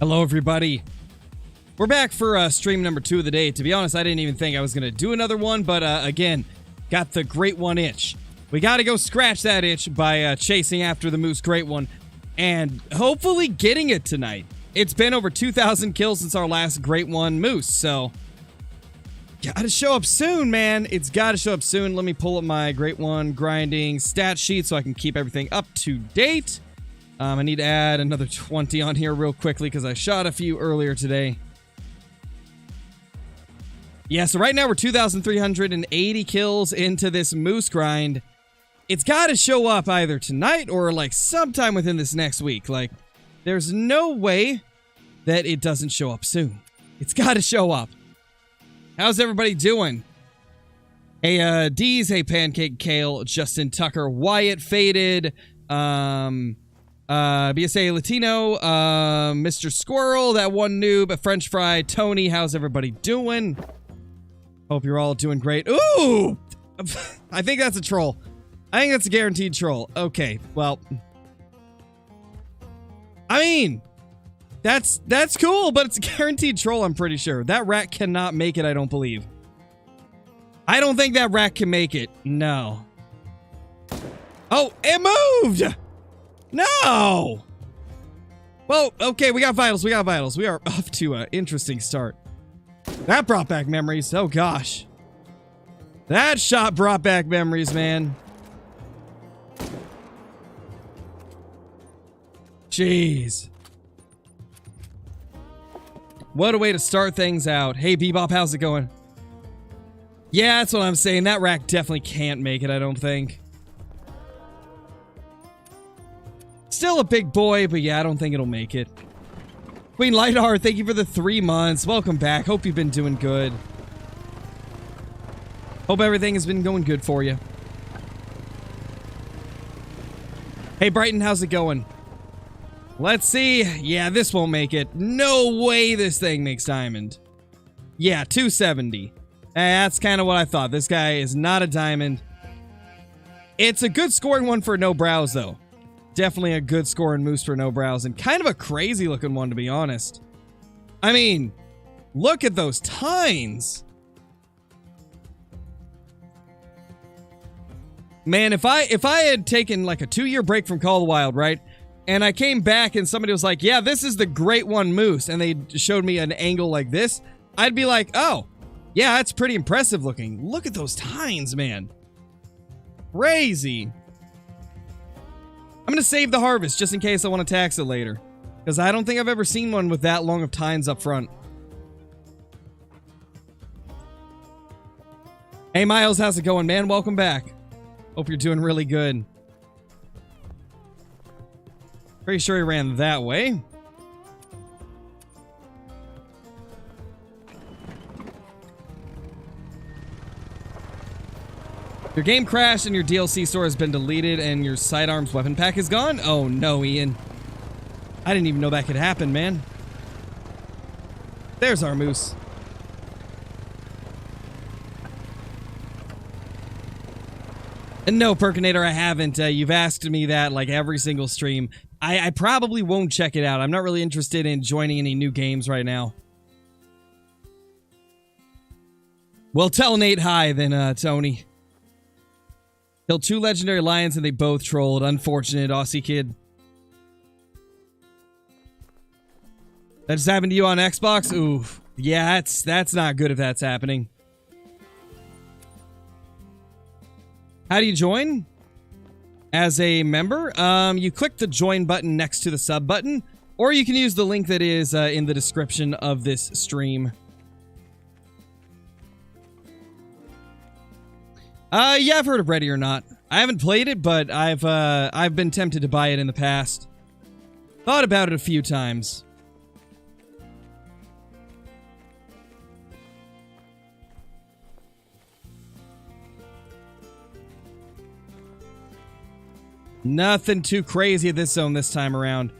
Hello, everybody. We're back for stream number 2 of the day. To be honest, I didn't even think I was going to do another one, but again, got the Great One itch. We got to go scratch that itch by chasing after the Moose Great One and hopefully getting it tonight. It's been over 2,000 kills since our last Great One Moose, so gotta show up soon, man. It's gotta show up soon. Let me pull up my Great One grinding stat sheet so I can keep everything up to date. I need to add another 20 on here real quickly because I shot a few earlier today. Yeah, so right now we're 2,380 kills into this Moose grind. It's got to show up either tonight or like sometime within this next week. Like, there's no way that it doesn't show up soon. It's got to show up. How's everybody doing? Hey, D's, hey, Pancake Kale, Justin Tucker, Wyatt Faded, BSA Latino, Mr. Squirrel, that one noob, French Fry, Tony, how's everybody doing? Hope you're all doing great. Ooh! I think that's a troll. I think that's a guaranteed troll. Okay, well. I mean, that's cool, but it's a guaranteed troll, I'm pretty sure. That rat cannot make it, I don't believe. I don't think that rat can make it. No. Oh, it moved! No! Well, okay, we got vitals, we got vitals. We are off to an interesting start. That brought back memories. Oh, gosh. That shot brought back memories, man. Jeez. What a way to start things out. Hey, Bebop, how's it going? Yeah, that's what I'm saying. That rack definitely can't make it, I don't think. Still a big boy, but yeah, I don't think it'll make it. Queen Lightheart, thank you for the 3 months. Welcome back. Hope you've been doing good. Hope everything has been going good for you. Hey, Brighton, how's it going? Let's see. Yeah, this won't make it. No way this thing makes diamond. Yeah, 270. That's kind of what I thought. This guy is not a diamond. It's a good scoring one for no brows, though. Definitely a good scoring Moose for no brows, and kind of a crazy looking one, to be honest. I mean, look at those tines. Man, if I had taken like a 2-year break from Call of the Wild, right? And I came back and somebody was like, yeah, this is the Great One Moose, and they showed me an angle like this, I'd be like, oh, yeah, that's pretty impressive looking. Look at those tines, man. Crazy. I'm going to save the harvest just in case I want to tax it later. Because I don't think I've ever seen one with that long of tines up front. Hey, Miles, how's it going, man? Welcome back. Hope you're doing really good. Pretty sure he ran that way. Your game crashed and your DLC store has been deleted and your sidearms weapon pack is gone? Oh no, Ian. I didn't even know that could happen, man. There's our Moose. And no, Perkinator, I haven't. You've asked me that like every single stream. I probably won't check it out. I'm not really interested in joining any new games right now. Well, tell Nate hi then, Tony. Killed 2 legendary lions and they both trolled. Unfortunate, Aussie kid. That just happened to you on Xbox? Ooh. Yeah, that's not good if that's happening. How do you join? As a member? You click the join button next to the sub button, or you can use the link that is in the description of this stream. Yeah, I've heard of Ready or Not. I haven't played it, but I've been tempted to buy it in the past. Thought about it a few times. Nothing too crazy at this zone this time around.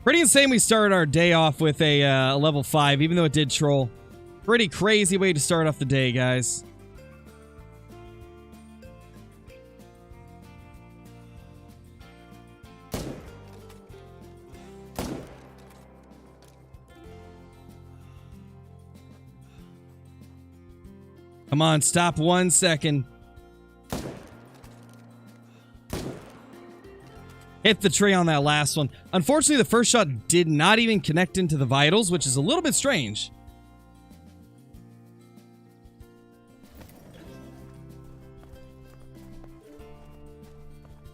Pretty insane we started our day off with a level 5, even though it did troll. Pretty crazy way to start off the day, guys. Come on, stop 1 second. Hit the tree on that last one. Unfortunately, the first shot did not even connect into the vitals, which is a little bit strange.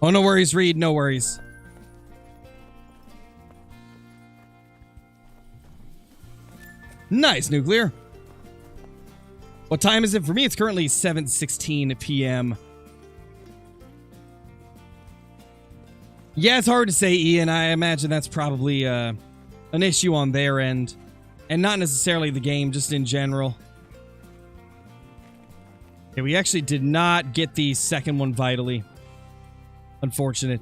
Oh, no worries, Reed. No worries. Nice, Nuclear. What time is it? For me, it's currently 7:16 p.m. Yeah, it's hard to say, Ian. I imagine that's probably an issue on their end. And not necessarily the game, just in general. Okay, we actually did not get the second one vitally. Unfortunate.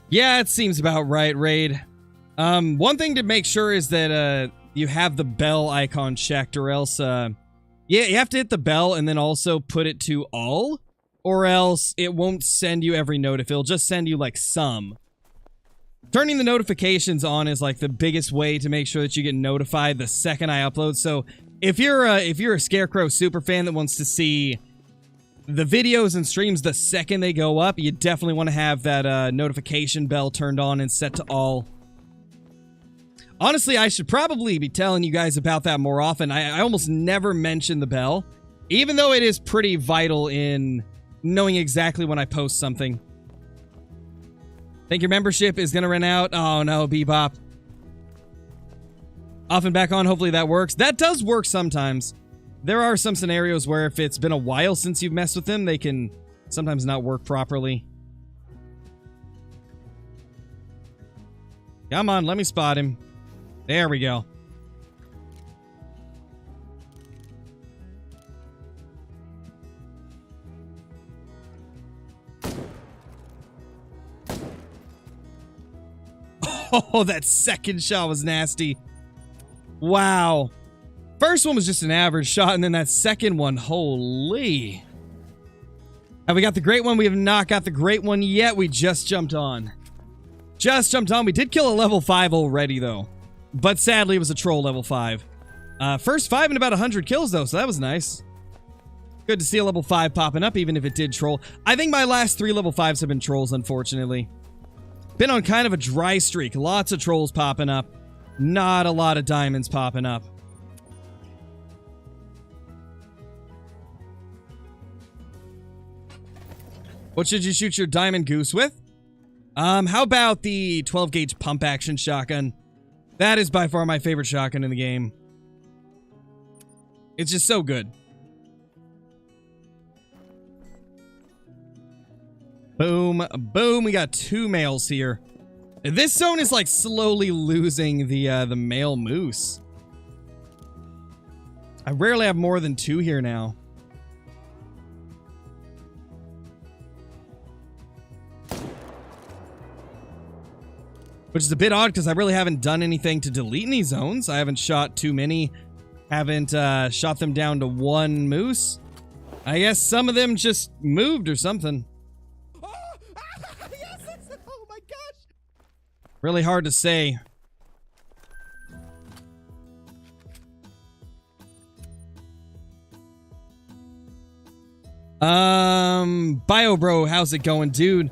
Yeah, it seems about right, Raid. One thing to make sure is that you have the bell icon checked, or else yeah, you have to hit the bell and then also put it to all, or else it won't send you every notif. It'll just send you like some. Turning the notifications on is like the biggest way to make sure that you get notified the second I upload. So if you're a Scarecrow superfan that wants to see the videos and streams the second they go up, you definitely want to have that notification bell turned on and set to all. Honestly, I should probably be telling you guys about that more often. I almost never mention the bell, even though it is pretty vital in knowing exactly when I post something. Think your membership is going to run out? Oh no, Bebop. Off and back on, hopefully that works. That does work sometimes. There are some scenarios where if it's been a while since you've messed with them, they can sometimes not work properly. Come on, let me spot him. There we go. Oh, that second shot was nasty. Wow. First one was just an average shot, and then that second one, holy. Have we got the great one? We have not got the great one yet. We just jumped on. Just jumped on. We did kill a level 5 already, though. But sadly, it was a troll level 5. First 5 in about 100 kills, though, so that was nice. Good to see a level 5 popping up, even if it did troll. I think my last 3 level 5s have been trolls, unfortunately. Been on kind of a dry streak. Lots of trolls popping up. Not a lot of diamonds popping up. What should you shoot your diamond goose with? How about the 12 gauge pump action shotgun? That is by far my favorite shotgun in the game. It's just so good. Boom, boom. We got 2 males here. This zone is like slowly losing the male moose. I rarely have more than 2 here now. Which is a bit odd because I really haven't done anything to delete any zones. I haven't shot too many. Haven't shot them down to 1 moose. I guess some of them just moved or something. Oh, yes, oh my gosh. Really hard to say. Bio Bro, how's it going, dude?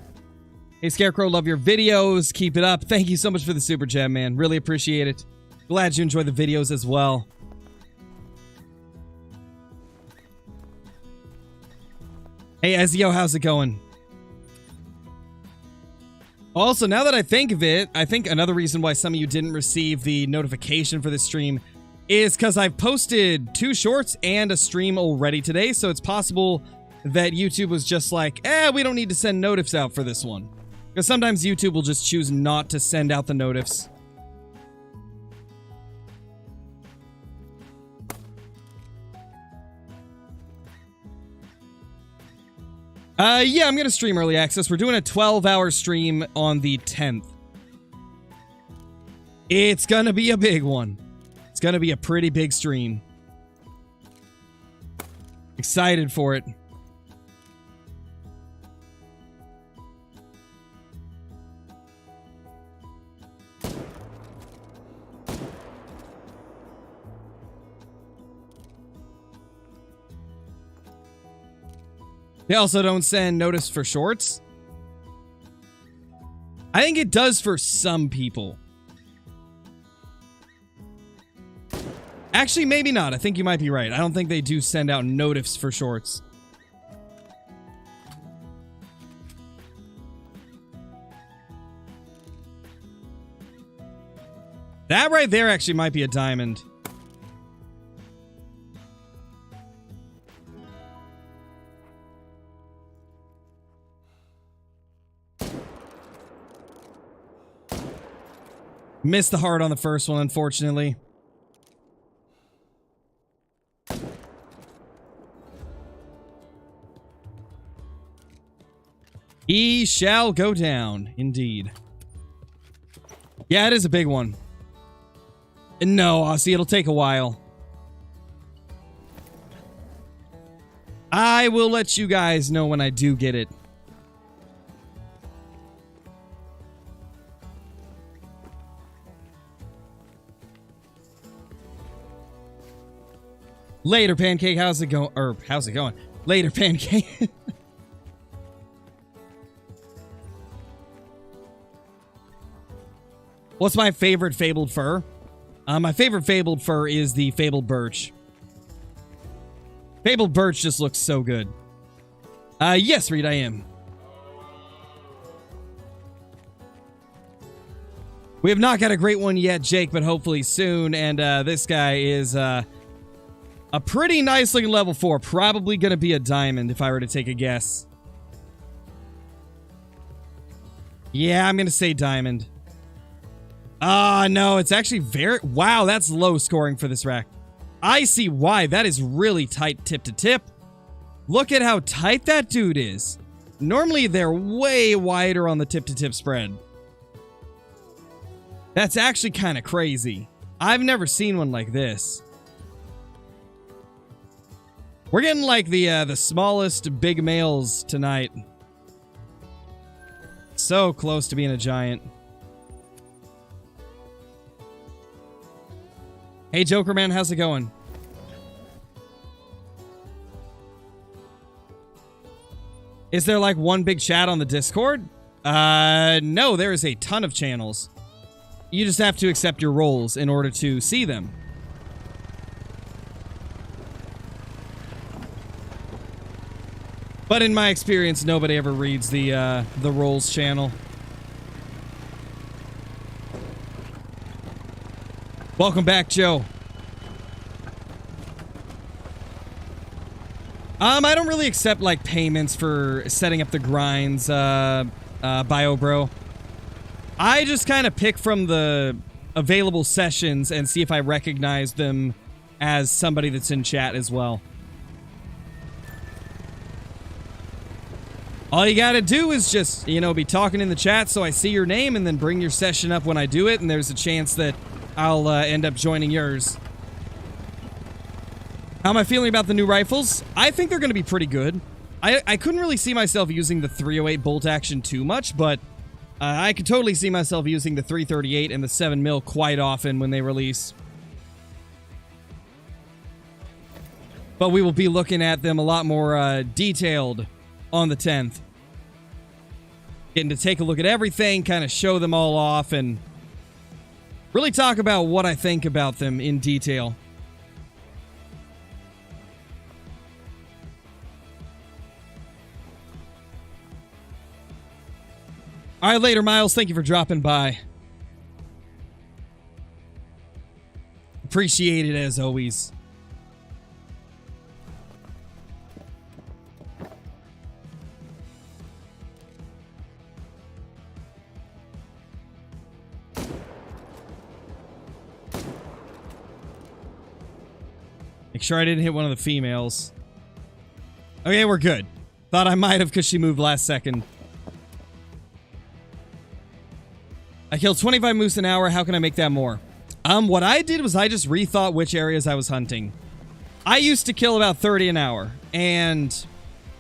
Hey, Scarecrow, love your videos. Keep it up. Thank you so much for the super chat, man. Really appreciate it. Glad you enjoy the videos as well. Hey, Ezio, how's it going? Also, now that I think of it, I think another reason why some of you didn't receive the notification for this stream is because I've posted 2 shorts and a stream already today, so it's possible that YouTube was just like, we don't need to send notifs out for this one. Because sometimes YouTube will just choose not to send out the notifs. Yeah, I'm going to stream early access. We're doing a 12-hour stream on the 10th. It's going to be a big one. It's going to be a pretty big stream. Excited for it. They also don't send notice for shorts. I think it does for some people. Actually, maybe not. I think you might be right. I don't think they do send out notifs for shorts. That right there actually might be a diamond. Missed the heart on the first one, unfortunately. He shall go down, indeed. Yeah, it is a big one. No, see, it'll take a while. I will let you guys know when I do get it. Later, Pancake. How's it going? Or, how's it going? Later, Pancake. What's my favorite fabled fur? My favorite fabled fur is the fabled birch. Fabled birch just looks so good. Yes, Reed, I am. We have not got a great one yet, Jake, but hopefully soon. And this guy is a pretty nice looking level 4. Probably going to be a diamond if I were to take a guess. Yeah, I'm going to say diamond. No, it's actually very... Wow, that's low scoring for this rack. I see why. That is really tight tip to tip. Look at how tight that dude is. Normally, they're way wider on the tip to tip spread. That's actually kind of crazy. I've never seen one like this. We're getting like the smallest big males tonight. So close to being a giant. Hey, Joker Man, how's it going? Is there like one big chat on the Discord? No, there is a ton of channels. You just have to accept your roles in order to see them. But in my experience, nobody ever reads the roles channel. Welcome back, Joe. I don't really accept, like, payments for setting up the grinds, Bio Bro. I just kind of pick from the available sessions and see if I recognize them as somebody that's in chat as well. All you gotta do is just, you know, be talking in the chat so I see your name and then bring your session up when I do it, and there's a chance that I'll end up joining yours. How am I feeling about the new rifles? I think they're going to be pretty good. I couldn't really see myself using the 308 bolt action too much, but I could totally see myself using the 338 and the 7mm quite often when they release. But we will be looking at them a lot more detailed on the 10th. Getting to take a look at everything, kind of show them all off, and really talk about what I think about them in detail. All right, later, Miles. Thank you for dropping by. Appreciate it as always. Make sure I didn't hit one of the females. Okay, we're good. Thought I might have because she moved last second. I killed 25 moose an hour. How can I make that more? What I did was I just rethought which areas I was hunting. I used to kill about 30 an hour. And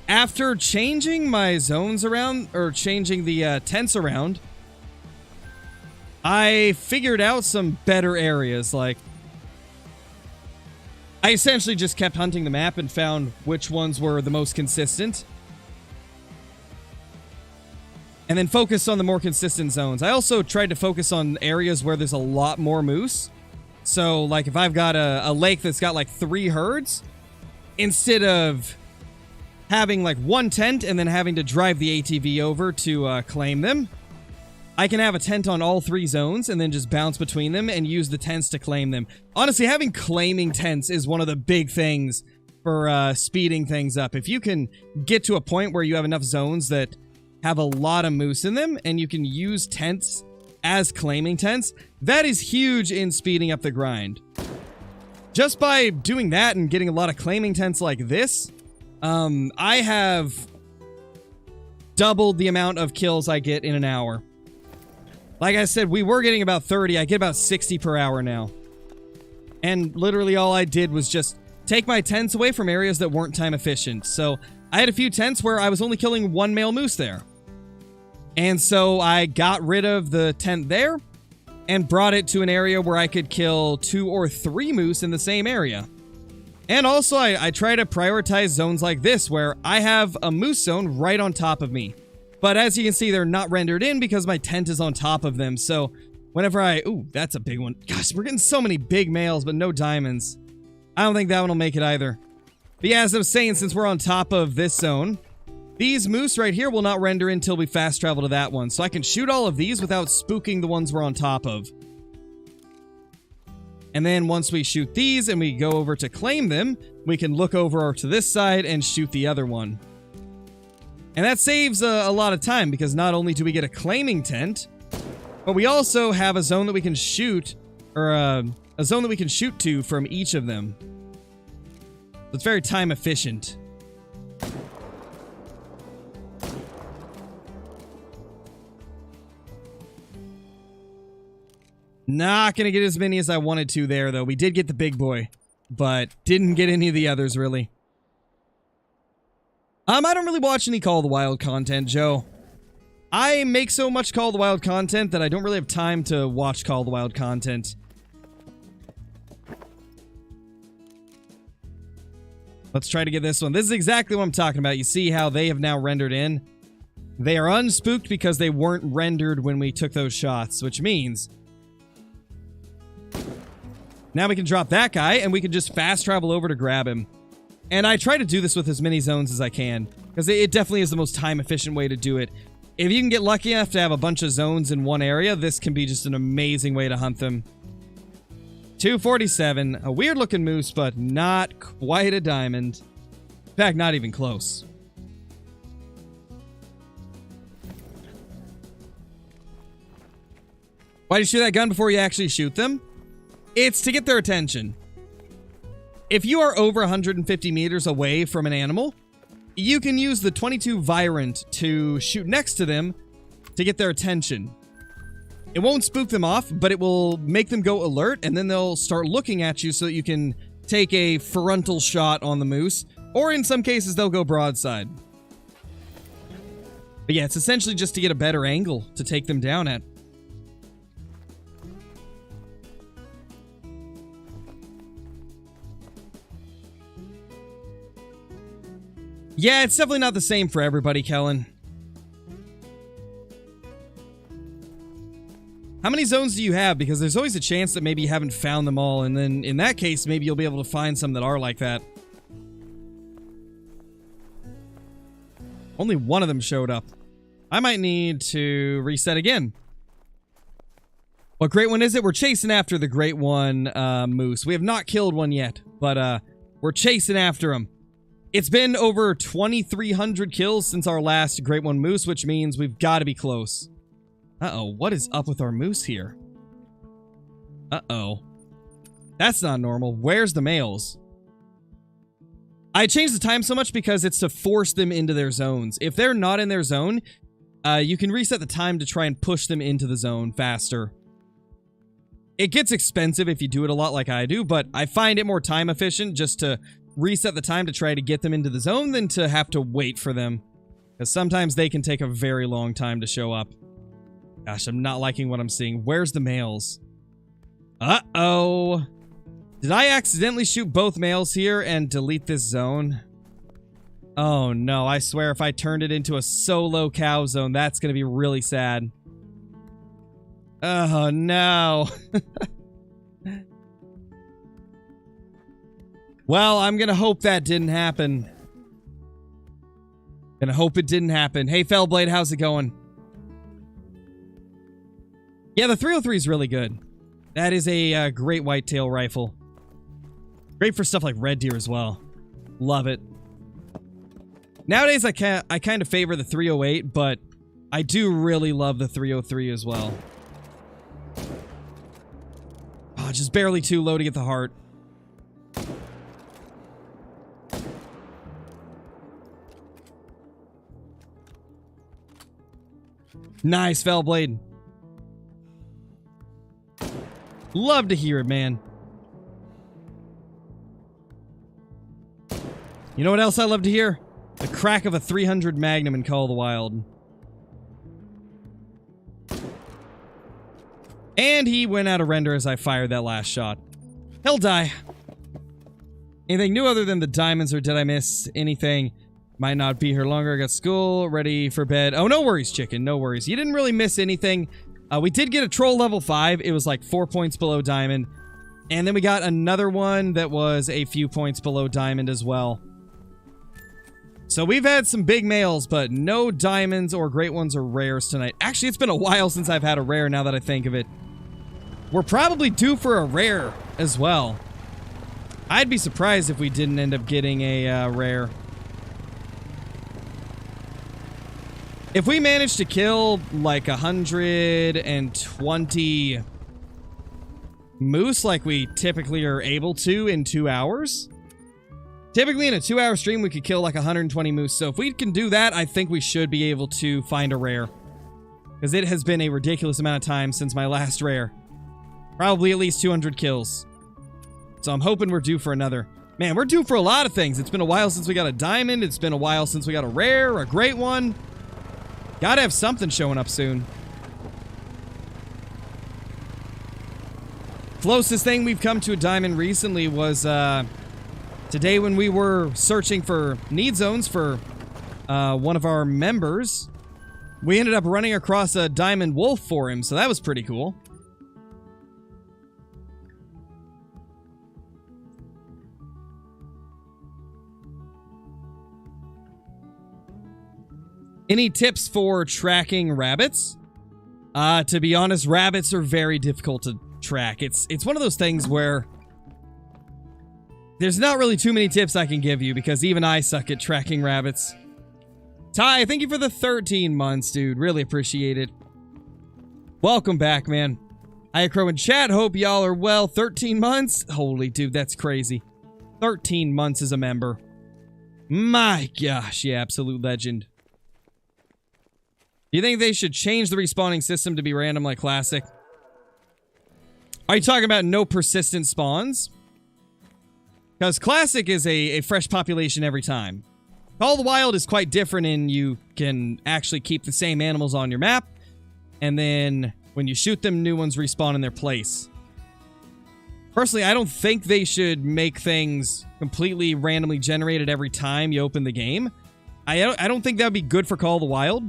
after changing my zones around, or changing the tents around, I figured out some better areas. Like, I essentially just kept hunting the map and found which ones were the most consistent. and then focus on the more consistent zones. I also tried to focus on areas where there's a lot more moose. So, like, if I've got a lake that's got, like, 3 herds, instead of having, like, 1 tent and then having to drive the ATV over to claim them, I can have a tent on all 3 zones and then just bounce between them and use the tents to claim them. Honestly, having claiming tents is one of the big things for speeding things up. If you can get to a point where you have enough zones that have a lot of moose in them and you can use tents as claiming tents, that is huge in speeding up the grind. Just by doing that and getting a lot of claiming tents like this, I have doubled the amount of kills I get in an hour. Like I said, we were getting about 30. I get about 60 per hour now. And literally all I did was just take my tents away from areas that weren't time efficient. So I had a few tents where I was only killing 1 male moose there. And so I got rid of the tent there and brought it to an area where I could kill 2 or 3 moose in the same area. And also I try to prioritize zones like this where I have a moose zone right on top of me. But as you can see, they're not rendered in because my tent is on top of them. So whenever ooh, that's a big one. Gosh, we're getting so many big males, but no diamonds. I don't think that one will make it either. But yeah, as I was saying, since we're on top of this zone, these moose right here will not render in until we fast travel to that one. So I can shoot all of these without spooking the ones we're on top of. And then once we shoot these and we go over to claim them, we can look over to this side and shoot the other one. And that saves a lot of time because not only do we get a claiming tent, but we also have a zone that we can shoot, or a zone that we can shoot to from each of them. So it's very time efficient. Not gonna get as many as I wanted to there, though. We did get the big boy, but didn't get any of the others, really. I don't really watch any Call of the Wild content, Joe. I make so much Call of the Wild content that I don't really have time to watch Call of the Wild content. Let's try to get this one. This is exactly what I'm talking about. You see how they have now rendered in? They are unspooked because they weren't rendered when we took those shots, which means now we can drop that guy and we can just fast travel over to grab him. And I try to do this with as many zones as I can, because it definitely is the most time-efficient way to do it. If you can get lucky enough to have a bunch of zones in one area, this can be just an amazing way to hunt them. 247. A weird-looking moose, but not quite a diamond. In fact, not even close. Why do you shoot that gun before you actually shoot them? It's to get their attention. If you are over 150 meters away from an animal, you can use the 22 Virant to shoot next to them to get their attention. It won't spook them off, but it will make them go alert, and then they'll start looking at you so that you can take a frontal shot on the moose, or in some cases, they'll go broadside. But yeah, it's essentially just to get a better angle to take them down at. Yeah, it's definitely not the same for everybody, Kellen. How many zones do you have? Because there's always a chance that maybe you haven't found them all, and then in that case, maybe you'll be able to find some that are like that. Only one of them showed up. I might need to reset again. What great one is it? We're chasing after the great one, moose. We have not killed one yet, but we're chasing after him. It's been over 2,300 kills since our last Great One Moose, which means we've got to be close. Uh-oh, what is up with our moose here? Uh-oh. That's not normal. Where's the males? I changed the time so much because it's to force them into their zones. If they're not in their zone, you can reset the time to try and push them into the zone faster. It gets expensive if you do it a lot like I do, but I find it more time efficient just to reset the time to try to get them into the zone than to have to wait for them. Because sometimes they can take a very long time to show up. Gosh, I'm not liking what I'm seeing. Where's the males? Uh-oh. Did I accidentally shoot both males here and delete this zone? Oh no, I swear if I turned it into a solo cow zone, that's gonna be really sad. Oh no. Well, I'm gonna hope that didn't happen. Gonna hope it didn't happen. Hey, Fellblade, how's it going? Yeah, the 303 is really good. That is a great whitetail rifle. Great for stuff like red deer as well. Love it. Nowadays, I kind of favor the 308, but I do really love the 303 as well. Oh, just barely too low to get the heart. Nice, Fellblade. Love to hear it, man. You know what else I love to hear? The crack of a 300 Magnum in Call of the Wild. And he went out of render as I fired that last shot. He'll die. Anything new other than the diamonds, or did I miss anything? Might not be here longer. I got school, ready for bed. Oh, no worries, chicken. No worries. You didn't really miss anything. We did get a troll level 5. It was like 4 points below diamond. And then we got another one that was a few points below diamond as well. So we've had some big males, but no diamonds or great ones or rares tonight. Actually, it's been a while since I've had a rare now that I think of it. We're probably due for a rare as well. I'd be surprised if we didn't end up getting a rare. If we manage to kill like 120 moose like we typically are able to in 2 hours, typically in a 2-hour stream we could kill like 120 moose. So if we can do that, I think we should be able to find a rare. Because it has been a ridiculous amount of time since my last rare. Probably at least 200 kills. So I'm hoping we're due for another. Man, we're due for a lot of things. It's been a while since we got a diamond. It's been a while since we got a rare, a great one. Gotta have something showing up soon. Closest thing we've come to a diamond recently was today when we were searching for need zones for one of our members. We ended up running across a diamond wolf for him, so that was pretty cool. Any tips for tracking rabbits? To be honest, rabbits are very difficult to track. It's one of those things where there's not really too many tips I can give you because even I suck at tracking rabbits. Ty, thank you for the 13 months, dude. Really appreciate it. Welcome back, man. Hi, Crow in chat. Hope y'all are well. 13 months? Holy dude, that's crazy. 13 months as a member. My gosh, yeah, absolute legend. Do you think they should change the respawning system to be random like Classic? Are you talking about no persistent spawns? Because Classic is a fresh population every time. Call of the Wild is quite different in you can actually keep the same animals on your map. And then when you shoot them, new ones respawn in their place. Personally, I don't think they should make things completely randomly generated every time you open the game. I don't think that would be good for Call of the Wild.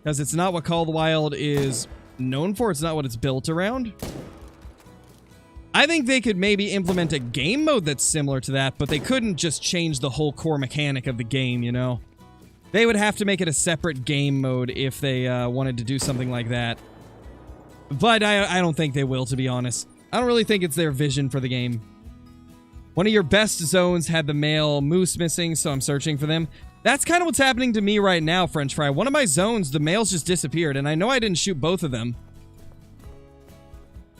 Because it's not what Call of the Wild is known for. It's not what it's built around. I think they could maybe implement a game mode that's similar to that, but they couldn't just change the whole core mechanic of the game, you know? They would have to make it a separate game mode if they wanted to do something like that. But I don't think they will, to be honest. I don't really think it's their vision for the game. One of your best zones had the male moose missing, so I'm searching for them. That's kind of what's happening to me right now, French Fry. One of my zones, the males just disappeared, and I know I didn't shoot both of them.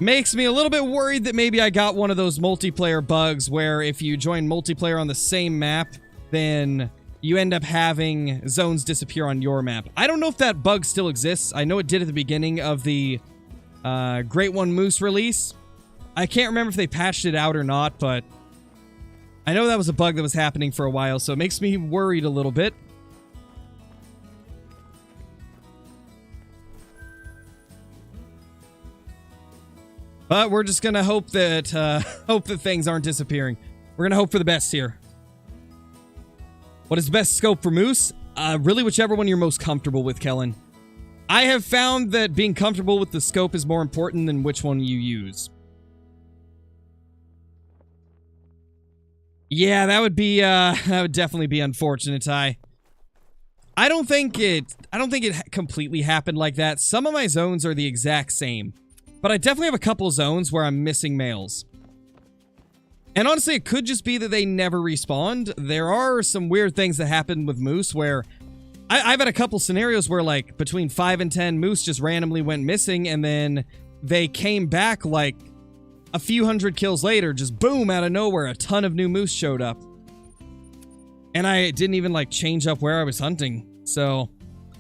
Makes me a little bit worried that maybe I got one of those multiplayer bugs where if you join multiplayer on the same map, then you end up having zones disappear on your map. I don't know if that bug still exists. I know it did at the beginning of the Great One Moose release. I can't remember if they patched it out or not, but I know that was a bug that was happening for a while, so it makes me worried a little bit. But we're just gonna hope that things aren't disappearing. We're gonna hope for the best here. What is the best scope for moose? Really whichever one you're most comfortable with, Kellen. I have found that being comfortable with the scope is more important than which one you use. Yeah, that would be, that would definitely be unfortunate, Ty. I don't think it completely happened like that. Some of my zones are the exact same. But I definitely have a couple zones where I'm missing males. And honestly, it could just be that they never respawned. There are some weird things that happen with moose where... I've had a couple scenarios where, like, between 5 and 10 moose just randomly went missing, and then they came back, like, a few hundred kills later, just boom, out of nowhere, a ton of new moose showed up. And I didn't even, like, change up where I was hunting. So,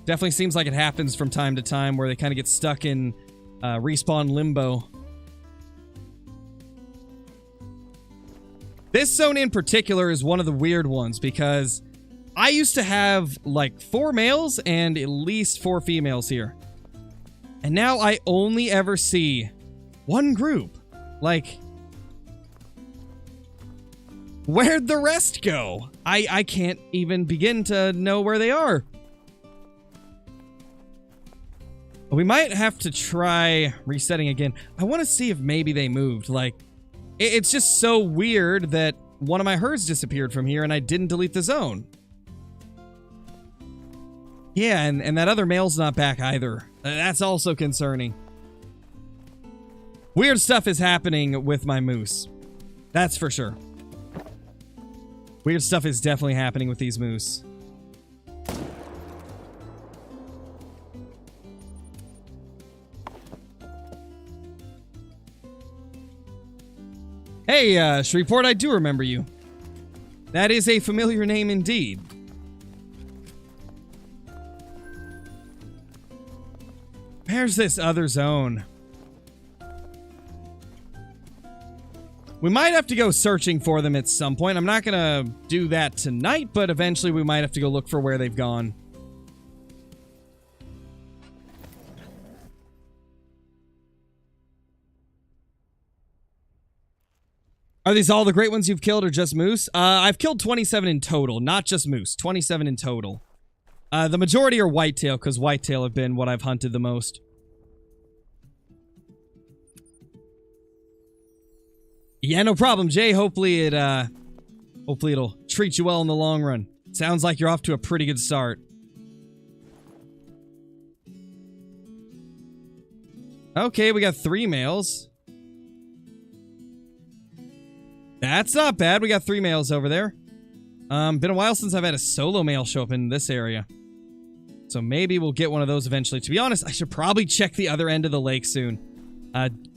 definitely seems like it happens from time to time where they kind of get stuck in respawn limbo. This zone in particular is one of the weird ones because I used to have like 4 males and at least 4 females here. And now I only ever see one group. Like, where'd the rest go? I can't even begin to know where they are. We might have to try resetting again. I want to see if maybe they moved. Like, it's just so weird that one of my herds disappeared from here and I didn't delete the zone. Yeah, and that other male's not back either. That's also concerning. Weird stuff is happening with my moose. That's for sure. Weird stuff is definitely happening with these moose. Hey, Shreveport, I do remember you. That is a familiar name indeed. Where's this other zone? We might have to go searching for them at some point. I'm not gonna do that tonight, but eventually we might have to go look for where they've gone. Are these all the great ones you've killed or just moose? I've killed 27 in total, not just moose. 27 in total. The majority are whitetail, because whitetail have been what I've hunted the most. Yeah, no problem, Jay. Hopefully it'll treat you well in the long run. Sounds like you're off to a pretty good start. Okay, we got 3 males. That's not bad. We got 3 males over there. Been a while since I've had a solo male show up in this area. So maybe we'll get one of those eventually. To be honest, I should probably check the other end of the lake soon.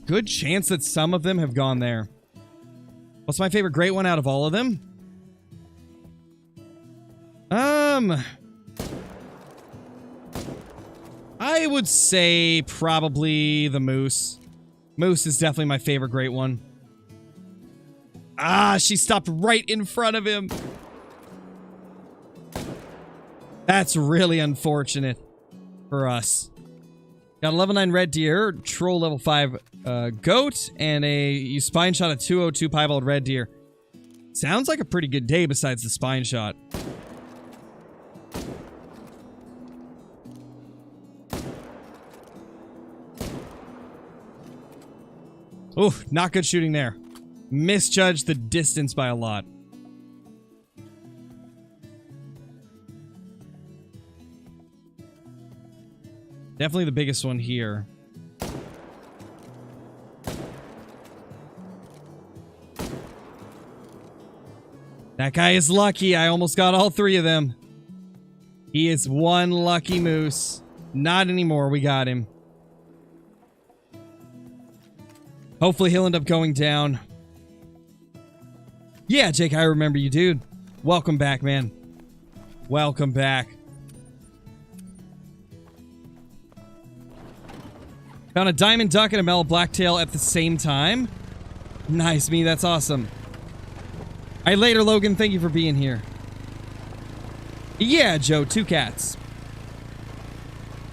Good chance that some of them have gone there. What's my favorite great one out of all of them? I would say probably the moose. Moose is definitely my favorite great one. Ah, she stopped right in front of him. That's really unfortunate for us. Got a level 9 red deer, troll level 5 goat, and you spine shot a 202 piebald red deer. Sounds like a pretty good day besides the spine shot. Oh, not good shooting there. Misjudged the distance by a lot. Definitely the biggest one here. That guy is lucky. I almost got all 3 of them. He is one lucky moose. Not anymore. We got him. Hopefully he'll end up going down. Yeah, Jake, I remember you, dude. Welcome back, man. Welcome back. Found a diamond duck and a mellow blacktail at the same time. Nice, me. That's awesome. All right, later, Logan. Thank you for being here. Yeah, Joe. 2 cats.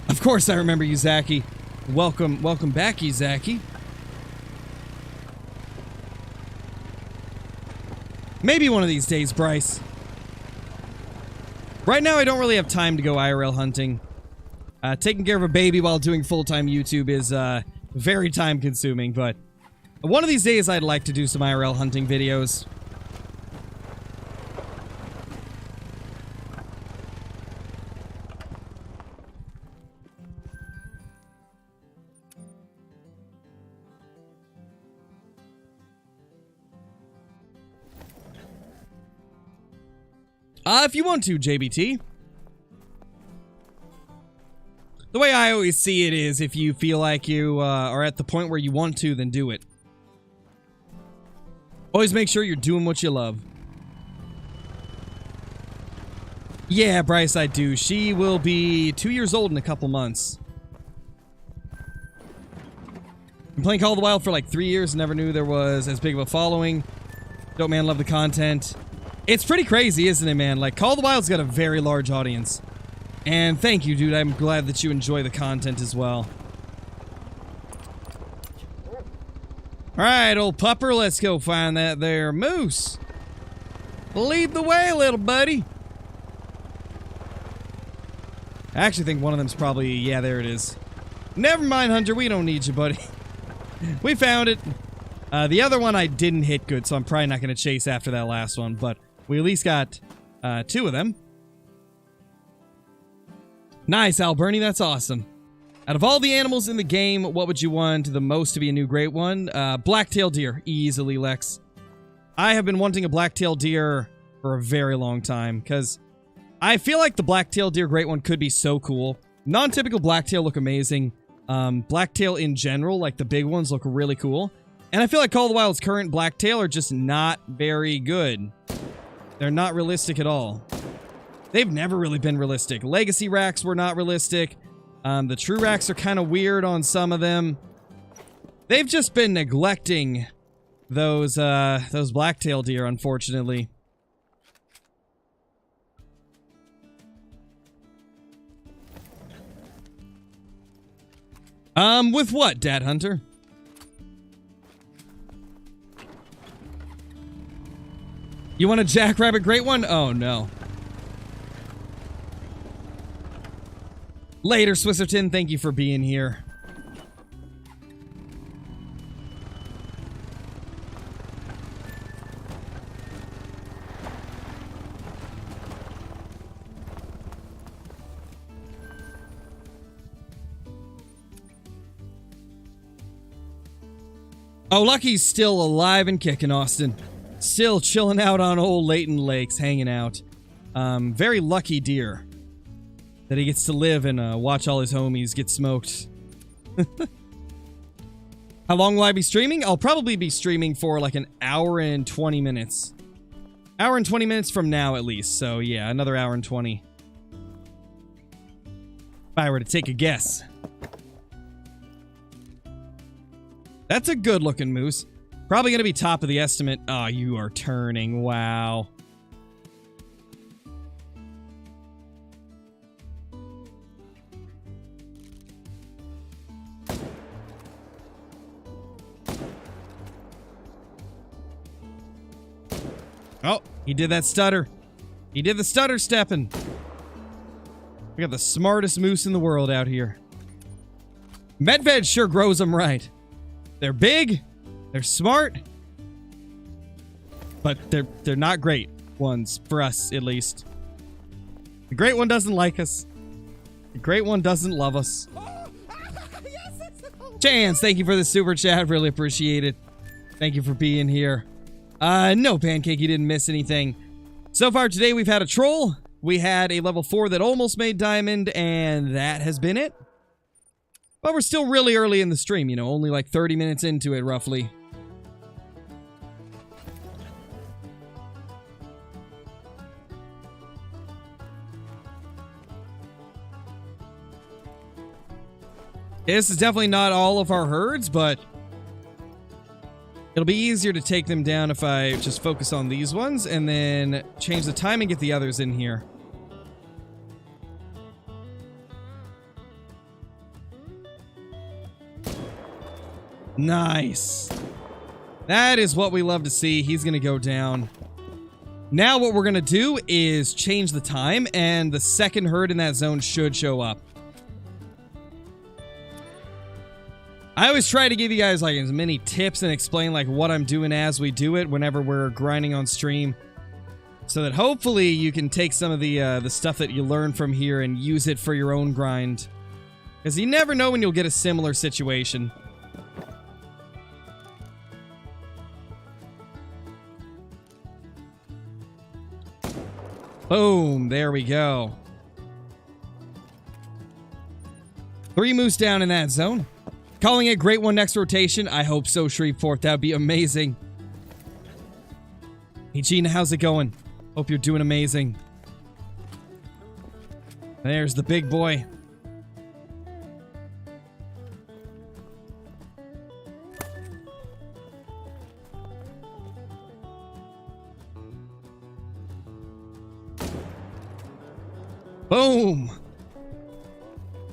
Of course I remember you, Zachy. Welcome back, you, Zachy. Maybe one of these days, Bryce. Right now, I don't really have time to go IRL hunting. Taking care of a baby while doing full-time YouTube is very time-consuming, but one of these days I'd like to do some IRL hunting videos. If you want to, JBT. The way I always see it is, if you feel like you are at the point where you want to, then do it. Always make sure you're doing what you love. Yeah, Bryce, I do. She will be 2 years old in a couple months. Been playing Call of the Wild for like 3 years. Never knew there was as big of a following. Dope, man. Love the content. It's pretty crazy, isn't it, man? Like, Call of the Wild's got a very large audience. And thank you, dude. I'm glad that you enjoy the content as well. Alright, old pupper, let's go find that there moose. Lead the way, little buddy. I actually think one of them's probably... Yeah, there it is. Never mind, Hunter. We don't need you, buddy. We found it. The other one I didn't hit good, so I'm probably not going to chase after that last one, but... We at least got 2 of them. Nice, Alberni. That's awesome. Out of all the animals in the game, what would you want the most to be a new great one? Black-tailed deer. Easily, Lex. I have been wanting a black-tailed deer for a very long time, because I feel like the black-tailed deer great one could be so cool. Non-typical blacktail look amazing. Blacktail in general, like the big ones, look really cool. And I feel like Call of the Wild's current blacktail are just not very good. They're not realistic at all. They've never really been realistic. Legacy racks were not realistic. The true racks are kind of weird on some of them. They've just been neglecting those blacktail deer, unfortunately. With what, Dad Hunter? You want a jackrabbit great one? Oh, no. Later, Swisserton. Thank you for being here. Oh, Lucky's still alive and kicking, Austin. Still chilling out on old Layton Lakes, hanging out. Very lucky deer that he gets to live and watch all his homies get smoked. How long will I be streaming? I'll probably be streaming for like an hour and 20 minutes. Hour and 20 minutes from now, at least. So, yeah, another hour and 20. If I were to take a guess. That's a good-looking moose. Probably going to be top of the estimate. Oh, you are turning. Wow. Oh, he did that stutter. He did the stutter stepping. We got the smartest moose in the world out here. Medved sure grows them right. They're big. They're smart, but they're not great ones, for us, at least. The great one doesn't like us. The great one doesn't love us. Chance, thank you for the super chat. Really appreciate it. Thank you for being here. No, Pancake, you didn't miss anything. So far today, we've had a troll. We had a level 4 that almost made diamond, and that has been it. But we're still really early in the stream, you know, only like 30 minutes into it, roughly. This is definitely not all of our herds, but it'll be easier to take them down if I just focus on these ones and then change the time and get the others in here. Nice. That is what we love to see. He's going to go down. Now what we're going to do is change the time, and the second herd in that zone should show up. I always try to give you guys like as many tips and explain like what I'm doing as we do it whenever we're grinding on stream, so that hopefully you can take some of the stuff that you learn from here and use it for your own grind. Because you never know when you'll get a similar situation. Boom, there we go. 3 moose down in that zone. Calling it great one next rotation. I hope so, Shreveport. That'd be amazing. Hey, Gina, how's it going? Hope you're doing amazing. There's the big boy. Boom.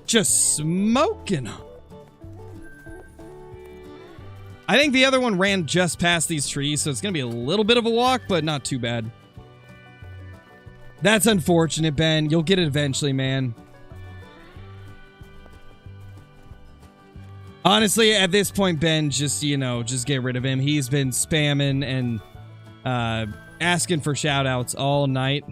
Just smoking. I think the other one ran just past these trees, so it's going to be a little bit of a walk, but not too bad. That's unfortunate, Ben. You'll get it eventually, man. Honestly, at this point, Ben, just, you know, just get rid of him. He's been spamming and asking for shout-outs all night.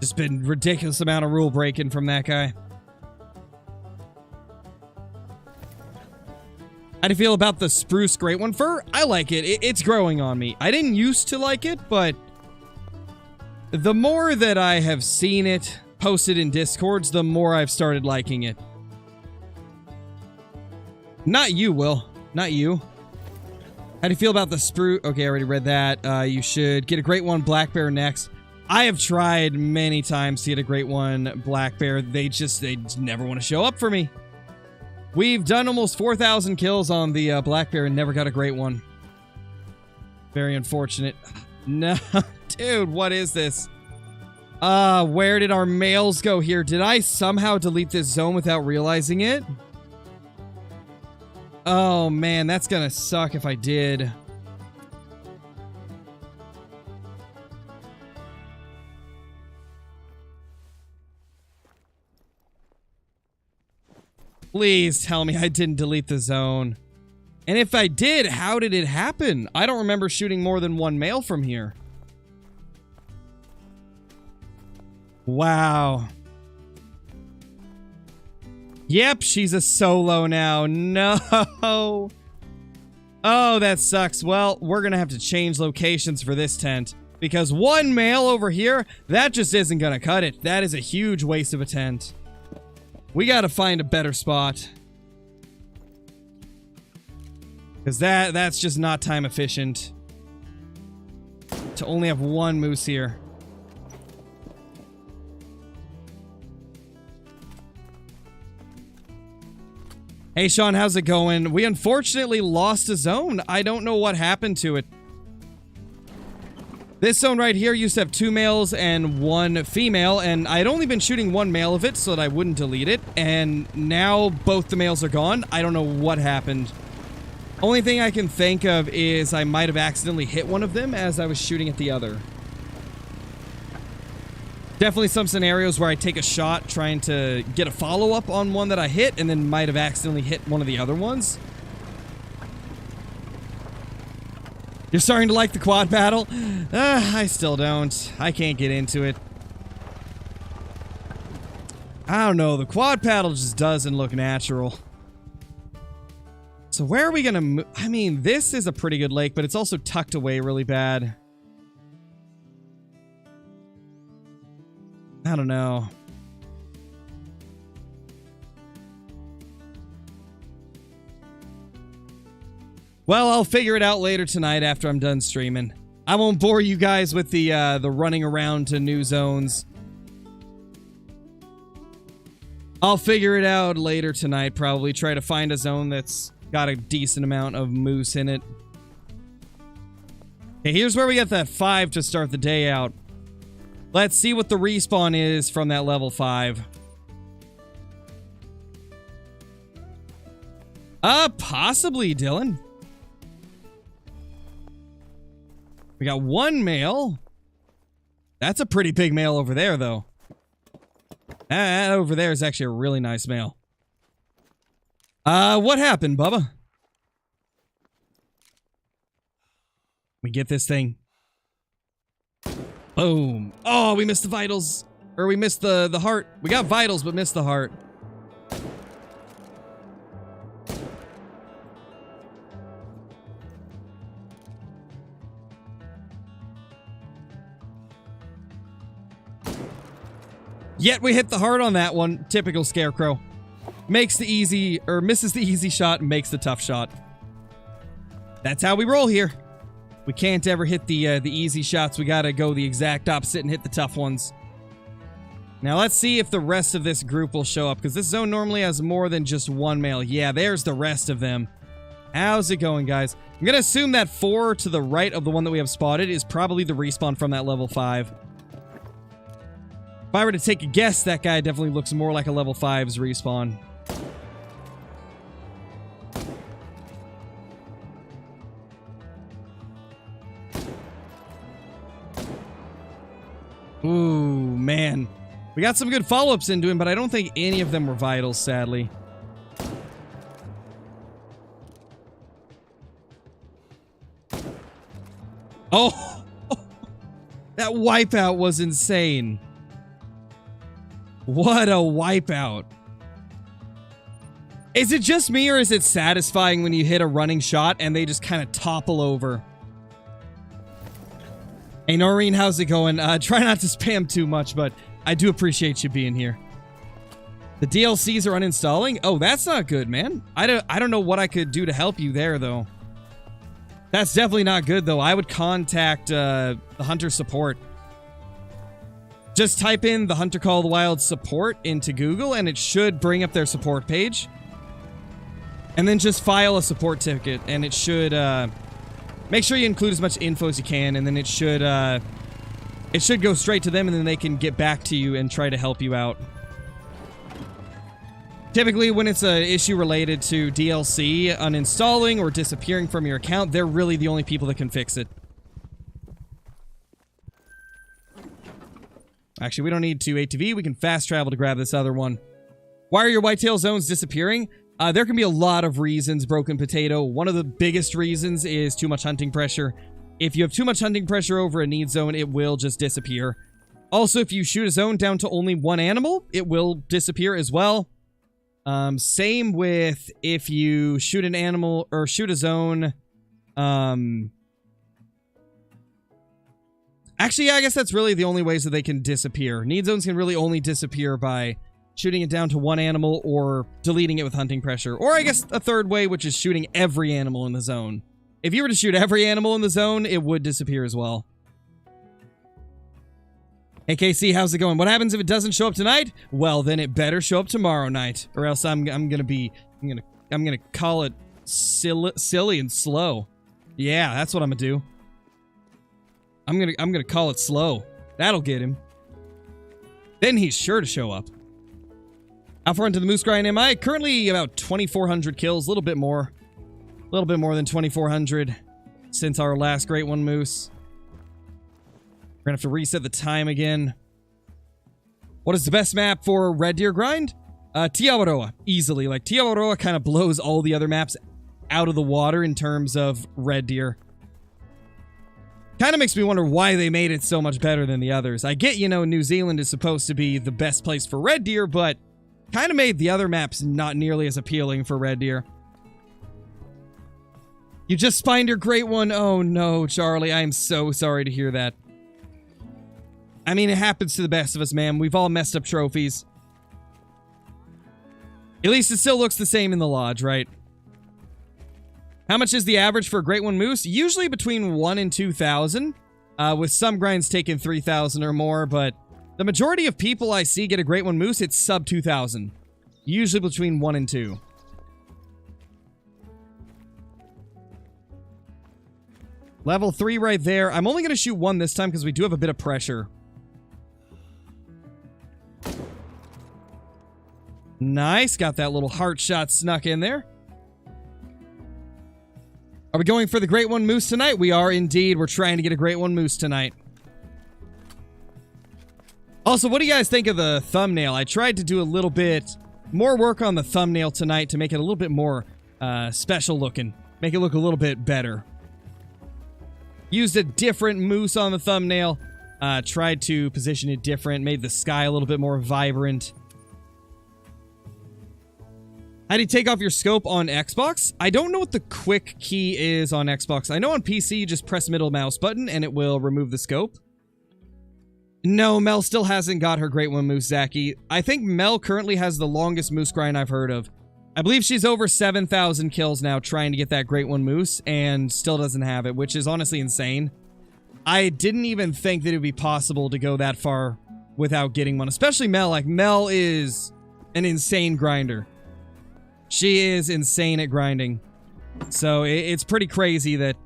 Just been ridiculous amount of rule breaking from that guy. How do you feel about the spruce great one fur? I like it. It's growing on me. I didn't used to like it, but the more that I have seen it posted in Discords, the more I've started liking it. Not you, Will. Not you. How do you feel about the spruce? Okay, I already read that. You should get a great one black bear next. I have tried many times to get a great one black bear. They just never want to show up for me. We've done almost 4,000 kills on the black bear and never got a great one. Very unfortunate. No, dude, what is this? Where did our males go here? Did I somehow delete this zone without realizing it? Oh, man, that's gonna suck if I did. Please tell me I didn't delete the zone. And if I did, how did it happen? I don't remember shooting more than one male from here. Wow. Yep, she's a solo now. No. Oh, that sucks. Well, we're going to have to change locations for this tent. Because one male over here, that just isn't going to cut it. That is a huge waste of a tent. We gotta find a better spot. Because that's just not time efficient. To only have one moose here. Hey Sean, how's it going? We unfortunately lost a zone. I don't know what happened to it. This zone right here used to have 2 males and 1 female, and I'd only been shooting 1 male of it so that I wouldn't delete it, and now both the males are gone. I don't know what happened. Only thing I can think of is I might have accidentally hit one of them as I was shooting at the other. Definitely some scenarios where I take a shot trying to get a follow-up on one that I hit, and then might have accidentally hit one of the other ones. You're starting to like the quad battle? I still don't. I can't get into it. I don't know. The quad paddle just doesn't look natural. So where are we gonna move? I mean, this is a pretty good lake, but it's also tucked away really bad. I don't know. Well, I'll figure it out later tonight after I'm done streaming. I won't bore you guys with the running around to new zones. I'll figure it out later tonight, probably. Try to find a zone that's got a decent amount of moose in it. Okay, here's where we get that 5 to start the day out. Let's see what the respawn is from that level 5. Possibly, Dylan. We got one male. That's a pretty big male over there, though. That over there is actually a really nice male. What happened, Bubba? We get this thing. Boom. Oh, we missed the vitals. Or we missed the heart. We got vitals, but missed the heart. Yet we hit the heart on that one. Typical Scarecrow. Makes the easy, or misses the easy shot and makes the tough shot. That's how we roll here. We can't ever hit the easy shots. We gotta go the exact opposite and hit the tough ones. Now let's see if the rest of this group will show up, because this zone normally has more than just one male. Yeah, there's the rest of them. How's it going, guys? I'm gonna assume that 4 to the right of the one that we have spotted is probably the respawn from that level 5. If I were to take a guess, that guy definitely looks more like a level 5's respawn. Ooh, man. We got some good follow-ups into him, but I don't think any of them were vitals, sadly. Oh! That wipeout was insane. What a wipeout. Is it just me, or is it satisfying when you hit a running shot and they just kind of topple over? Hey, Noreen, how's it going? Try not to spam too much, but I do appreciate you being here. The DLCs are uninstalling? Oh, that's not good, man. I don't know what I could do to help you there, though. That's definitely not good, though. I would contact the Hunter support. Just type in the Hunter Call of the Wild support into Google, and it should bring up their support page. And then just file a support ticket, and it should, make sure you include as much info as you can, and then it should go straight to them, and then they can get back to you and try to help you out. Typically, when it's an issue related to DLC uninstalling or disappearing from your account, they're really the only people that can fix it. Actually, we don't need to ATV. We can fast travel to grab this other one. Why are your whitetail zones disappearing? There can be a lot of reasons, Broken Potato. One of the biggest reasons is too much hunting pressure. If you have too much hunting pressure over a need zone, it will just disappear. Also, if you shoot a zone down to only one animal, it will disappear as well. Same with if you shoot an animal or shoot a zone. Actually, yeah, I guess that's really the only ways that they can disappear. Need zones can really only disappear by shooting it down to one animal or deleting it with hunting pressure. Or I guess a third way, which is shooting every animal in the zone. If you were to shoot every animal in the zone, it would disappear as well. Hey KC, how's it going? What happens if it doesn't show up tonight? Well, then it better show up tomorrow night, or else I'm gonna call it silly and slow. Yeah, that's what I'm gonna do. I'm gonna call it slow. That'll get him. Then he's sure to show up. How far into the moose grind am I? Currently about 2,400 kills, a little bit more than 2,400 since our last Great One Moose. We're gonna have to reset the time again. What is the best map for red deer grind? Tiawaroa, easily. Like, Tiawaroa kind of blows all the other maps out of the water in terms of red deer. Kind of makes me wonder why they made it so much better than the others. I get, you know, New Zealand is supposed to be the best place for red deer, but kind of made the other maps not nearly as appealing for red deer. You just spined your Great One. Oh no, Charlie, I am so sorry to hear that. I mean, it happens to the best of us, man. We've all messed up trophies. At least it still looks the same in the lodge, right? How much is the average for a Great One Moose? Usually between 1 and 2,000, with some grinds taking 3,000 or more, but the majority of people I see get a Great One Moose, it's sub 2,000. Usually between 1 and 2. Level 3 right there. I'm only going to shoot one this time because we do have a bit of pressure. Nice. Got that little heart shot snuck in there. Are we going for the Great One Moose tonight? We are indeed. We're trying to get a Great One Moose tonight. Also, what do you guys think of the thumbnail? I tried to do a little bit more work on the thumbnail tonight to make it a little bit more special looking. Make it look a little bit better. Used a different moose on the thumbnail. Tried to position it different. Made the sky a little bit more vibrant. How do you take off your scope on Xbox? I don't know what the quick key is on Xbox. I know on PC you just press middle mouse button and it will remove the scope. No, Mel still hasn't got her Great One Moose, Zachy. I think Mel currently has the longest moose grind I've heard of. I believe she's over 7,000 kills now trying to get that Great One Moose and still doesn't have it, which is honestly insane. I didn't even think that it would be possible to go that far without getting one, especially Mel. Like, Mel is an insane grinder. She is insane at grinding. So it's pretty crazy that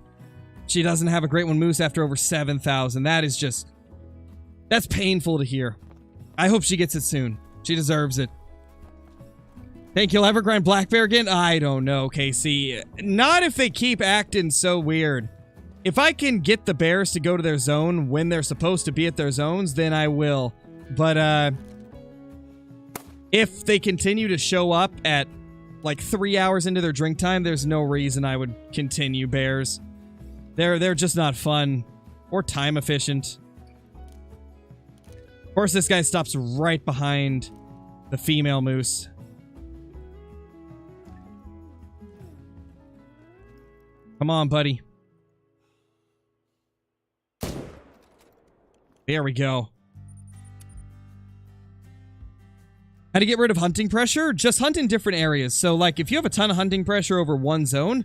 she doesn't have a Great One Moose after over 7,000. That is just... that's painful to hear. I hope she gets it soon. She deserves it. Think you'll ever grind Black Bear again? I don't know, Casey. Not if they keep acting so weird. If I can get the bears to go to their zone when they're supposed to be at their zones, then I will. But, if they continue to show up at, like, 3 hours into their drink time, there's no reason I would continue bears. They're just not fun. Or time efficient. Of course, this guy stops right behind the female moose. Come on, buddy. There we go. How to get rid of hunting pressure? Just hunt in different areas. So, like, if you have a ton of hunting pressure over one zone,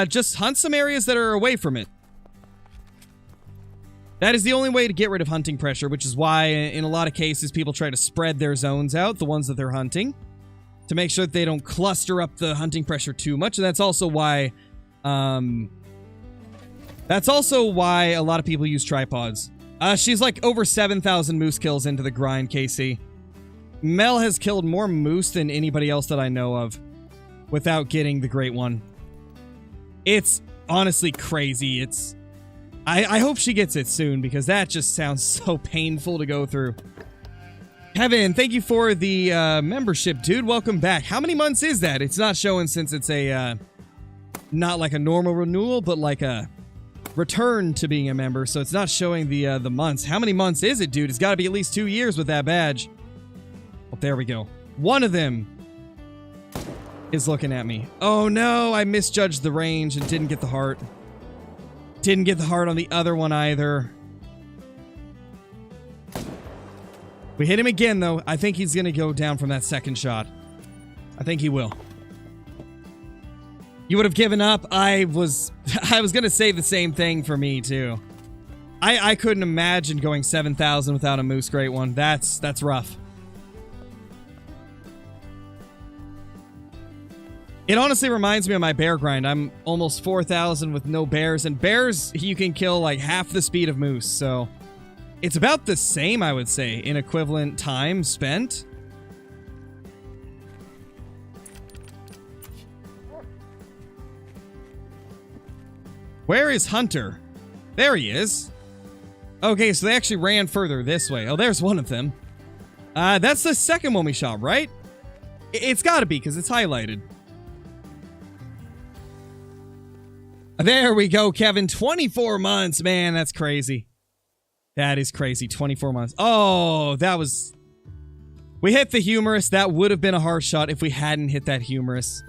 just hunt some areas that are away from it. That is the only way to get rid of hunting pressure, which is why, in a lot of cases, people try to spread their zones out, the ones that they're hunting, to make sure that they don't cluster up the hunting pressure too much. And that's also why, a lot of people use tripods. She's like over 7,000 moose kills into the grind, Casey. Mel has killed more moose than anybody else that I know of without getting the Great One. It's honestly crazy. I hope she gets it soon because that just sounds so painful to go through. Kevin, thank you for the membership, dude. Welcome back. How many months is that? It's not showing since it's a not like a normal renewal, but like a return to being a member, so it's not showing the months. How many months is it, dude? It's got to be at least 2 years with that badge. Oh, there we go. One of them is looking at me. Oh no, I misjudged the range and didn't get the heart. Didn't get the heart on the other one either. We hit him again, though. I think he's gonna go down from that second shot. I think he will. You would have given up? I was gonna say the same thing for me, too. I couldn't imagine going 7,000 without a Moose Great One. That's rough. It honestly reminds me of my bear grind. I'm almost 4,000 with no bears, and bears, you can kill like half the speed of moose, so it's about the same, I would say, in equivalent time spent. Where is Hunter? There he is. Okay, so they actually ran further this way. Oh, there's one of them. That's the second one we shot, right? It's gotta be, because it's highlighted. There we go, Kevin. 24 months. Man, that's crazy. That is crazy. 24 months. Oh, that was... We hit the humerus. That would have been a hard shot if we hadn't hit that humerus.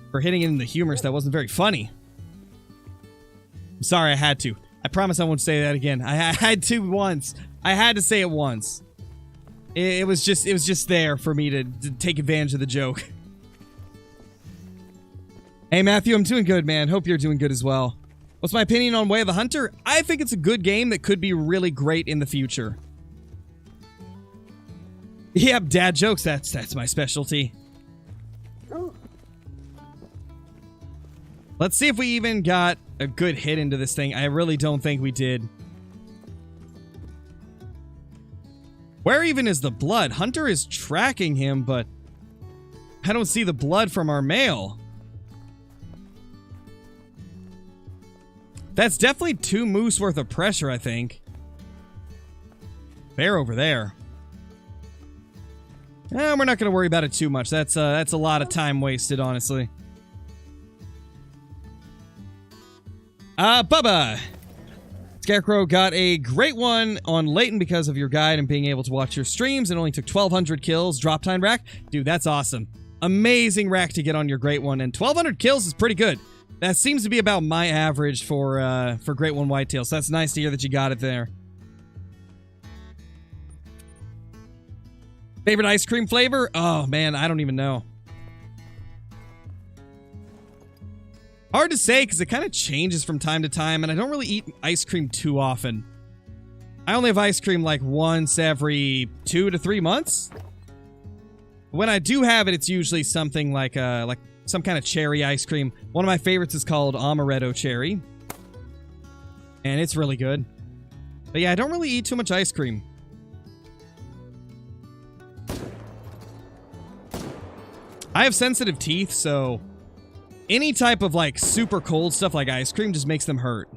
For hitting it in the humerus, that wasn't very funny. I'm sorry, I had to. I promise I won't say that again. I had to once. I had to say it once. It was just there for me to take advantage of the joke. Hey, Matthew, I'm doing good, man. Hope you're doing good as well. What's my opinion on Way of the Hunter? I think it's a good game that could be really great in the future. Yep, dad jokes. That's my specialty. Let's see if we even got a good hit into this thing. I really don't think we did. Where even is the blood? Hunter is tracking him, but I don't see the blood from our male. That's definitely 2 moose worth of pressure, I think. Bear over there. We're not going to worry about it too much. That's a lot of time wasted, honestly. Bubba! Scarecrow got a great one on Layton because of your guide and being able to watch your streams. It only took 1,200 kills. Drop time rack? Dude, that's awesome. Amazing rack to get on your great one. And 1,200 kills is pretty good. That seems to be about my average for great one whitetail. So that's nice to hear that you got it there. Favorite ice cream flavor? Oh, man, I don't even know. Hard to say because it kind of changes from time to time, and I don't really eat ice cream too often. I only have ice cream like once every 2 to 3 months. When I do have it, it's usually something like some kind of cherry ice cream. One of my favorites is called Amaretto Cherry, and it's really good. But yeah, I don't really eat too much ice cream. I have sensitive teeth, so any type of like super cold stuff like ice cream just makes them hurt.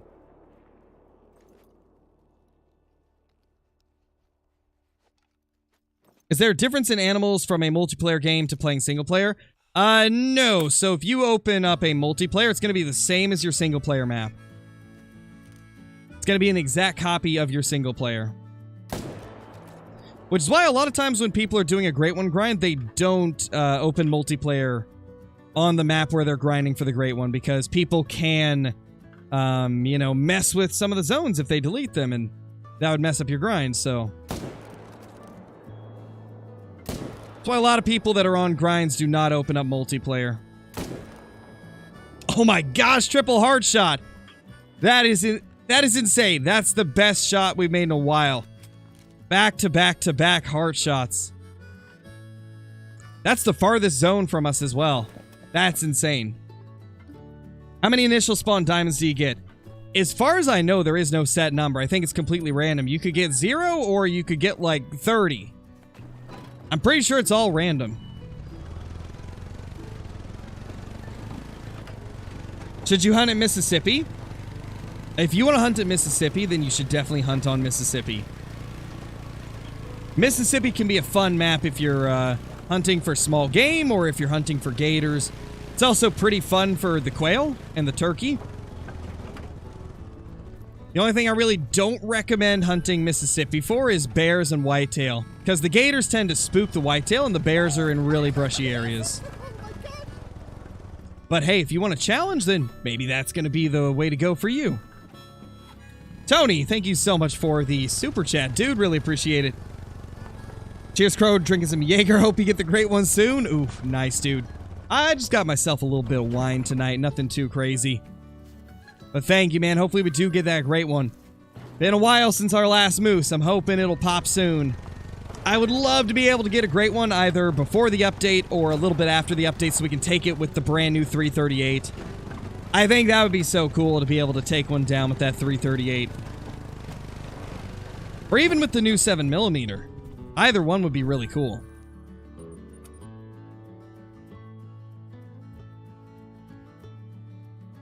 Is there a difference in animals from a multiplayer game to playing single player? No. So if you open up a multiplayer, it's going to be the same as your single player map. It's going to be an exact copy of your single player. Which is why a lot of times when people are doing a Great One grind, they don't open multiplayer on the map where they're grinding for the Great One, because people can, you know, mess with some of the zones if they delete them, and that would mess up your grind, so. That's why a lot of people that are on grinds do not open up multiplayer. Oh my gosh, triple hard shot! That is insane. That's the best shot we've made in a while. Back to back to back heart shots. That's the farthest zone from us as well. That's insane. How many initial spawn diamonds do you get? As far as I know, there is no set number. I think it's completely random. You could get 0 or you could get like 30. I'm pretty sure it's all random. Should you hunt in Mississippi? If you want to hunt in Mississippi, then you should definitely hunt on Mississippi. Mississippi can be a fun map if you're hunting for small game or if you're hunting for gators. It's also pretty fun for the quail and the turkey. The only thing I really don't recommend hunting Mississippi for is bears and whitetail, because the gators tend to spook the whitetail and the bears are in really brushy areas. But hey, if you want a challenge, then maybe that's going to be the way to go for you. Tony, thank you so much for the super chat, dude. Really appreciate it. Cheers, Crow. Drinking some Jaeger. Hope you get the Great One soon. Oof, nice, dude. I just got myself a little bit of wine tonight. Nothing too crazy. But thank you, man. Hopefully we do get that Great One. Been a while since our last moose. I'm hoping it'll pop soon. I would love to be able to get a Great One either before the update or a little bit after the update so we can take it with the brand new 338. I think that would be so cool to be able to take one down with that 338. Or even with the new 7mm. Either one would be really cool.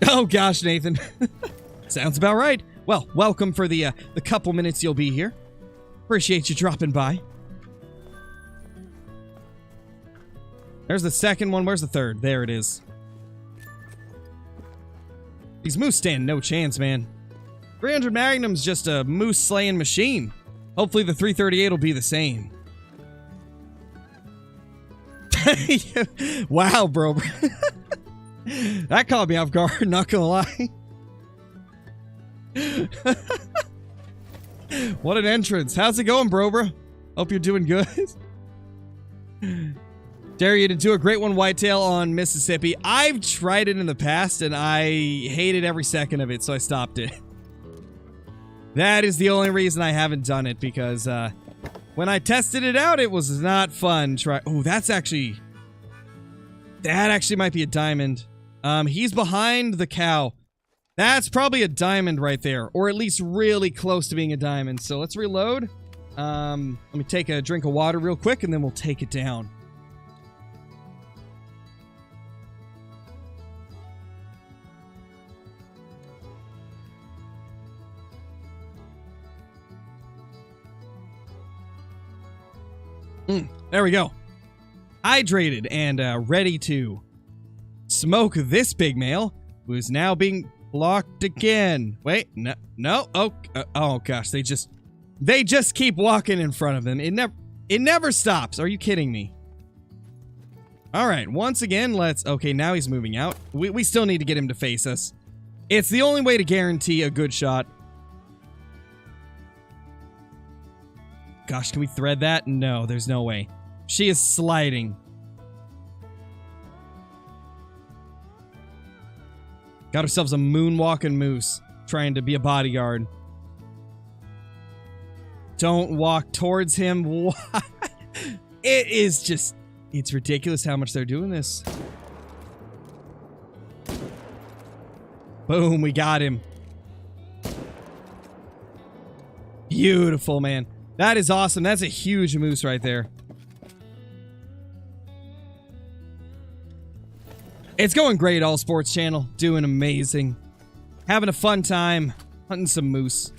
Oh gosh, Nathan. Sounds about right. Well, welcome for the couple minutes you'll be here. Appreciate you dropping by. There's the second one. Where's the third? There it is. These moose stand no chance, man. 300 Magnum's just a moose slaying machine. Hopefully the 338 will be the same. Wow, bro. That caught me off guard, not gonna lie. What an entrance. How's it going, bro? Hope you're doing good. Dare you to do a Great One whitetail on Mississippi. I've tried it in the past, and I hated every second of it, so I stopped it. That is the only reason I haven't done it, because when I tested it out, it was not fun. Oh, that's actually... That actually might be a diamond. He's behind the cow. That's probably a diamond right there, or at least really close to being a diamond. So let's reload. Let me take a drink of water real quick, and then we'll take it down. There we go. Hydrated and ready to smoke this big male, who is now being blocked again. Wait, no. Oh gosh, they just keep walking in front of him. It never stops. Are you kidding me? All right, once again, okay, now he's moving out. We still need to get him to face us. It's the only way to guarantee a good shot. Gosh, can we thread that? No, there's no way. She is sliding. Got ourselves a moonwalking moose trying to be a bodyguard. Don't walk towards him. It is just... It's ridiculous how much they're doing this. Boom, we got him. Beautiful, man. That is awesome. That's a huge moose right there. It's going great, All Sports Channel. Doing amazing. Having a fun time. Hunting some moose.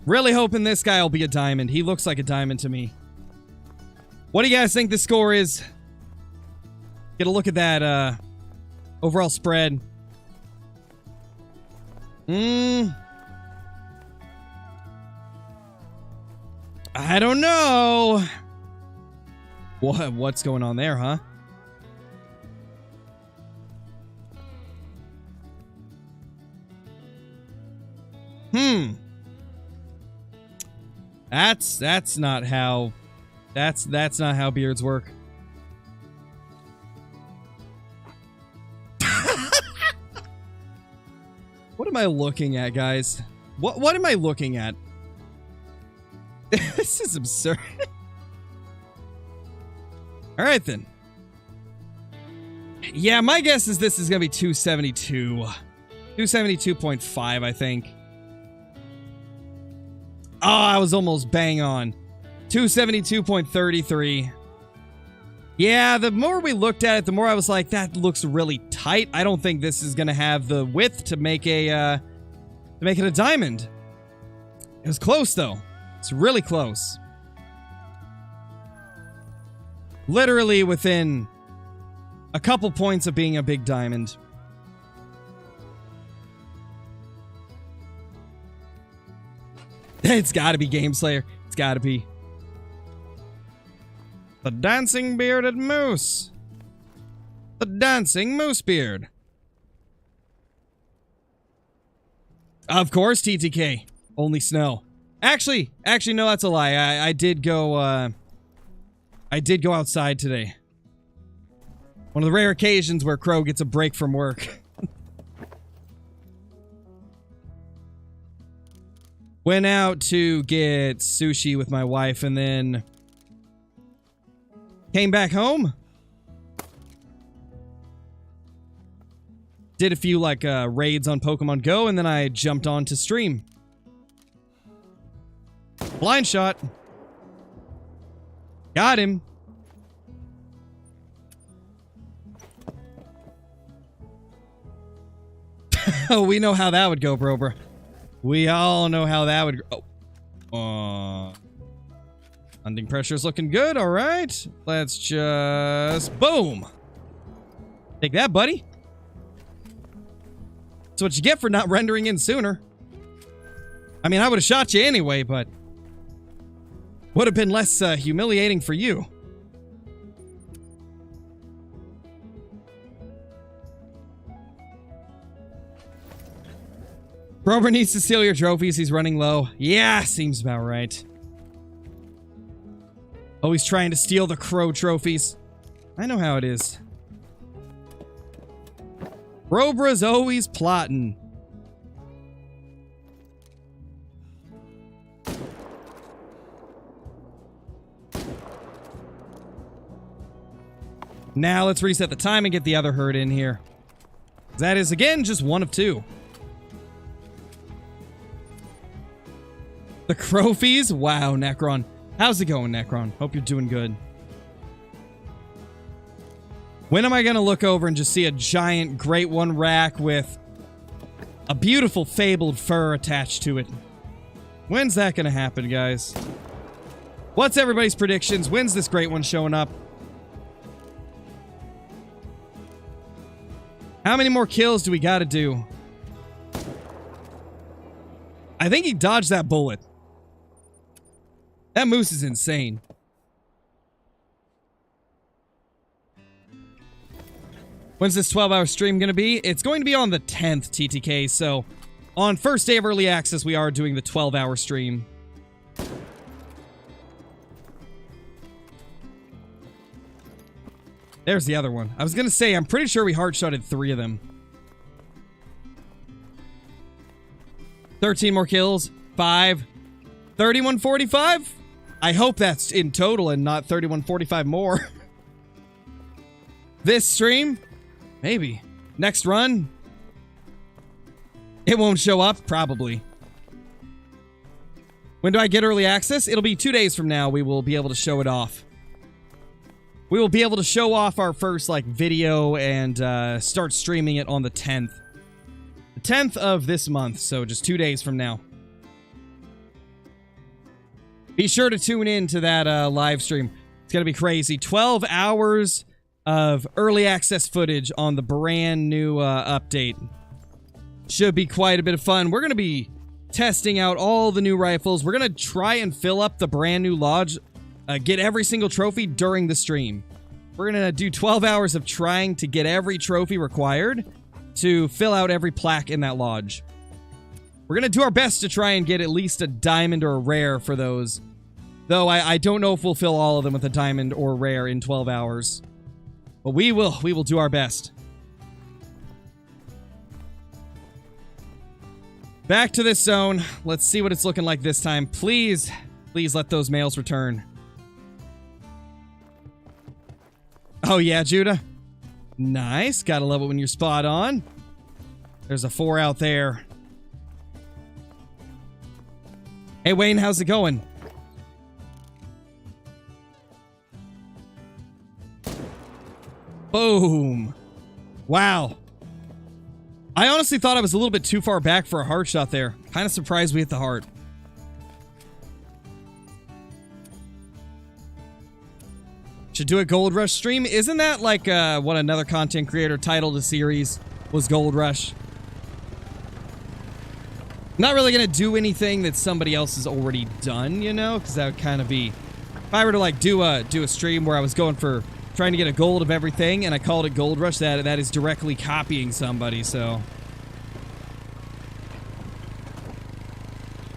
Really hoping this guy will be a diamond. He looks like a diamond to me. What do you guys think the score is? Get a look at that overall spread. I don't know. What's going on there, huh? That's not how beards work. What am I looking at, guys? What am I looking at? This is absurd. All right, then. Yeah, my guess is this is going to be 272. 272.5, I think. Oh, I was almost bang on. 272.33. Yeah, the more we looked at it, the more I was like, that looks really tight. I don't think this is going to have the width to make it a diamond. It was close, though. It's really close. Literally within a couple points of being a big diamond. It's gotta be Game Slayer. It's gotta be. The Dancing Bearded Moose. The Dancing Moose Beard. Of course, TTK. Only snow. Actually, no, that's a lie. I did go outside today. One of the rare occasions where Crow gets a break from work. Went out to get sushi with my wife and then came back home. Did a few raids on Pokemon Go and then I jumped on to stream. Blind shot. Got him. Oh, we know how that would go, bro. We all know how that would go. Oh. Hunting pressure's looking good, alright. Let's just... Boom! Take that, buddy. That's what you get for not rendering in sooner. I mean, I would have shot you anyway, but... would have been less humiliating for you. Brober needs to steal your trophies. He's running low. Yeah, seems about right. Oh, he's trying to steal the Crow trophies. I know how it is. Brobra's always plotting. Now let's reset the time and get the other herd in here. That is, again, just one of two. The Crowfies? Wow, Necron. How's it going, Necron? Hope you're doing good. When am I going to look over and just see a giant Great One rack with A beautiful fabled fur attached to it. When's that gonna happen, guys? What's everybody's predictions? When's this great one showing up? How many more kills do we gotta do? I think he dodged that bullet. That moose is insane. When's this 12-hour stream going to be? It's going to be on the 10th, TTK. So, on first day of early access, we are doing the 12-hour stream. There's the other one. I was going to say, I'm pretty sure we hard-shotted 3 of them. 13 more kills. 5. 3145? I hope that's in total and not 3145 more. This stream? Maybe. Next run? It won't show up? Probably. When do I get early access? It'll be 2 days from now. We will be able to show it off. We will be able to show off our first, like, video and start streaming it on the 10th. The 10th of this month, so just 2 days from now. Be sure to tune in to that live stream. It's going to be crazy. 12 hours of early access footage on the brand new update. Should be quite a bit of fun. We're going to be testing out all the new rifles. We're going to try and fill up the brand new lodge. Get every single trophy during the stream. We're going to do 12 hours of trying to get every trophy required to fill out every plaque in that lodge. We're going to do our best to try and get at least a diamond or a rare for those. Though I don't know if we'll fill all of them with a diamond or rare in 12 hours. But we will do our best. Back to this zone. Let's see what it's looking like this time. Please, please let those males return. Oh yeah, Judah. Nice. Gotta love it when you're spot on. There's a 4 out there. Hey Wayne, how's it going? Boom. Wow. I honestly thought I was a little bit too far back for a hard shot there. Kind of surprised we hit the heart. Should do a Gold Rush stream. Isn't that like what another content creator titled a series was Gold Rush? Not really gonna do anything that somebody else has already done, you know, because that would kind of be, if I were to like do a stream where I was going for trying to get a gold of everything and I called it Gold Rush, that is directly copying somebody. So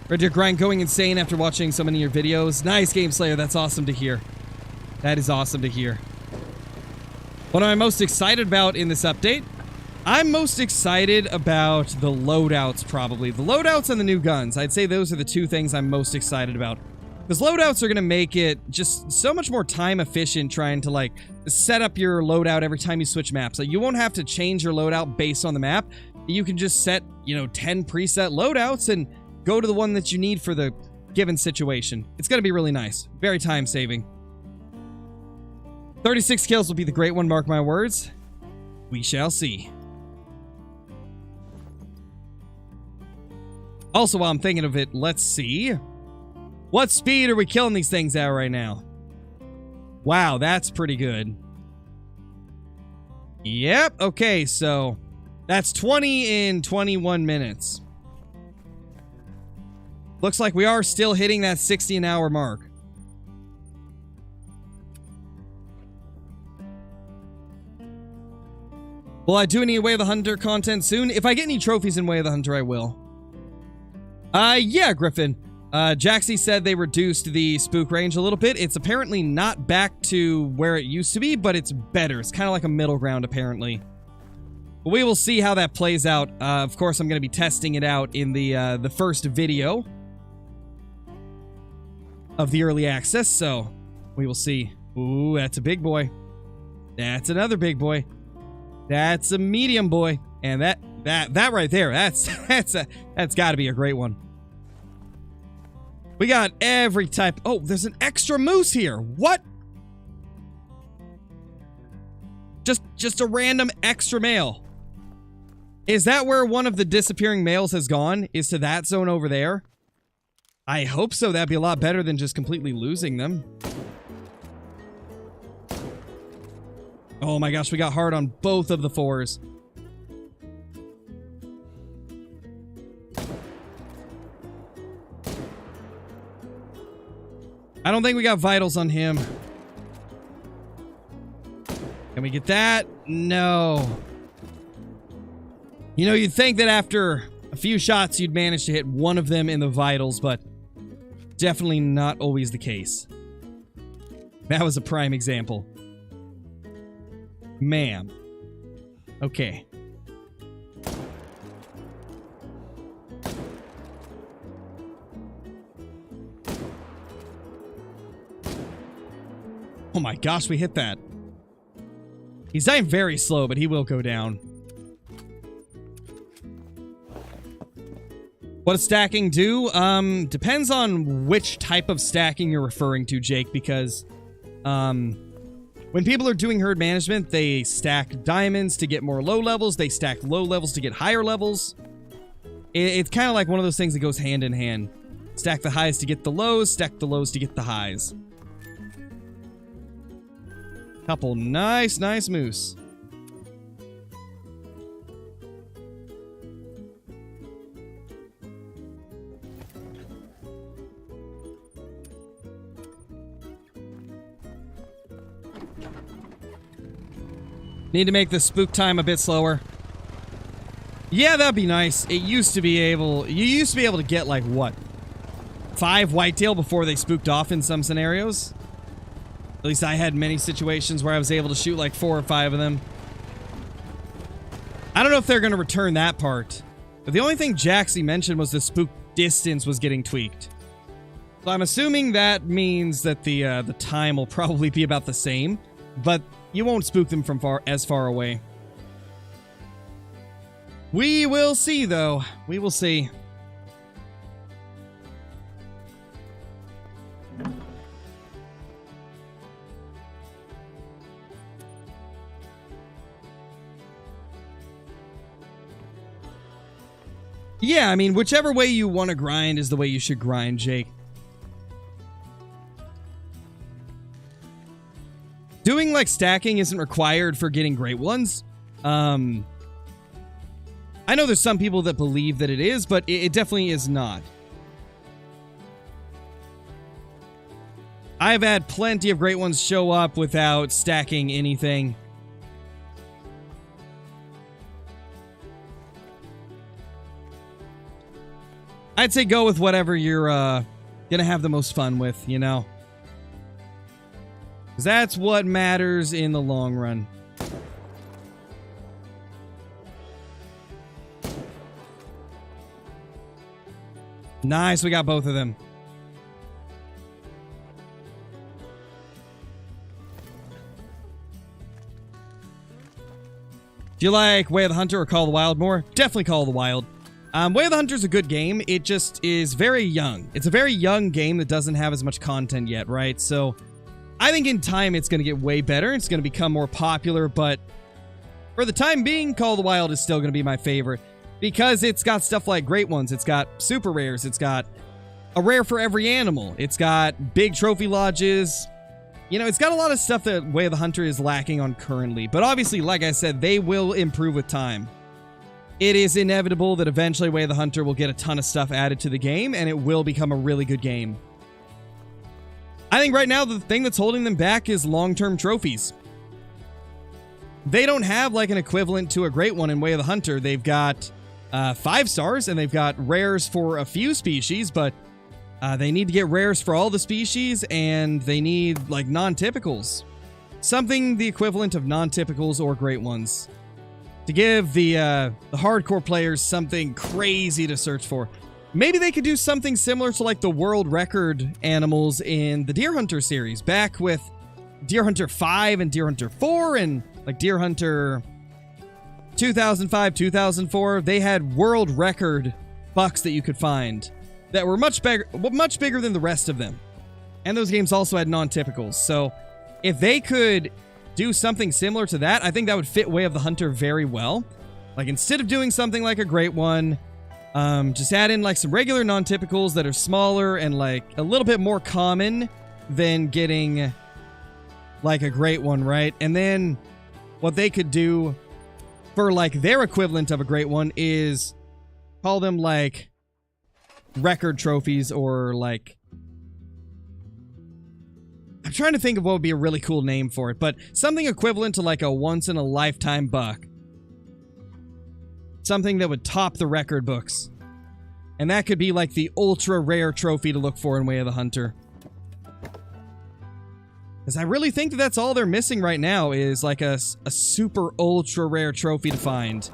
Red Deer Grind going insane after watching so many of your videos. Nice, Game Slayer. That's awesome to hear. That is awesome to hear. What am I most excited about in this update? I'm most excited about the loadouts, probably. The loadouts and the new guns. I'd say those are the 2 things I'm most excited about. Because loadouts are going to make it just so much more time efficient trying to, like, set up your loadout every time you switch maps. Like, you won't have to change your loadout based on the map. You can just set, you know, 10 preset loadouts and go to the one that you need for the given situation. It's going to be really nice. Very time-saving. 36 kills will be the great one, mark my words. We shall see. Also, while I'm thinking of it, let's see. What speed are we killing these things at right now? Wow, that's pretty good. Yep, okay, so that's 20 in 21 minutes. Looks like we are still hitting that 60 an hour mark. Will I do any Way of the Hunter content soon? If I get any trophies in Way of the Hunter, I will. Yeah, Griffin. Jaxie said they reduced the spook range a little bit. It's apparently not back to where it used to be, but it's better. It's kind of like a middle ground, apparently. But we will see how that plays out. Of course, I'm going to be testing it out in the first video of the early access, so we will see. Ooh, that's a big boy. That's another big boy. That's a medium boy. And that right there, that's got to be a great one. We got every type. Oh, there's an extra moose here. What? Just a random extra male. Is that where one of the disappearing males has gone? Is to that zone over there? I hope so. That'd be a lot better than just completely losing them. Oh my gosh, we got hard on both of the 4s. I don't think we got vitals on him. Can we get that? No. You know, you'd think that after a few shots, you'd manage to hit one of them in the vitals, but definitely not always the case. That was a prime example. Ma'am. Okay. Oh my gosh, we hit that. He's dying very slow, but he will go down. What does stacking do? Depends on which type of stacking you're referring to, Jake, because when people are doing herd management, they stack diamonds to get more low levels, they stack low levels to get higher levels. It's kind of like one of those things that goes hand in hand. Stack the highs to get the lows, stack the lows to get the highs. Couple nice moose. Need to make the spook time a bit slower. Yeah, that'd be nice. You used to be able to get like what? 5 whitetail before they spooked off in some scenarios. At least I had many situations where I was able to shoot like 4 or 5 of them. I don't know if they're going to return that part. But the only thing Jaxie mentioned was the spook distance was getting tweaked. So I'm assuming that means that the time will probably be about the same. But you won't spook them from as far away. We will see, though. We will see. Yeah, I mean, whichever way you want to grind is the way you should grind, Jake. Doing, like, stacking isn't required for getting great ones. I know there's some people that believe that it is, but it definitely is not. I've had plenty of great ones show up without stacking anything. I'd say go with whatever you're gonna have the most fun with, you know? Because that's what matters in the long run. Nice, we got both of them. Do you like Way of the Hunter or Call of the Wild more? Definitely Call of the Wild. Way of the Hunter is a good game. It just is very young. It's a very young game that doesn't have as much content yet, right? So I think in time it's going to get way better. It's going to become more popular, but for the time being, Call of the Wild is still going to be my favorite because it's got stuff like great ones. It's got super rares. It's got a rare for every animal. It's got big trophy lodges. You know, it's got a lot of stuff that Way of the Hunter is lacking on currently. But obviously, like I said, they will improve with time. It is inevitable that eventually Way of the Hunter will get a ton of stuff added to the game, and it will become a really good game. I think right now the thing that's holding them back is long-term trophies. They don't have like an equivalent to a great one in Way of the Hunter. They've got 5 stars, and they've got rares for a few species, but they need to get rares for all the species, and they need like non-typicals. Something the equivalent of non-typicals or great ones. To give the hardcore players something crazy to search for. Maybe they could do something similar to like the world record animals in the Deer Hunter series. Back with Deer Hunter 5 and Deer Hunter 4 and like Deer Hunter 2005, 2004. They had world record bucks that you could find that were much bigger than the rest of them. And those games also had non-typicals. So if they could do something similar to that, I think that would fit Way of the Hunter very well. Like, instead of doing something like a great one, just add in like some regular non-typicals that are smaller and like a little bit more common than getting like a great one, right? And then what they could do for like their equivalent of a great one is call them like record trophies, or like, I'm trying to think of what would be a really cool name for it, but something equivalent to like a once-in-a-lifetime buck. Something that would top the record books. And that could be like the ultra rare trophy to look for in Way of the Hunter. Because I really think that that's all they're missing right now, is like a super ultra rare trophy to find.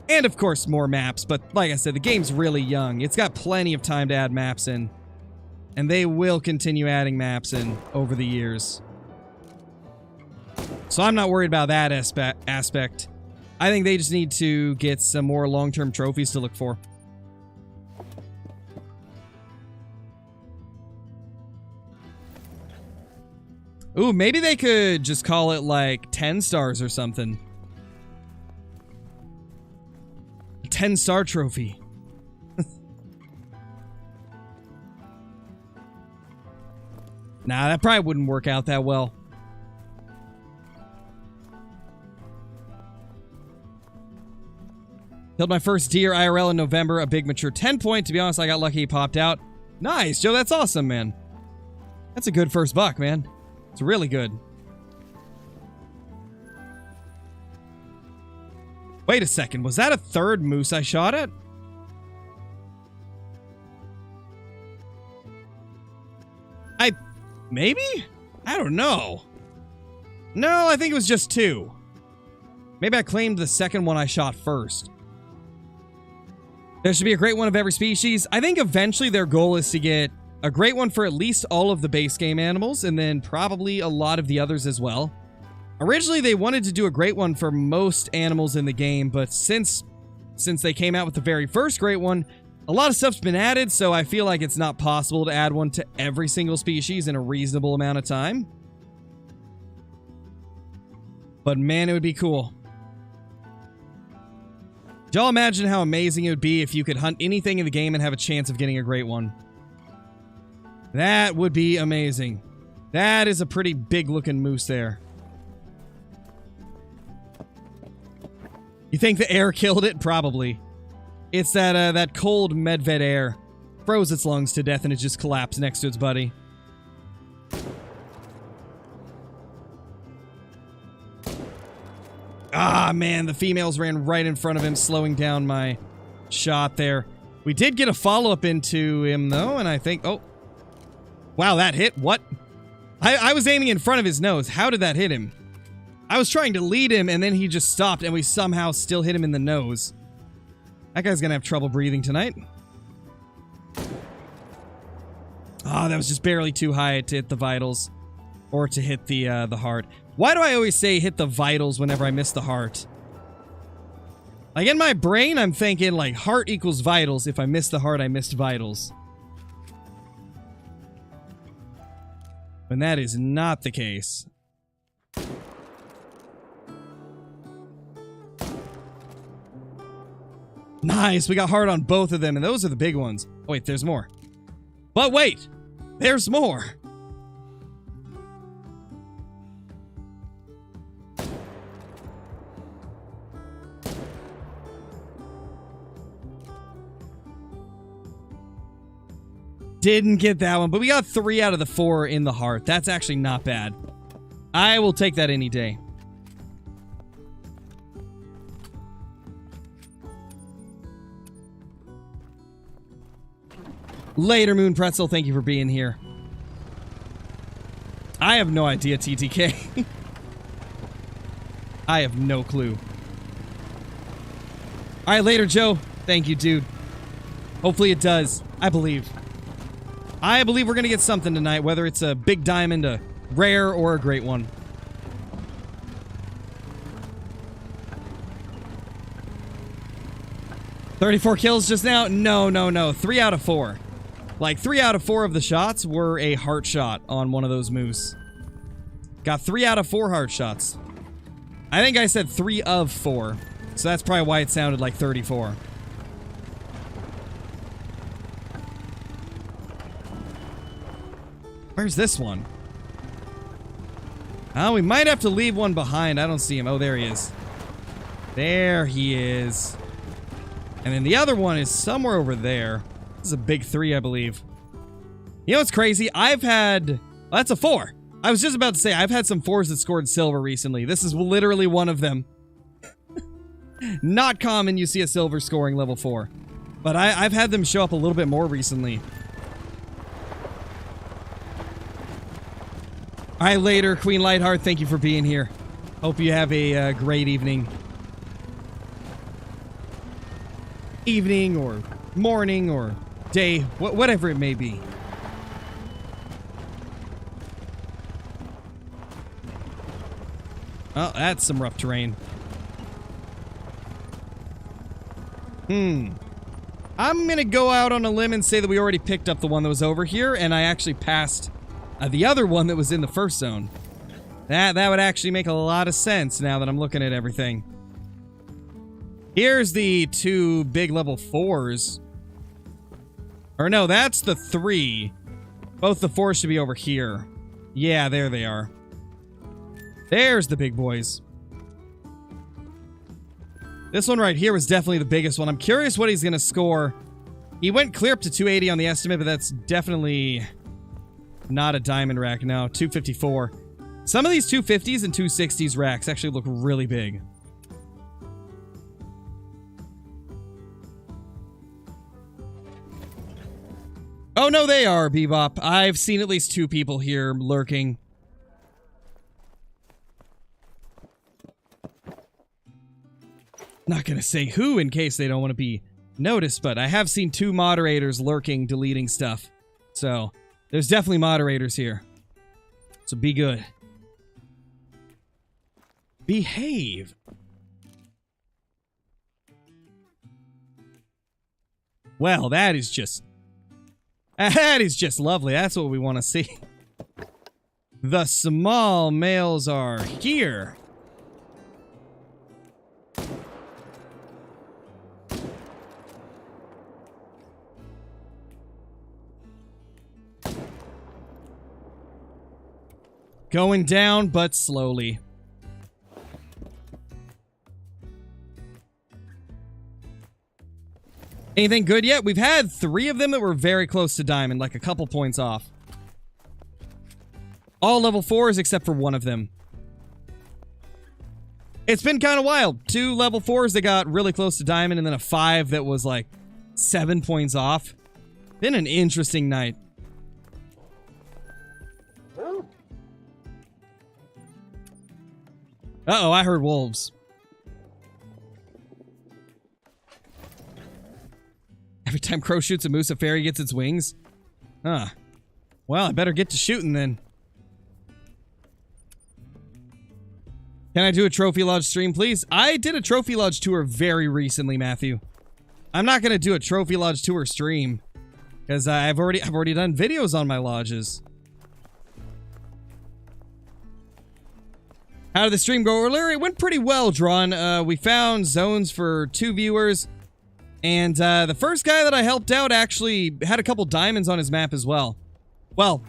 And of course more maps, but like I said, the game's really young. It's got plenty of time to add maps in. And they will continue adding maps in over the years. So I'm not worried about that aspect. I think they just need to get some more long-term trophies to look for. Ooh, maybe they could just call it like 10 stars or something. 10-star trophy. Nah, that probably wouldn't work out that well. Killed my first deer IRL in November, a big mature 10 point. To be honest, I got lucky he popped out. Nice, Joe, that's awesome, man. That's a good first buck, man. It's really good. Wait a second, was that a third moose I shot at? Maybe? I don't know. No, I think it was just 2. Maybe I claimed the second one I shot first. There should be a great one of every species. I think eventually their goal is to get a great one for at least all of the base game animals, and then probably a lot of the others as well. Originally, they wanted to do a great one for most animals in the game, but since they came out with the very first great one, a lot of stuff's been added, so I feel like it's not possible to add one to every single species in a reasonable amount of time. But man, it would be cool. Do y'all imagine how amazing it would be if you could hunt anything in the game and have a chance of getting a great one? That would be amazing. That is a pretty big looking moose there. You think the air killed it? Probably. It's that cold Medved air. Froze its lungs to death and it just collapsed next to its buddy. Ah, man, the females ran right in front of him, slowing down my shot there. We did get a follow-up into him, though, and I think... Oh. Wow, that hit? What? I was aiming in front of his nose. How did that hit him? I was trying to lead him, and then he just stopped, and we somehow still hit him in the nose. That guy's gonna have trouble breathing tonight. Oh, that was just barely too high to hit the vitals. Or to hit the heart. Why do I always say hit the vitals whenever I miss the heart? Like, in my brain, I'm thinking, like, heart equals vitals. If I miss the heart, I missed vitals. And that is not the case. Nice, we got heart on both of them, and those are the big ones. Oh, wait, there's more. But wait! There's more! Didn't get that one, but we got 3 out of the 4 in the heart. That's actually not bad. I will take that any day. Later, Moon Pretzel. Thank you for being here. I have no idea, TTK. I have no clue. Alright, later, Joe. Thank you, dude. Hopefully it does. I believe we're gonna get something tonight, whether it's a big diamond, a rare, or a great one. $34 kills just now? No. 3 out of 4. Like, 3 out of 4 of the shots were a heart shot on one of those moose. Got 3 out of 4 heart shots. I think I said 3 of 4. So that's probably why it sounded like 34. Where's this one? Oh, we might have to leave one behind. I don't see him. Oh, there he is. There he is. And then the other one is somewhere over there. This is a big 3, I believe. You know what's crazy? I've had... Well, that's a 4. I was just about to say, I've had some 4s that scored silver recently. This is literally one of them. Not common you see a silver scoring level 4. But I've had them show up a little bit more recently. Alright, later, Queen Lightheart, thank you for being here. Hope you have a great evening. Evening, or morning, or day, whatever it may be. Oh, that's some rough terrain. I'm gonna go out on a limb and say that we already picked up the one that was over here, and I actually passed the other one that was in the first zone. That would actually make a lot of sense now that I'm looking at everything. Here's the 2 big level 4s. Or no, that's the 3. Both the 4s should be over here. Yeah, there they are. There's the big boys. This one right here was definitely the biggest one. I'm curious what he's going to score. He went clear up to 280 on the estimate, but that's definitely not a diamond rack. No, 254. Some of these 250s and 260s racks actually look really big. Oh, no, they are, Bebop. I've seen at least 2 people here lurking. Not gonna say who in case they don't want to be noticed, but I have seen 2 moderators lurking, deleting stuff. So, there's definitely moderators here. So be good. Behave. Well, that is just lovely. That's what we want to see. The small males are here. Going down, but slowly. Anything good yet? We've had 3 of them that were very close to diamond, like a couple points off. All level 4s except for one of them. It's been kind of wild. 2 level 4s that got really close to diamond, and then a 5 that was like 7 points off. Been an interesting night. Uh-oh, I heard wolves. Every time Crow shoots a moose, a fairy gets its wings? Huh. Well, I better get to shooting then. Can I do a Trophy Lodge stream, please? I did a Trophy Lodge tour very recently, Matthew. I'm not gonna do a Trophy Lodge tour stream. Because I've already done videos on my lodges. How did the stream go earlier? It went pretty well, Drawn. We found zones for 2 viewers. And the first guy that I helped out actually had a couple diamonds on his map as well. Well,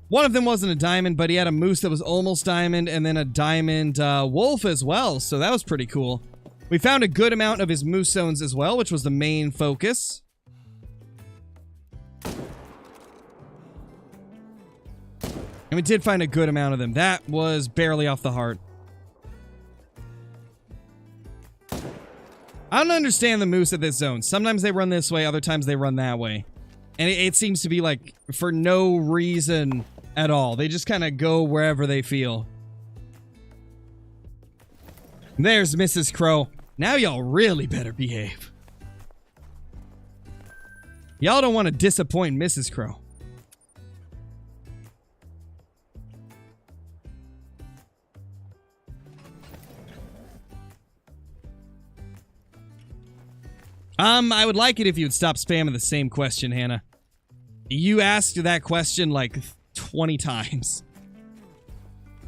one of them wasn't a diamond, but he had a moose that was almost diamond, and then a diamond wolf as well. So that was pretty cool. We found a good amount of his moose zones as well, which was the main focus. And we did find a good amount of them. That was barely off the heart. I don't understand the moose at this zone. Sometimes they run this way, other times they run that way. And it seems to be like for no reason at all. They just kind of go wherever they feel. There's Mrs. Crow. Now y'all really better behave. Y'all don't want to disappoint Mrs. Crow. I would like it if you'd stop spamming the same question, Hannah. You asked that question like 20 times.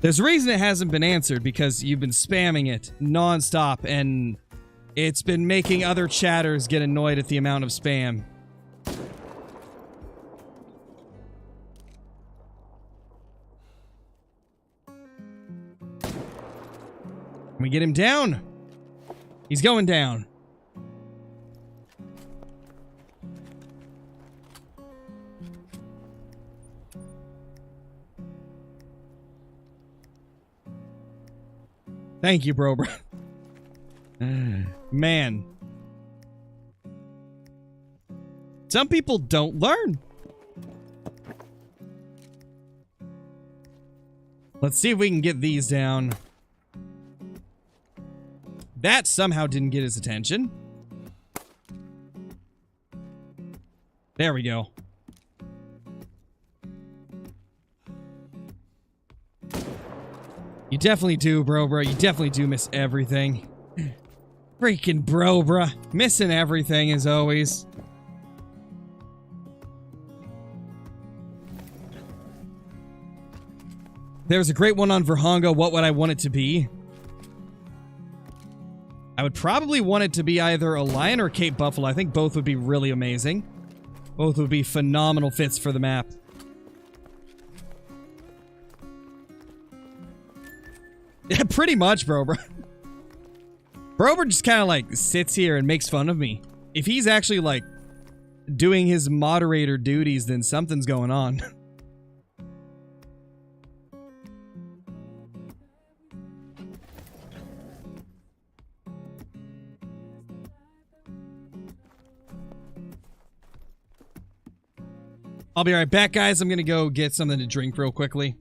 There's a reason it hasn't been answered, because you've been spamming it non-stop, and It's been making other chatters get annoyed at the amount of spam. Can we get him down? He's going down. Thank you, bro. Man. Some people don't learn. Let's see if we can get these down. That somehow didn't get his attention. There we go. You definitely do, bro. You definitely do miss everything. Freaking bro. Missing everything as always. There's a great one on Verhonga. What would I want it to be? I would probably want it to be either a lion or Cape Buffalo. I think both would be really amazing. Both would be phenomenal fits for the map. Yeah, pretty much, bro. Bro just kind of like sits here and makes fun of me. If he's actually like doing his moderator duties, then something's going on. I'll be right back, guys. I'm gonna go get something to drink real quickly.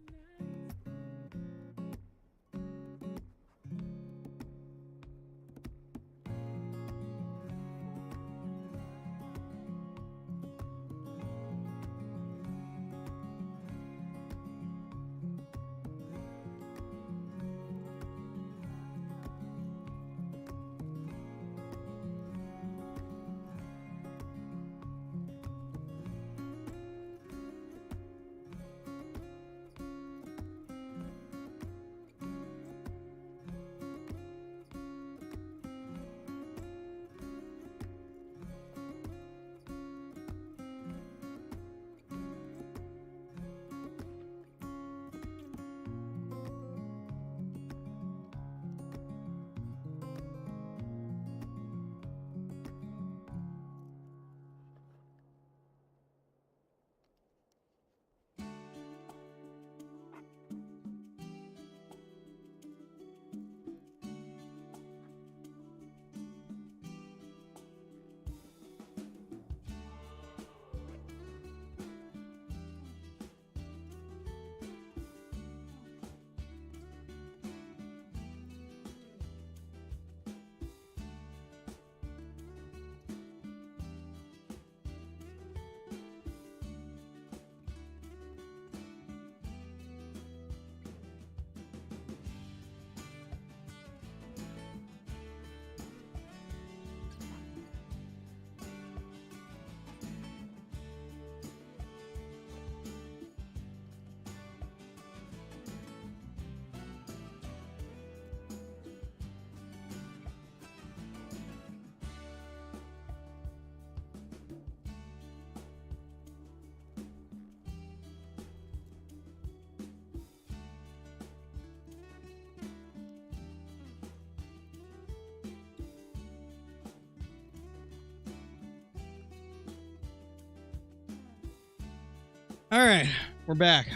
All right, we're back.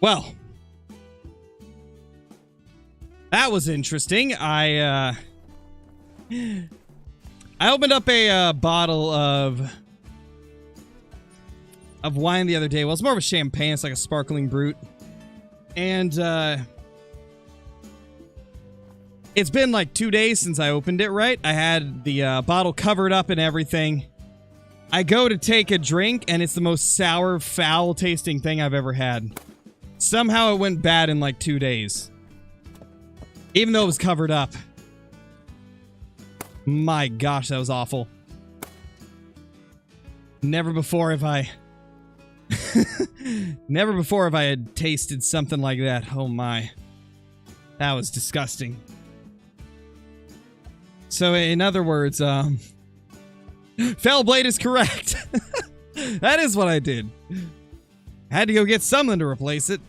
Well, that was interesting. I opened up a bottle of wine the other day. Well, it's more of a champagne. It's like a sparkling brut. And it's been like 2 days since I opened it, right? I had the bottle covered up and everything. I go to take a drink, and it's the most sour, foul-tasting thing I've ever had. Somehow it went bad in like 2 days. Even though it was covered up. My gosh, that was awful. Never before have I... Never before have I had tasted something like that. Oh my. That was disgusting. So in other words, Fellblade is correct. That is what I did. Had to go get something to replace it.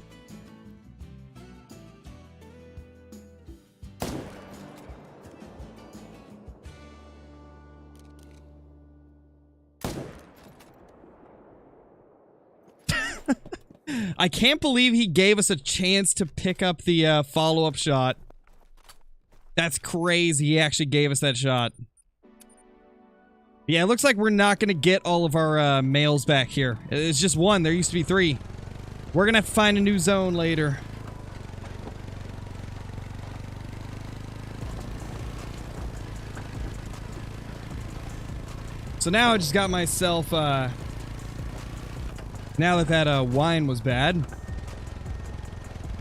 I can't believe he gave us a chance to pick up the follow-up shot. That's crazy. He actually gave us that shot. Yeah, it looks like we're not going to get all of our males back here. It's just one. There used to be 3. We're going to have to find a new zone later. So now I just got myself, now that wine was bad,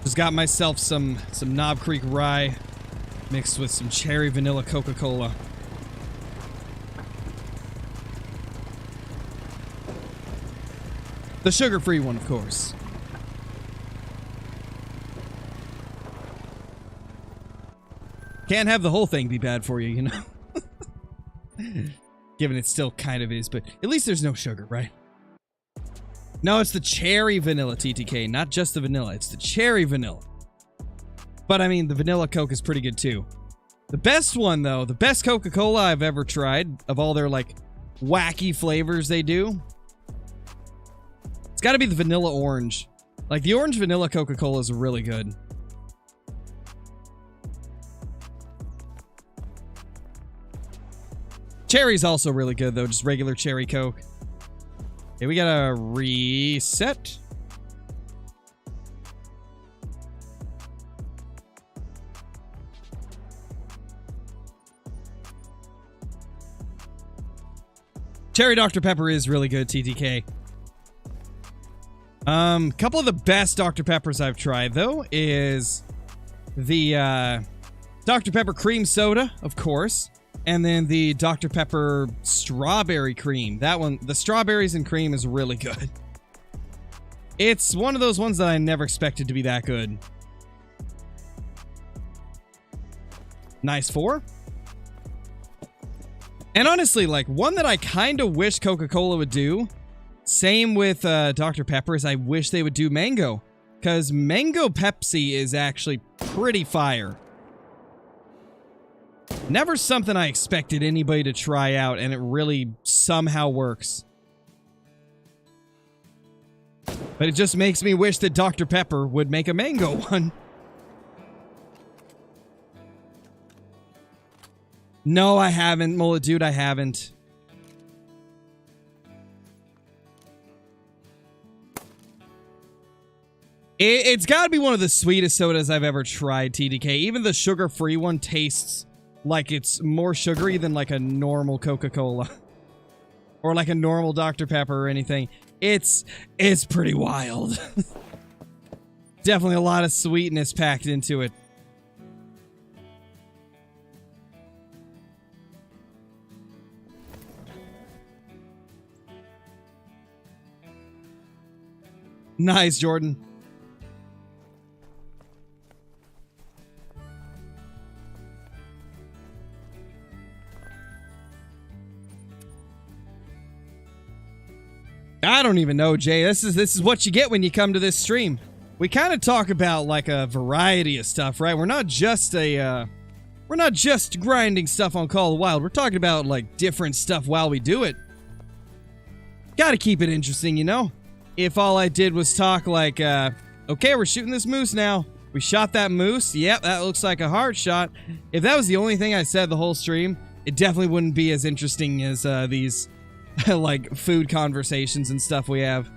just got myself some Knob Creek rye mixed with some cherry vanilla Coca-Cola. The sugar-free one, of course. Can't have the whole thing be bad for you, you know? Given it still kind of is, but at least there's no sugar, right? No, it's the cherry vanilla TTK, not just the vanilla. It's the cherry vanilla. But I mean, the vanilla Coke is pretty good too. The best one, though, the best Coca-Cola I've ever tried, of all their, like, wacky flavors they do, it's gotta be the vanilla orange. Like, the orange vanilla Coca-Cola is really good. Cherry's also really good, though, just regular cherry Coke. Okay, we gotta reset. Cherry Dr. Pepper is really good, TTK. Couple of the best Dr. Peppers I've tried, though, is the Dr. Pepper Cream Soda, of course, and then the Dr. Pepper Strawberry Cream. That one, the strawberries and cream is really good. It's one of those ones that I never expected to be that good. Nice 4. And honestly, like, one that I kind of wish Coca-Cola would do, same with Dr. Pepper, is I wish they would do mango. Because mango Pepsi is actually pretty fire. Never something I expected anybody to try out, and it really somehow works. But it just makes me wish that Dr. Pepper would make a mango one. No, I haven't, Mullet Dude, I haven't. It's got to be one of the sweetest sodas I've ever tried, TDK. Even the sugar-free one tastes like it's more sugary than like a normal Coca-Cola. Or like a normal Dr. Pepper or anything. It's pretty wild. Definitely a lot of sweetness packed into it. Nice, Jordan. I don't even know, Jay. This is what you get when you come to this stream. We kind of talk about like a variety of stuff, right? We're not just grinding stuff on Call of the Wild. We're talking about like different stuff while we do it. Got to keep it interesting, you know? If all I did was talk like, okay, we're shooting this moose now. We shot that moose. Yep, that looks like a hard shot. If that was the only thing I said the whole stream, it definitely wouldn't be as interesting as these like food conversations and stuff we have.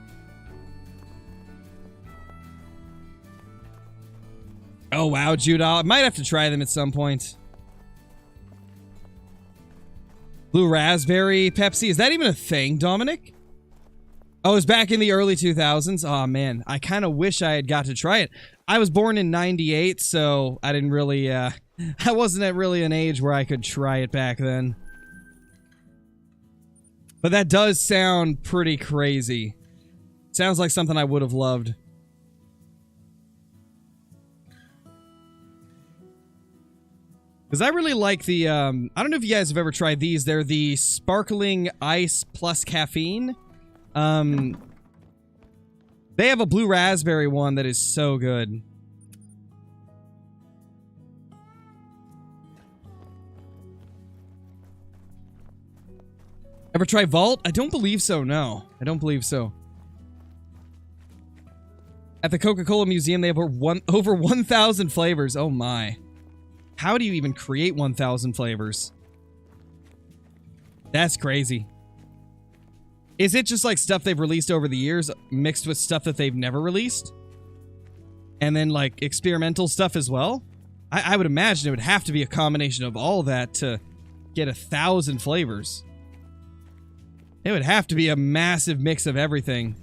Oh wow, Judah, I might have to try them at some point. Blue raspberry Pepsi, is that even a thing, Dominic? Oh, it was back in the early 2000s. Oh man, I kind of wish I had got to try it. I was born in 98, so I didn't really I wasn't at really an age where I could try it back then. But that does sound pretty crazy. Sounds like something I would have loved. Because I really like the, I don't know if you guys have ever tried these. They're the sparkling ice plus caffeine. They have a blue raspberry one that is so good. Ever try Vault? I don't believe so, no. I don't believe so. At the Coca-Cola Museum, they have over 1,000 flavors. Oh my. How do you even create 1,000 flavors? That's crazy. Is it just like stuff they've released over the years mixed with stuff that they've never released? And then like experimental stuff as well? I would imagine it would have to be a combination of all that to get 1,000 flavors. It would have to be a massive mix of everything.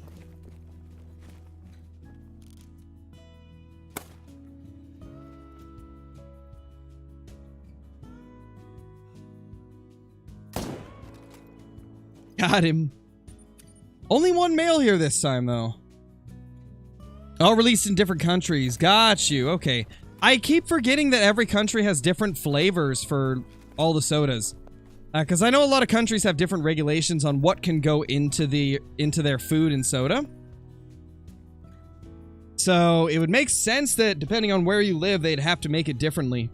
Got him. Only one male here this time, though. All released in different countries. Got you. Okay. I keep forgetting that every country has different flavors for all the sodas. Because I know a lot of countries have different regulations on what can go into their food and soda. So it would make sense that depending on where you live, they'd have to make it differently.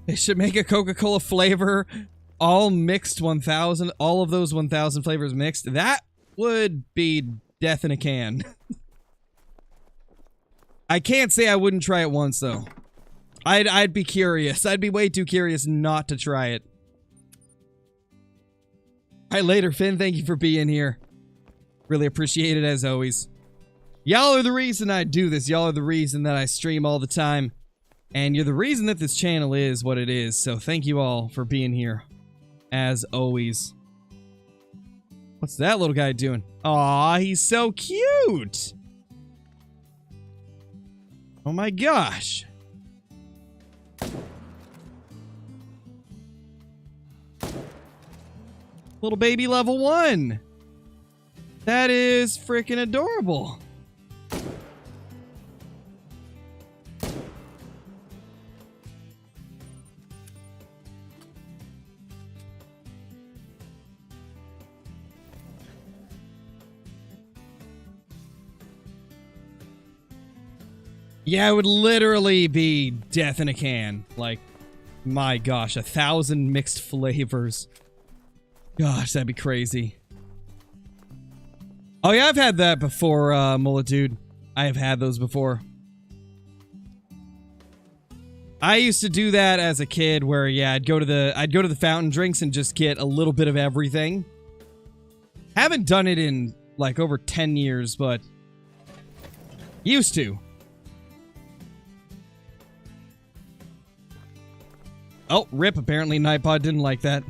They should make a Coca-Cola flavor, all mixed 1,000, all of those 1,000 flavors mixed. That would be death in a can. I can't say I wouldn't try it once, though. I'd be curious. I'd be way too curious not to try it. All right, later, Finn. Thank you for being here. Really appreciate it, as always. Y'all are the reason I do this. Y'all are the reason that I stream all the time. And you're the reason that this channel is what it is, so thank you all for being here, as always. What's that little guy doing? Aw, he's so cute! Oh my gosh. Little baby level 1. That is freaking adorable. Yeah, it would literally be death in a can. Like, my gosh, 1,000 mixed flavors. Gosh, that'd be crazy. Oh yeah, I've had that before, Mullet Dude. I have had those before. I used to do that as a kid where, yeah, I'd go to the fountain drinks and just get a little bit of everything. Haven't done it in, like, over 10 years, but used to. Oh, rip. Apparently Nightbot didn't like that.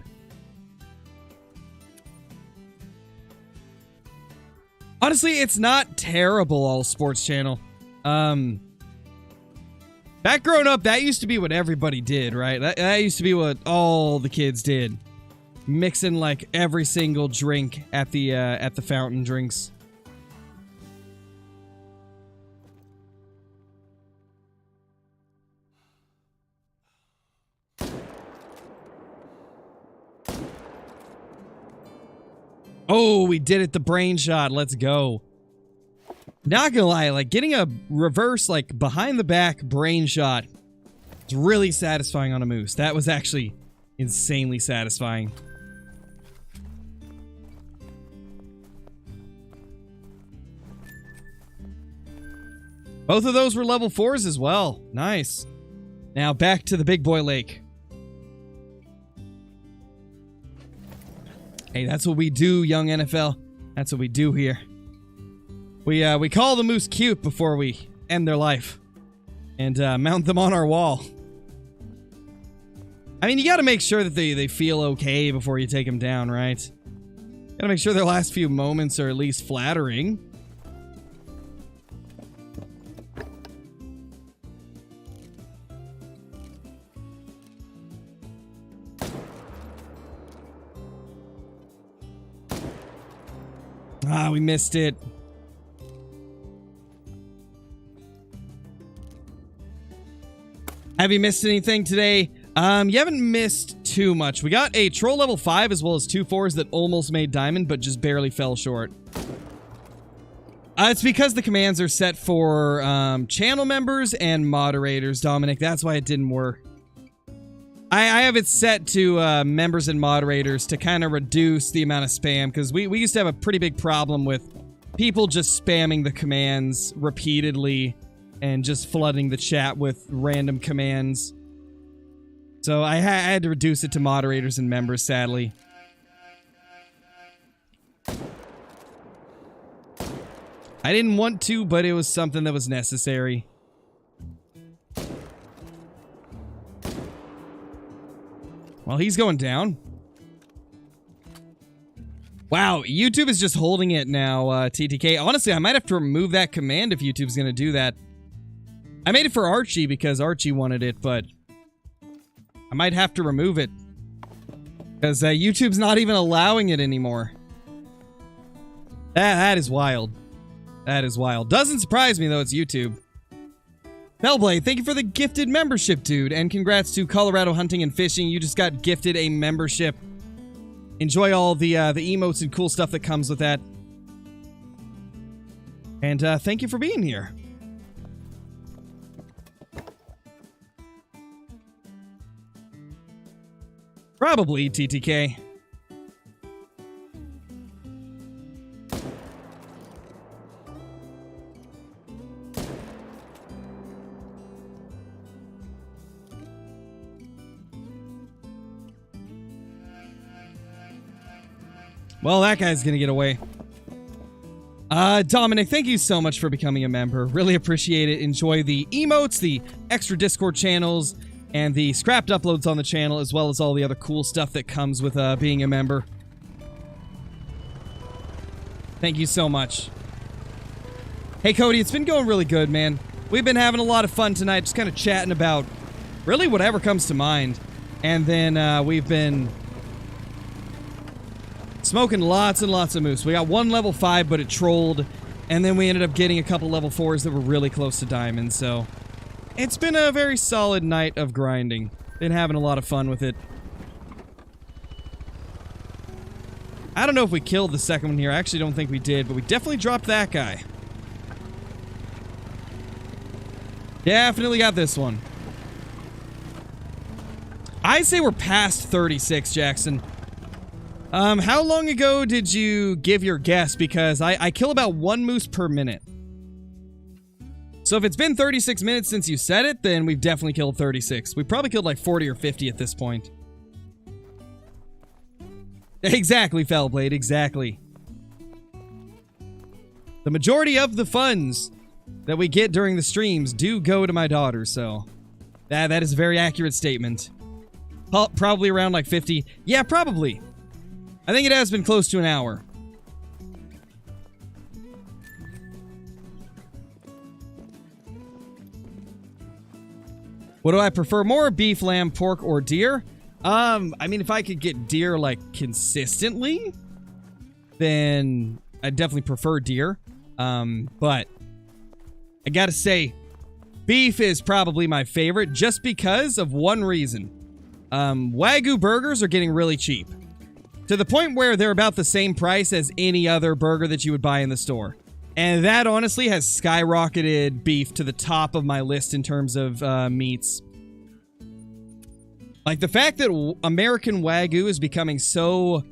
Honestly, it's not terrible, All Sports Channel. Back growing up, that used to be what everybody did, right? That used to be what all the kids did. Mixing, like, every single drink at the fountain drinks. Oh, we did it, the brain shot. Let's go. Not gonna lie, like, getting a reverse, like, behind the back brain shot is really satisfying on a moose. That was actually insanely satisfying. Both of those were level 4s as well. Nice. Now back to the big boy lake. Hey, that's what we do, young NFL. That's what we do here. We call the moose cute before we end their life. And mount them on our wall. I mean, you gotta make sure that they feel okay before you take them down, right? Gotta make sure their last few moments are at least flattering. Ah, we missed it. Have you missed anything today? You haven't missed too much. We got a troll level 5 as well as 2 4s that almost made diamond, but just barely fell short. It's because the commands are set for channel members and moderators, Dominic. That's why it didn't work. I have it set to members and moderators to kind of reduce the amount of spam, because we used to have a pretty big problem with people just spamming the commands repeatedly and just flooding the chat with random commands. So I had to reduce it to moderators and members, sadly. I didn't want to, but it was something that was necessary. Well, he's going down. Wow, YouTube is just holding it now, TTK. Honestly, I might have to remove that command if YouTube's going to do that. I made it for Archie because Archie wanted it, but I might have to remove it because YouTube's not even allowing it anymore. That is wild. That is wild. Doesn't surprise me, though, it's YouTube. Hellblade, thank you for the gifted membership, dude. And congrats to Colorado Hunting and Fishing. You just got gifted a membership. Enjoy all the emotes and cool stuff that comes with that. And thank you for being here. Probably, TTK. Well, that guy's gonna get away. Dominic, thank you so much for becoming a member. Really appreciate it. Enjoy the emotes, the extra Discord channels, and the scrapped uploads on the channel, as well as all the other cool stuff that comes with being a member. Thank you so much. Hey, Cody, it's been going really good, man. We've been having a lot of fun tonight, just kind of chatting about really whatever comes to mind. And then we've been smoking lots and lots of moose. We got one level 5, but it trolled. And then we ended up getting a couple level 4s that were really close to diamond, so it's been a very solid night of grinding. Been having a lot of fun with it. I don't know if we killed the second one here. I actually don't think we did, but we definitely dropped that guy. Definitely got this one. I'd say we're past 36, Jackson. How long ago did you give your guess? Because I kill about 1 moose per minute. So if it's been 36 minutes since you said it, then we've definitely killed 36. We probably killed like 40 or 50 at this point. Exactly, Fellblade, exactly. The majority of the funds that we get during the streams do go to my daughter, so that is a very accurate statement. Probably around like 50. Yeah, probably. I think it has been close to an hour. What do I prefer more? Beef, lamb, pork, or deer? I mean, if I could get deer, like, consistently, then I'd definitely prefer deer. But I gotta say, beef is probably my favorite just because of one reason. Wagyu burgers are getting really cheap. To the point where they're about the same price as any other burger that you would buy in the store. And that honestly has skyrocketed beef to the top of my list in terms of meats. Like the fact that American Wagyu is becoming so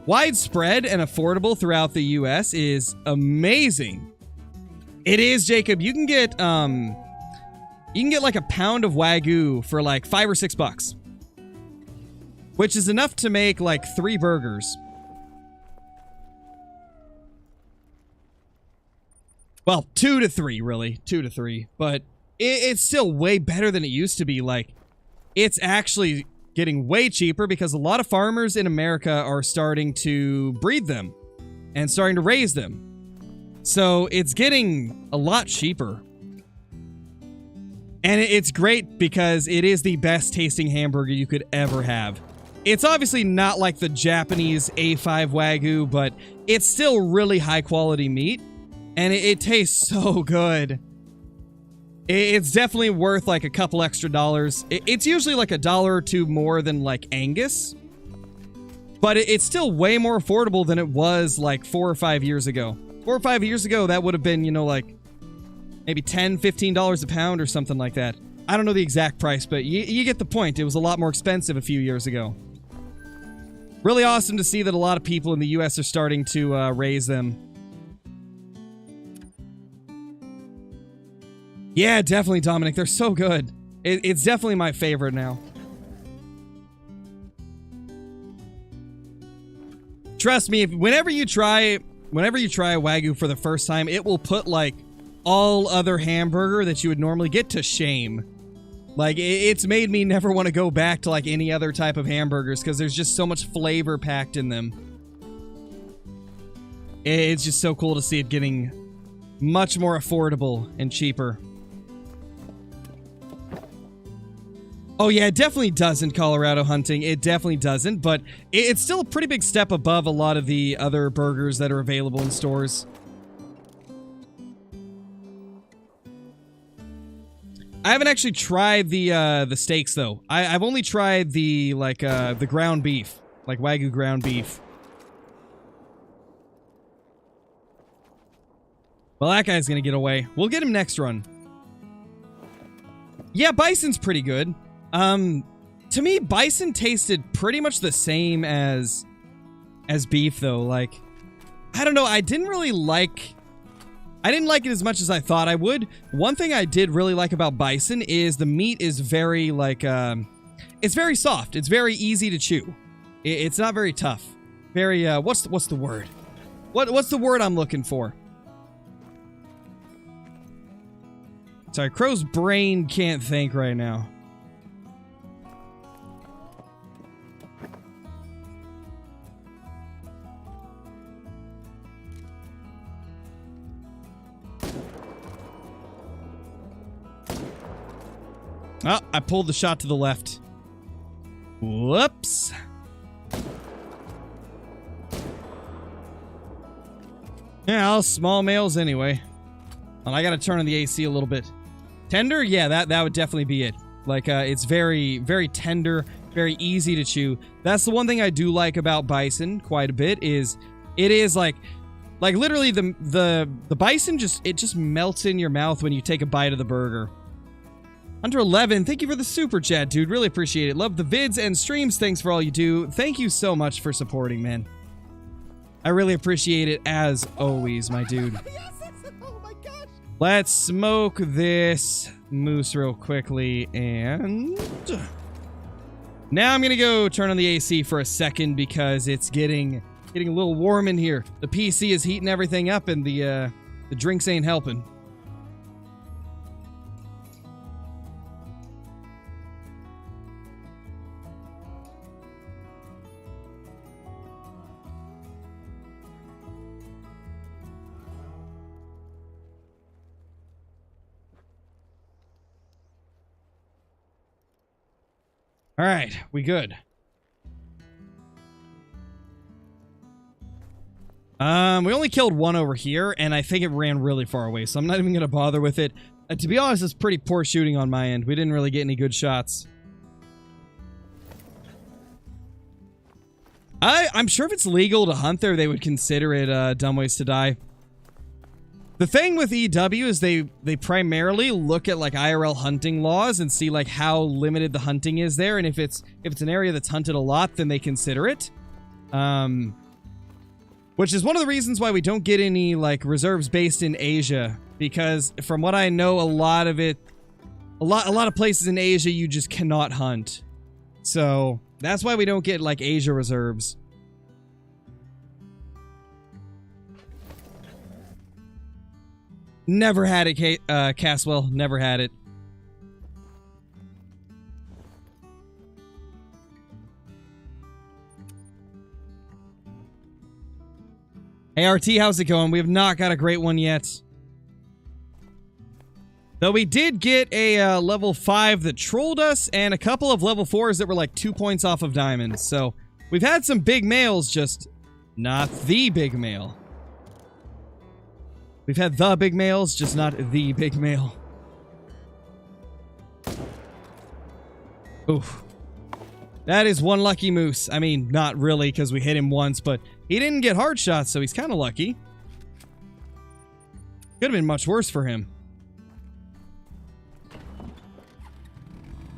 widespread and affordable throughout the US is amazing. It is, Jacob. You can get like a pound of Wagyu for like $5 or $6, which is enough to make like 3 burgers. Well, 2 to 3, really. 2 to 3. But it's still way better than it used to be. Like, it's actually getting way cheaper because a lot of farmers in America are starting to breed them and starting to raise them. So it's getting a lot cheaper. And it's great because it is the best tasting hamburger you could ever have. It's obviously not like the Japanese A5 Wagyu, but it's still really high quality meat, and it tastes so good. It's definitely worth like a couple extra dollars. It's usually like $1 or $2 more than like Angus, but it's still way more affordable than it was like 4 or 5 years ago. 4 or 5 years ago, that would have been, you know, like maybe $10, $15 a pound or something like that. I don't know the exact price, but you get the point. It was a lot more expensive a few years ago. Really awesome to see that a lot of people in the US are starting to raise them. Yeah, definitely, Dominic. They're so good. It's definitely my favorite now. Trust me, whenever you try Wagyu for the first time, it will put like all other hamburger that you would normally get to shame. Like, it's made me never want to go back to like any other type of hamburgers because there's just so much flavor packed in them. It's just so cool to see it getting much more affordable and cheaper. Oh yeah, it definitely doesn't Colorado hunting. It definitely doesn't, but it's still a pretty big step above a lot of the other burgers that are available in stores. I haven't actually tried the steaks though. I've only tried the the ground beef, like Wagyu ground beef. Well, that guy's gonna get away. We'll get him next run. Yeah, bison's pretty good. To me, bison tasted pretty much the same as beef though. Like, I don't know, I didn't like it as much as I thought I would. One thing I did really like about bison is the meat is very like it's very soft. It's very easy to chew. It's not very tough. Very what's the word? What's the word I'm looking for? Sorry, Crow's brain can't think right now. Oh, I pulled the shot to the left. Whoops. Yeah, all small males anyway. And I gotta turn on the AC a little bit. Tender? Yeah, that would definitely be it. Like, it's very, very tender, very easy to chew. That's the one thing I do like about bison quite a bit, is it is like literally the bison just melts in your mouth when you take a bite of the burger. Under 11, thank you for the super chat, dude. Really appreciate it. Love the vids and streams. Thanks for all you do. Thank you so much for supporting, man. I really appreciate it as always, my dude. Oh my gosh. Let's smoke this moose real quickly, and now I'm gonna go turn on the AC for a second because it's getting a little warm in here. The PC is heating everything up, and the drinks ain't helping. All right, we good. We only killed one over here, and I think it ran really far away, so I'm not even gonna bother with it. To be honest, it's pretty poor shooting on my end. We didn't really get any good shots. I'm sure if it's legal to hunt there, they would consider it dumb ways to die. The thing with EW is they primarily look at like IRL hunting laws and see like how limited the hunting is there, and if it's an area that's hunted a lot, then they consider it. Which is one of the reasons why we don't get any like reserves based in Asia, because from what I know, a lot of places in Asia you just cannot hunt. So that's why we don't get like Asia reserves. Never had it, Caswell. Never had it. Hey, RT, how's it going? We have not got a great one yet. Though we did get a level 5 that trolled us, and a couple of level 4s that were like 2 points off of diamonds. So we've had some big males, just Not the big male. We've had the big males, just not the big male. Oof. That is one lucky moose. I mean, not really, because we hit him once, but he didn't get hard shots, so he's kind of lucky. Could have been much worse for him.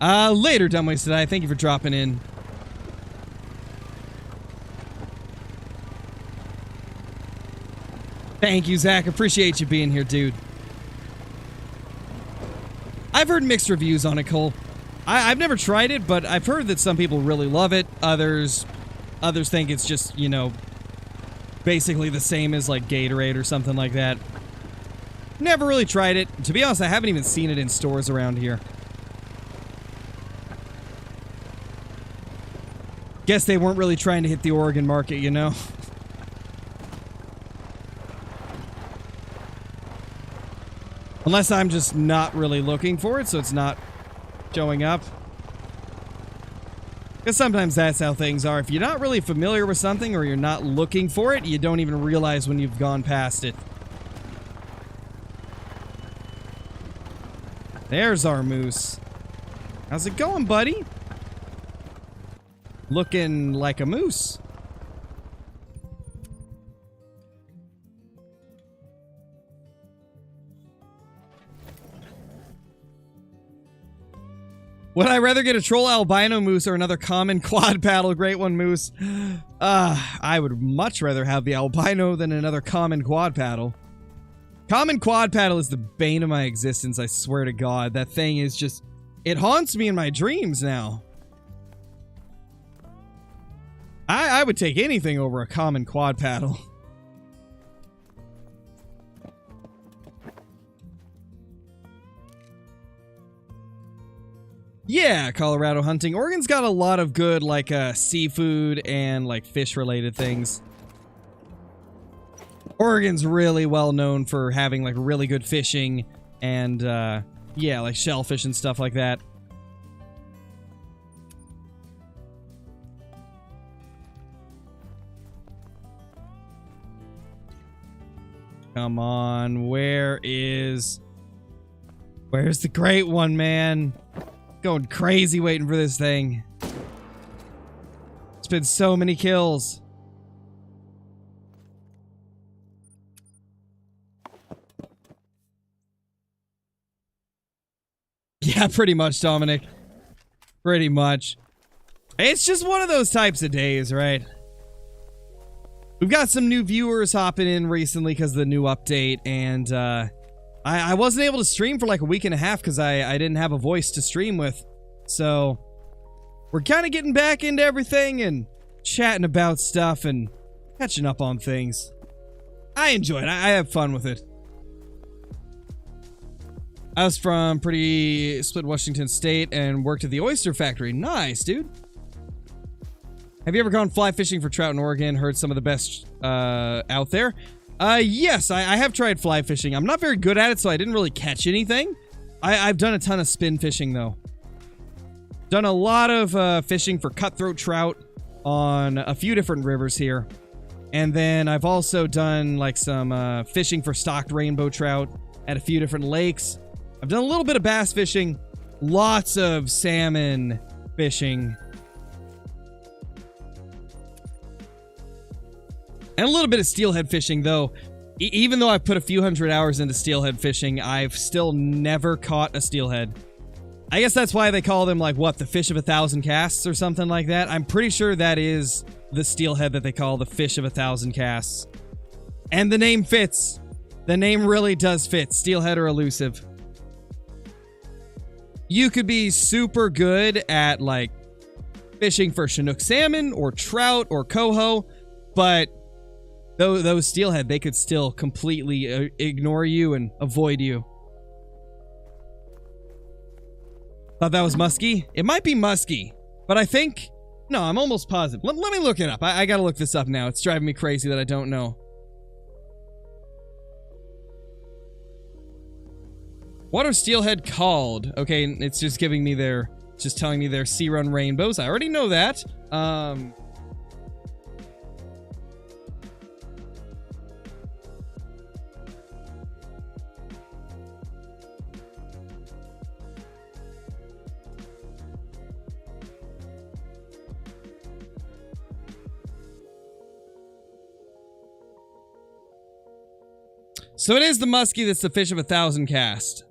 Later, Dumbways Today. Thank you for dropping in. Thank you, Zach. Appreciate you being here, dude. I've heard mixed reviews on it, Cole. I've never tried it, but I've heard that some people really love it. Others think it's just, you know, basically the same as like Gatorade or something like that. Never really tried it. To be honest, I haven't even seen it in stores around here. Guess they weren't really trying to hit the Oregon market, you know? Unless I'm just not really looking for it, so it's not showing up. Because sometimes that's how things are. If you're not really familiar with something or you're not looking for it, you don't even realize when you've gone past it. There's our moose. How's it going, buddy? Looking like a moose. Would I rather get a troll albino moose or another common quad paddle great one moose? I would much rather have the albino than another common quad paddle. Common quad paddle is the bane of my existence, I swear to God. That thing is just... it haunts me in my dreams now. I would take anything over a common quad paddle. Yeah, Colorado hunting. Oregon's got a lot of good, like, seafood and, like, fish-related things. Oregon's really well known for having, like, really good fishing and, yeah, like, shellfish and stuff like that. Come on, where's the great one, man? Going crazy waiting for this thing. It's been so many kills. Yeah, pretty much, Dominic. Pretty much. It's just one of those types of days, right? We've got some new viewers hopping in recently because of the new update, and I wasn't able to stream for like a week and a half because I didn't have a voice to stream with. So we're kind of getting back into everything and chatting about stuff and catching up on things. I enjoy it. I have fun with it. I was from pretty split Washington State and worked at the oyster factory. Nice, dude. Have you ever gone fly fishing for trout in Oregon? Heard some of the best out there. Yes, I have tried fly fishing. I'm not very good at it, so I didn't really catch anything. I've done a ton of spin fishing, though. Done a lot of fishing for cutthroat trout on a few different rivers here. And then I've also done, like, some fishing for stocked rainbow trout at a few different lakes. I've done a little bit of bass fishing. Lots of salmon fishing. And a little bit of steelhead fishing, though. Even though I've put a few hundred hours into steelhead fishing, I've still never caught a steelhead. I guess that's why they call them, like, what, the fish of 1,000 casts or something like that? I'm pretty sure that is the steelhead that they call the fish of 1,000 casts. And the name fits. The name really does fit. Steelhead or elusive. You could be super good at, like, fishing for Chinook salmon or trout or coho, but those steelhead, they could still completely ignore you and avoid you. Thought that was musky? It might be musky, but I think... no, I'm almost positive. Let me look it up. I gotta look this up now. It's driving me crazy that I don't know. What are steelhead called? Okay, it's just giving me their... just telling me they're sea run rainbows. I already know that. So it is the muskie that's the fish of 1,000 cast.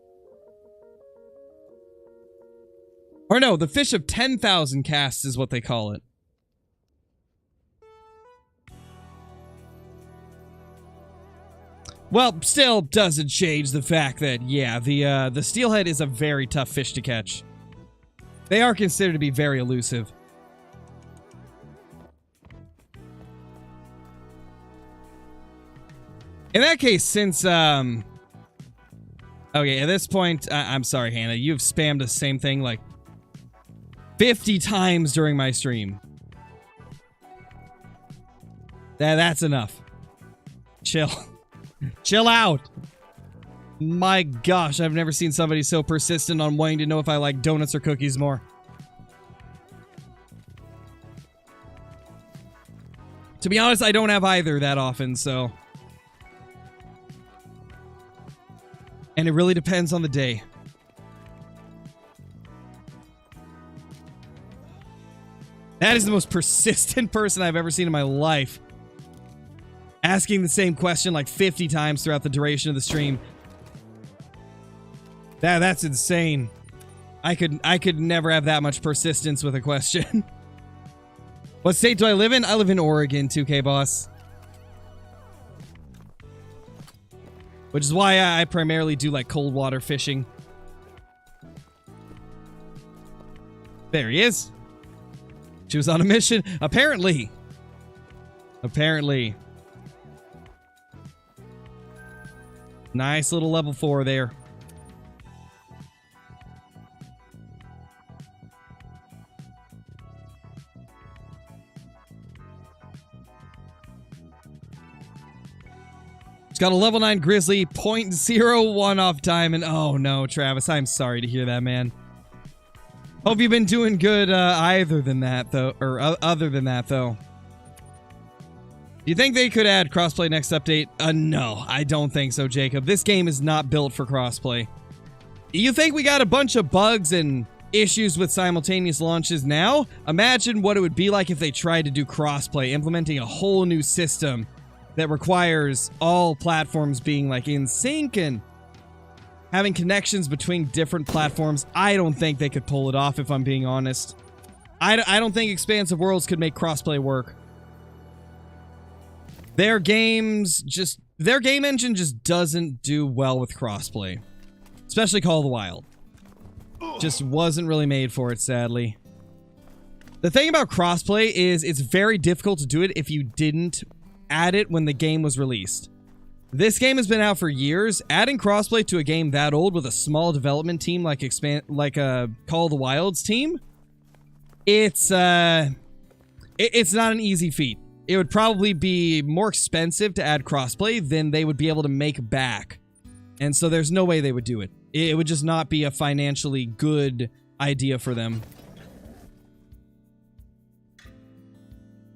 Or no, the fish of 10,000 casts is what they call it. Well, still doesn't change the fact that, yeah, the steelhead is a very tough fish to catch. They are considered to be very elusive. In that case, since, okay, at this point, I'm sorry, Hannah, you've spammed the same thing, like, 50 times during my stream. That's enough. Chill. Chill out. My gosh, I've never seen somebody so persistent on wanting to know if I like donuts or cookies more. To be honest, I don't have either that often, so. And it really depends on the day. That is the most persistent person I've ever seen in my life. Asking the same question like 50 times throughout the duration of the stream. That's insane. I could never have that much persistence with a question. What state do I live in? I live in Oregon, 2K boss. Which is why I primarily do like cold water fishing. There he is. She was on a mission. Apparently. Apparently. Nice little level 4 there. It's got a level 9 Grizzly, 0.01 off diamond. Oh no, Travis, I'm sorry to hear that, man. Hope you've been doing good other than that, though. Do you think they could add crossplay next update? No, I don't think so, Jacob. This game is not built for crossplay. You think we got a bunch of bugs and issues with simultaneous launches now? Imagine what it would be like if they tried to do crossplay, implementing a whole new system that requires all platforms being like in sync and having connections between different platforms. I don't think they could pull it off, if I'm being honest. I don't think Expansive Worlds could make crossplay work. Their game engine just doesn't do well with crossplay. Especially Call of the Wild. Just wasn't really made for it, sadly. The thing about crossplay is it's very difficult to do it if you didn't add it when the game was released. This game has been out for years. Adding crossplay to a game that old with a small development team like Call of the Wild's team, it's not an easy feat. It would probably be more expensive to add crossplay than they would be able to make back. And so there's no way they would do it. It would just not be a financially good idea for them.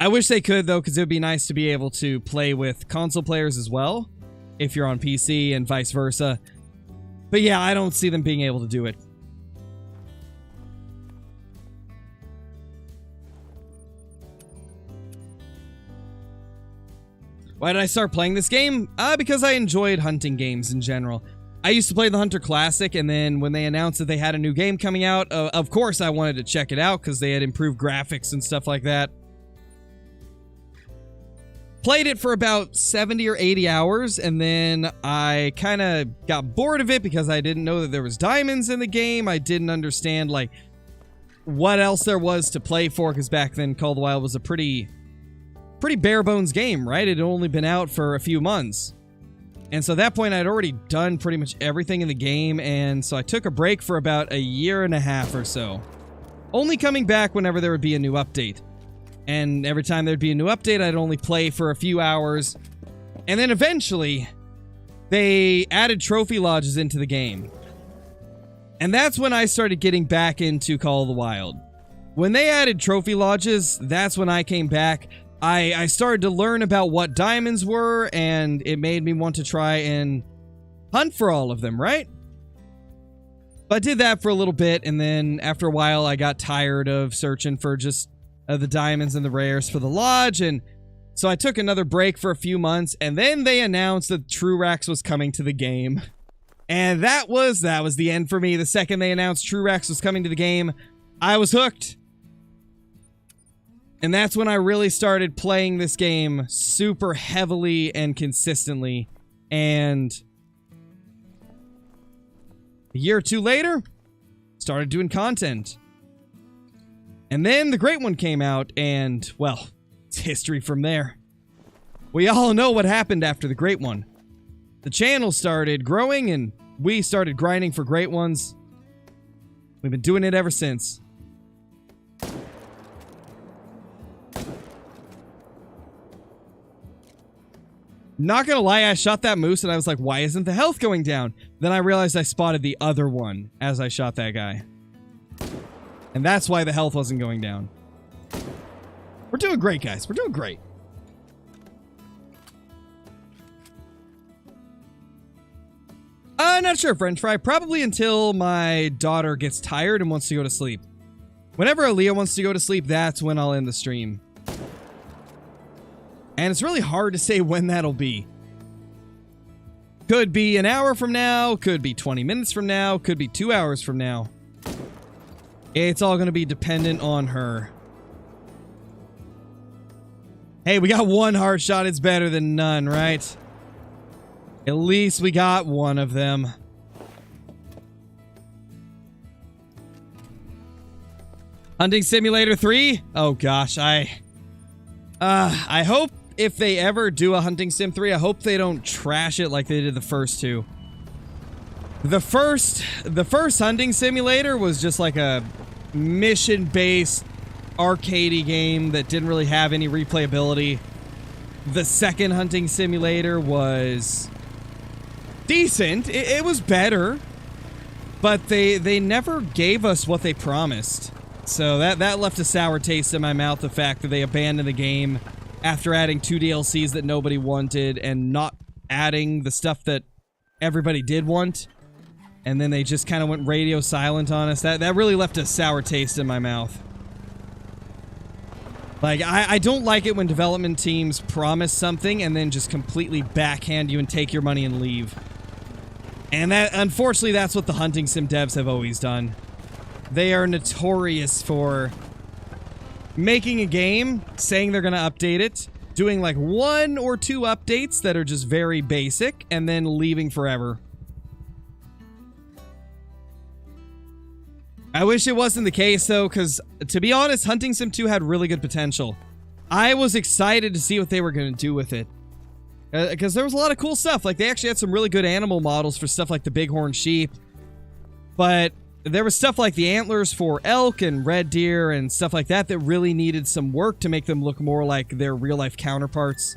I wish they could, though, because it would be nice to be able to play with console players as well, if you're on PC and vice versa. But yeah, I don't see them being able to do it. Why did I start playing this game? Because I enjoyed hunting games in general. I used to play the Hunter Classic, and then when they announced that they had a new game coming out, of course I wanted to check it out because they had improved graphics and stuff like that. Played it for about 70 or 80 hours, and then I kind of got bored of it because I didn't know that there was diamonds in the game. I didn't understand, like, what else there was to play for, because back then Call of the Wild was a pretty bare bones game, right? It had only been out for a few months. And so at that point, I'd already done pretty much everything in the game, and so I took a break for about a year and a half or so. Only coming back whenever there would be a new update. And every time there'd be a new update, I'd only play for a few hours. And then eventually, they added trophy lodges into the game. And that's when I started getting back into Call of the Wild. When they added trophy lodges, that's when I came back. I started to learn about what diamonds were, and it made me want to try and hunt for all of them, right? But I did that for a little bit, and then after a while, I got tired of searching for just the diamonds and the rares for the lodge, and So I took another break for a few months, and then they announced that Truex was coming to the game. And that was the end for me. The second they announced Truex was coming to the game, I was hooked. And that's when I really started playing this game super heavily and consistently. And a year or two later, started doing content. And then the Great One came out, and, well, it's history from there. We all know what happened after the Great One. The channel started growing, and we started grinding for Great Ones. We've been doing it ever since. Not gonna lie, I shot that moose and I was like, why isn't the health going down? Then I realized I spotted the other one as I shot that guy. And that's why the health wasn't going down. We're doing great, guys. We're doing great. Not sure, French fry. Probably until my daughter gets tired and wants to go to sleep. Whenever Aaliyah wants to go to sleep, that's when I'll end the stream. And it's really hard to say when that'll be. Could be an hour from now, could be 20 minutes from now, could be 2 hours from now. It's all going to be dependent on her. Hey, we got one hard shot. It's better than none, right? At least we got one of them. Hunting Simulator 3? Oh gosh, I hope if they ever do a Hunting Sim 3, I hope they don't trash it like they did the first two. The first Hunting Simulator was just like a mission-based arcadey game that didn't really have any replayability. The second Hunting Simulator was decent. It was better, but they never gave us what they promised. So that left a sour taste in my mouth, the fact that they abandoned the game after adding 2 DLCs that nobody wanted and not adding the stuff that everybody did want. And then they just kind of went radio silent on us. That really left a sour taste in my mouth. Like, I don't like it when development teams promise something and then just completely backhand you and take your money and leave. And that, unfortunately, that's what the Hunting Sim devs have always done. They are notorious for making a game, saying they're going to update it, doing like 1 or 2 updates that are just very basic, and then leaving forever. I wish it wasn't the case, though, because, to be honest, Hunting Sim 2 had really good potential. I was excited to see what they were going to do with it. Because there was a lot of cool stuff. Like, they actually had some really good animal models for stuff like the bighorn sheep. But there was stuff like the antlers for elk and red deer and stuff like that that really needed some work to make them look more like their real-life counterparts.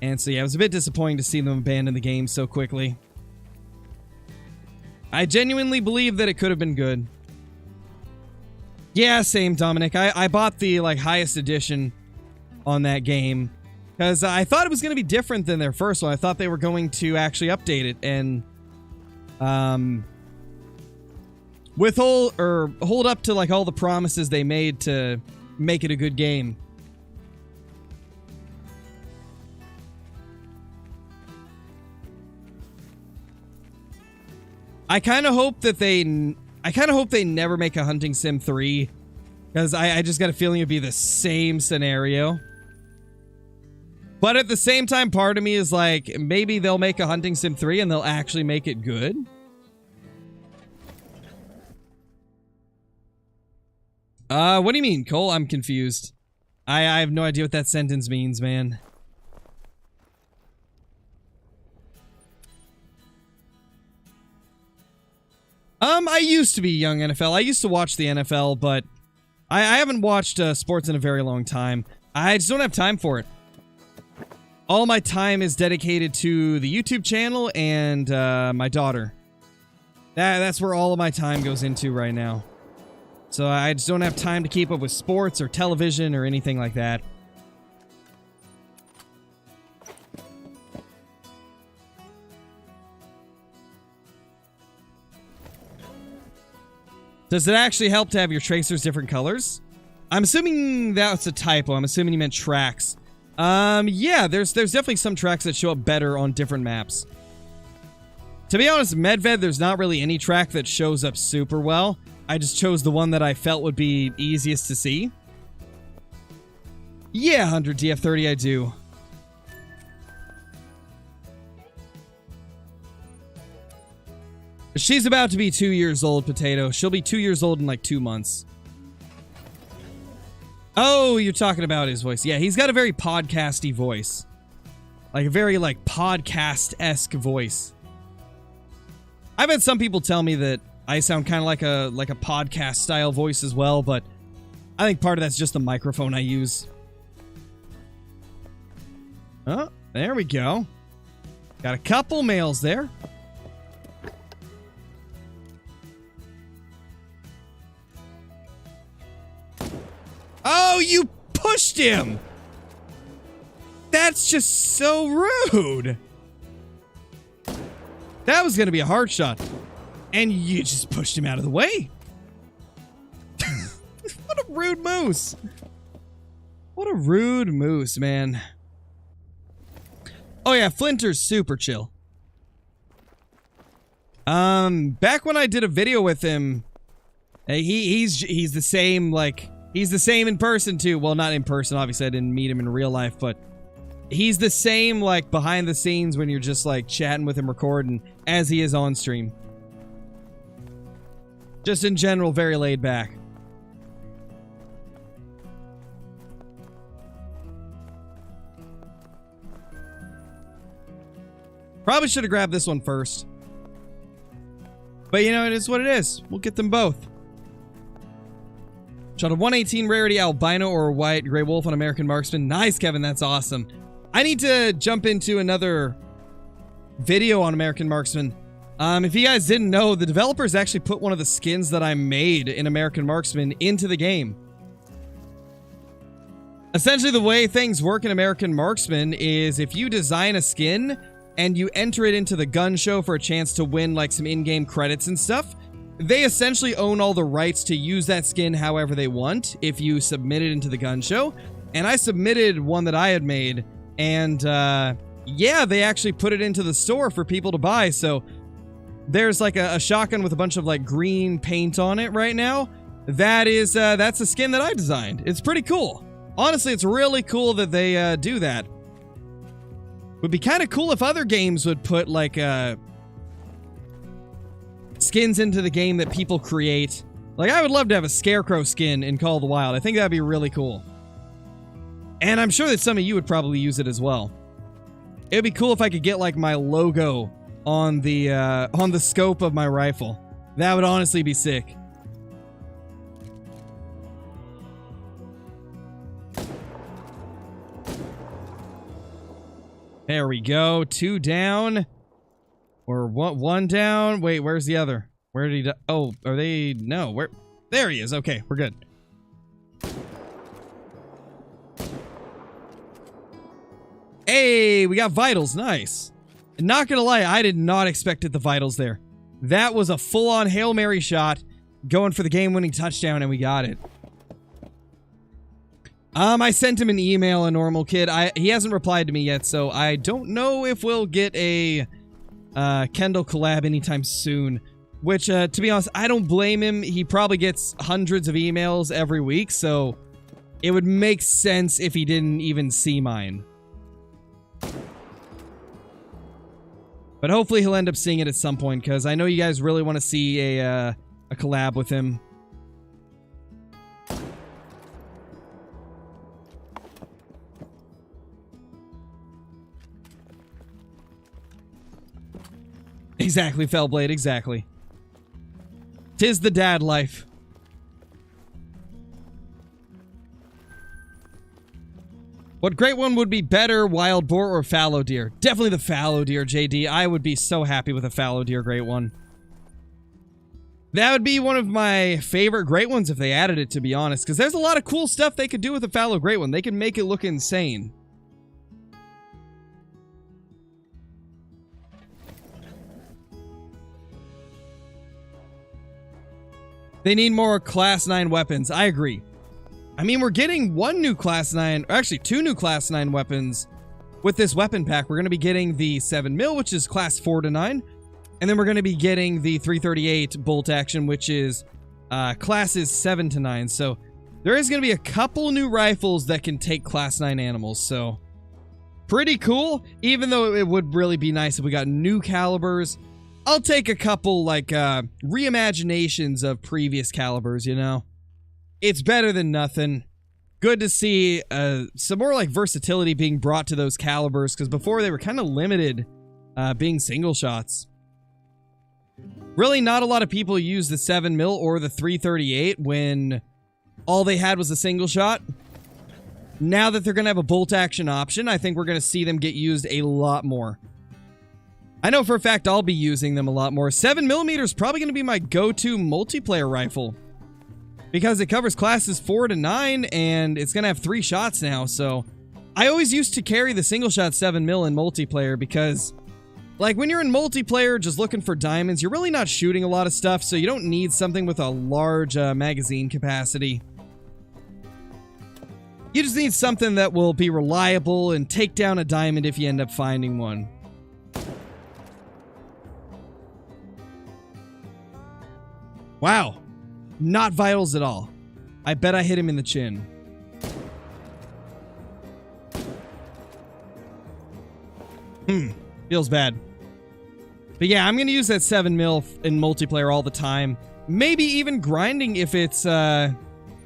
And so, yeah, it was a bit disappointing to see them abandon the game so quickly. I genuinely believe that it could have been good. Yeah, same, Dominic. I bought the, like, highest edition on that game because I thought it was going to be different than their first one. I thought they were going to actually update it and hold up to, like, all the promises they made to make it a good game. I kind of hope they never make a Hunting Sim 3, because I just got a feeling it'd be the same scenario. But at the same time, part of me is like, maybe they'll make a Hunting Sim 3 and they'll actually make it good. What do you mean, Cole? I'm confused. I have no idea what that sentence means, man. I used to be young NFL. I used to watch the NFL, but I haven't watched sports in a very long time. I just don't have time for it. All my time is dedicated to the YouTube channel and my daughter. That's where all of my time goes into right now. So I just don't have time to keep up with sports or television or anything like that. Does it actually help to have your tracers different colors? I'm assuming that's a typo. I'm assuming you meant tracks. Yeah, there's definitely some tracks that show up better on different maps. To be honest, Medved, there's not really any track that shows up super well. I just chose the one that I felt would be easiest to see. Yeah, 100 DF30, I do. She's about to be 2 years old, Potato. She'll be 2 years old in like 2 months. Oh, you're talking about his voice. Yeah, he's got a very podcasty voice. Like a very like podcast-esque voice. I've had some people tell me that I sound kind of like a podcast style voice as well, but I think part of that's just the microphone I use. Oh, there we go. Got a couple males there. Oh, you pushed him! That's just so rude. That was going to be a hard shot. And you just pushed him out of the way. What a rude moose. What a rude moose, man. Oh yeah, Flinter's super chill. Back when I did a video with him, he's the same, like, he's the same in person too. Well, not in person, obviously I didn't meet him in real life, but he's the same, like, behind the scenes when you're just, like, chatting with him, recording, as he is on stream. Just in general, very laid back. Probably should have grabbed this one first. But, you know, it is what it is. We'll get them both. Shot a 118 rarity albino or white gray wolf on American Marksman. Nice, Kevin. That's awesome. I need to jump into another video on American Marksman. If you guys didn't know, the developers actually put one of the skins that I made in American Marksman into the game. Essentially, the way things work in American Marksman is if you design a skin and you enter it into the gun show for a chance to win, like, some in-game credits and stuff, they essentially own all the rights to use that skin however they want if you submit it into the gun show. And I submitted one that I had made, and yeah, they actually put it into the store for people to buy. So there's like a shotgun with a bunch of like green paint on it right now. That's a skin that I designed. It's pretty cool. Honestly, it's really cool that they do that. Would be kind of cool if other games would put like skins into the game that people create. Like, I would love to have a Scarecrow skin in Call of the Wild. I think that'd be really cool. And I'm sure that some of you would probably use it as well. It'd be cool if I could get like my logo on the scope of my rifle. That would honestly be sick. There we go. 2 down. Or one down. Wait, where's the other? Where did he oh, are they? No, where? There he is. Okay, we're good. Hey, we got vitals. Nice. Not gonna lie, I did not expect the vitals there. That was a full-on Hail Mary shot going for the game-winning touchdown, and we got it. I sent him an email, a normal kid. He hasn't replied to me yet, so I don't know if we'll get a Kendall collab anytime soon. Which, to be honest, I don't blame him. He probably gets hundreds of emails every week, so it would make sense if he didn't even see mine. But hopefully he'll end up seeing it at some point, because I know you guys really want to see a collab with him. Exactly, Fellblade, exactly. 'Tis the dad life. What great one would be better, wild boar or fallow deer? Definitely the fallow deer, JD. I would be so happy with a fallow deer great one. That would be one of my favorite great ones if they added it, to be honest. Because there's a lot of cool stuff they could do with a fallow great one. They can make it look insane. They need more Class 9 weapons. I agree. I mean, we're getting one new Class 9, or actually 2 new Class 9 weapons with this weapon pack. We're going to be getting the 7mm, which is Class 4 to 9. And then we're going to be getting the 338 bolt action, which is classes 7 to 9. So there is going to be a couple new rifles that can take Class 9 animals. So pretty cool, even though it would really be nice if we got new calibers. I'll take a couple, like, reimaginations of previous calibers, you know? It's better than nothing. Good to see some more, like, versatility being brought to those calibers, because before they were kind of limited being single shots. Really, not a lot of people use the 7mm or the 338 when all they had was a single shot. Now that they're going to have a bolt action option, I think we're going to see them get used a lot more. I know for a fact I'll be using them a lot more. 7mm is probably going to be my go-to multiplayer rifle, because it covers classes 4 to 9, and it's going to have 3 shots now, so I always used to carry the single shot 7mm in multiplayer because, like, when you're in multiplayer just looking for diamonds, you're really not shooting a lot of stuff, so you don't need something with a large magazine capacity. You just need something that will be reliable and take down a diamond if you end up finding one. Wow. Not vitals at all. I bet I hit him in the chin. Feels bad. But yeah, I'm gonna use that 7mm in multiplayer all the time. Maybe even grinding if it's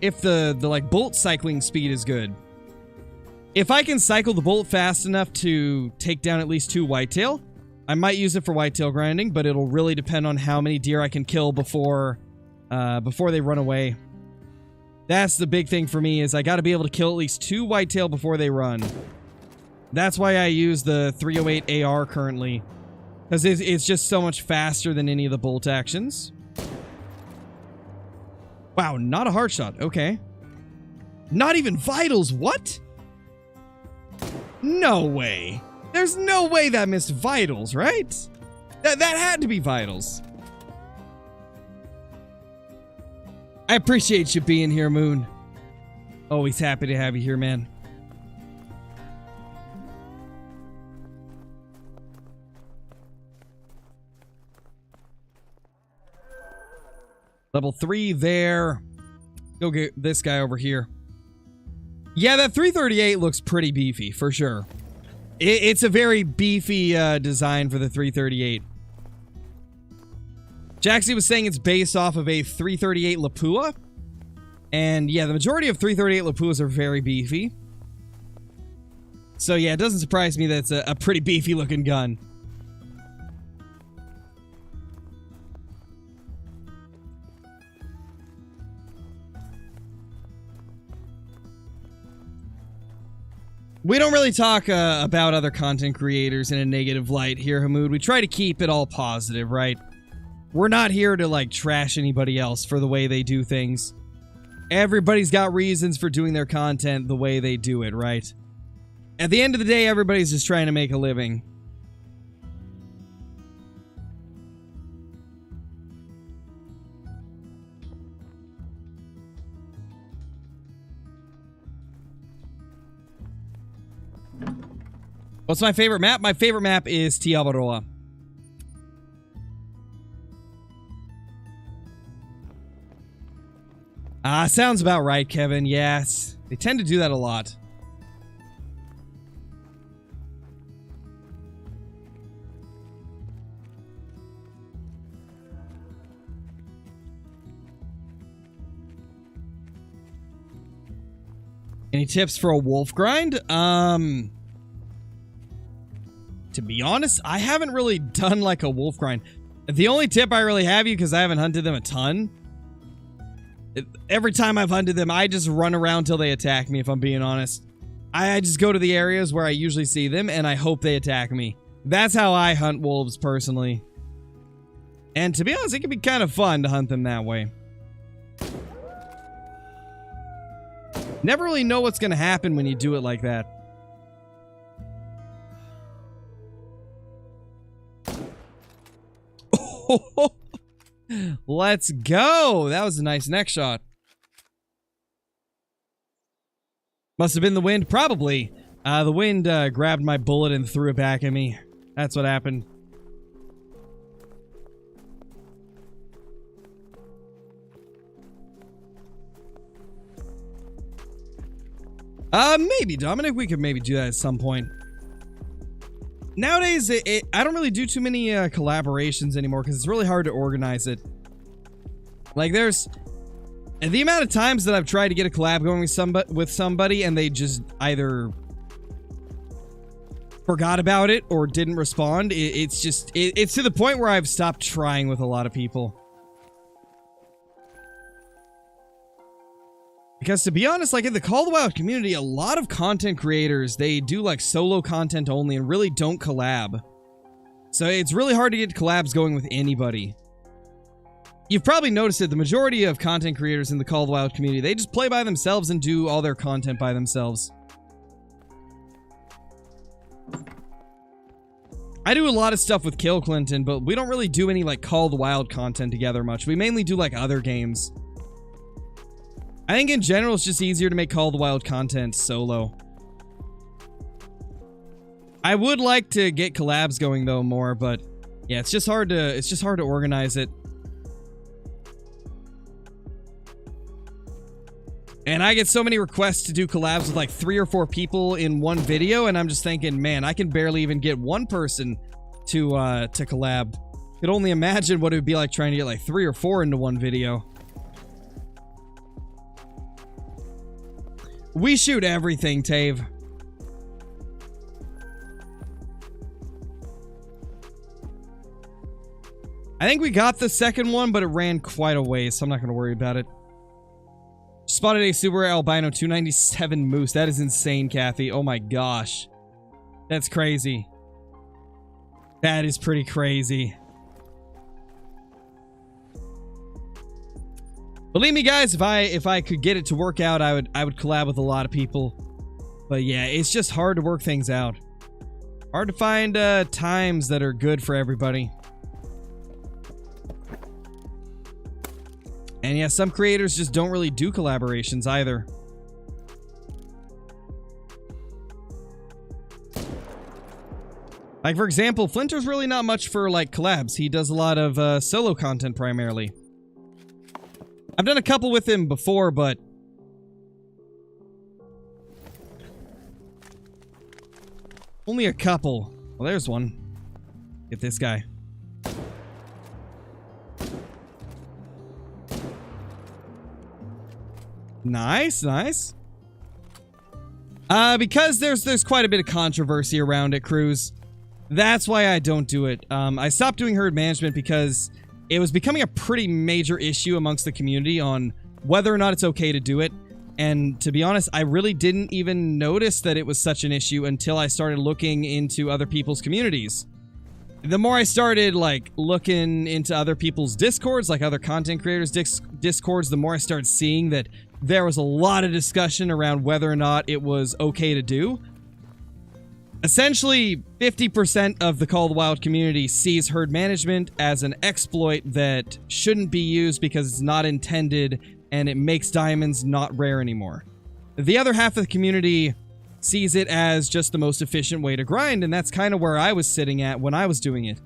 if the like bolt cycling speed is good. If I can cycle the bolt fast enough to take down at least 2 whitetail, I might use it for whitetail grinding, but it'll really depend on how many deer I can kill before they run away. That's the big thing for me, is I got to be able to kill at least 2 whitetail before they run. That's why I use the 308 AR currently, because it's just so much faster than any of the bolt actions. Wow, not a heart shot. Okay. Not even vitals. What? No way. There's no way that missed vitals, right? That had to be vitals. I appreciate you being here, Moon. Always happy to have you here, man. Level 3 there. Go get this guy over here. Yeah, that 338 looks pretty beefy, for sure. It's a very beefy design for the 338. Jaxie was saying it's based off of a 338 Lapua. And yeah, the majority of 338 Lapuas are very beefy. So yeah, it doesn't surprise me that it's a pretty beefy looking gun. We don't really talk about other content creators in a negative light here, Hamoud. We try to keep it all positive, right? We're not here to, like, trash anybody else for the way they do things. Everybody's got reasons for doing their content the way they do it, right? At the end of the day, everybody's just trying to make a living. What's my favorite map? My favorite map is Tiabaroa. Sounds about right, Kevin. Yes. They tend to do that a lot. Any tips for a wolf grind? To be honest, I haven't really done like a wolf grind. The only tip I really have you, because I haven't hunted them a ton. Every time I've hunted them, I just run around till they attack me, if I'm being honest. I just go to the areas where I usually see them, and I hope they attack me. That's how I hunt wolves, personally. And to be honest, it can be kind of fun to hunt them that way. Never really know what's going to happen when you do it like that. Let's go. That was a nice neck shot. Must have been the wind. Probably. The wind grabbed my bullet and threw it back at me. That's what happened. Maybe, Dominic. We could maybe do that at some point. Nowadays, I don't really do too many collaborations anymore because it's really hard to organize it. Like, there's... the amount of times that I've tried to get a collab going with somebody and they just either forgot about it or didn't respond, it's to the point where I've stopped trying with a lot of people. Because to be honest, like in the Call of the Wild community, a lot of content creators, they do like solo content only and really don't collab. So it's really hard to get collabs going with anybody. You've probably noticed it, the majority of content creators in the Call of the Wild community, they just play by themselves and do all their content by themselves. I do a lot of stuff with Kill Clinton, but we don't really do any like Call of the Wild content together much. We mainly do like other games. I think in general, it's just easier to make Call of the Wild content solo. I would like to get collabs going though more, but yeah, it's just hard to organize it. And I get so many requests to do collabs with like 3 or 4 people in one video, and I'm just thinking, man, I can barely even get one person to collab. Could only imagine what it would be like trying to get like 3 or 4 into one video. We shoot everything, Tave. I think we got the second one, but it ran quite a ways, so I'm not going to worry about it. Spotted a super albino 297 moose. That is insane, Kathy. Oh my gosh. That's crazy. That is pretty crazy. Believe me, guys, if I could get it to work out, I would collab with a lot of people. But yeah, it's just hard to work things out. Hard to find times that are good for everybody. And yeah, some creators just don't really do collaborations either. Like, for example, Flinter's really not much for, like, collabs. He does a lot of solo content primarily. I've done a couple with him before, but... only a couple. Well, there's one. Get this guy. Nice, nice. Because there's quite a bit of controversy around it, Cruz. That's why I don't do it. I stopped doing herd management because it was becoming a pretty major issue amongst the community on whether or not it's okay to do it. And to be honest, I really didn't even notice that it was such an issue until I started looking into other people's communities. The more I started, like, looking into other people's discords, like other content creators' discords, the more I started seeing that there was a lot of discussion around whether or not it was okay to do. Essentially, 50% of the Call of the Wild community sees herd management as an exploit that shouldn't be used because it's not intended and it makes diamonds not rare anymore. The other half of the community sees it as just the most efficient way to grind, and that's kind of where I was sitting at when I was doing it.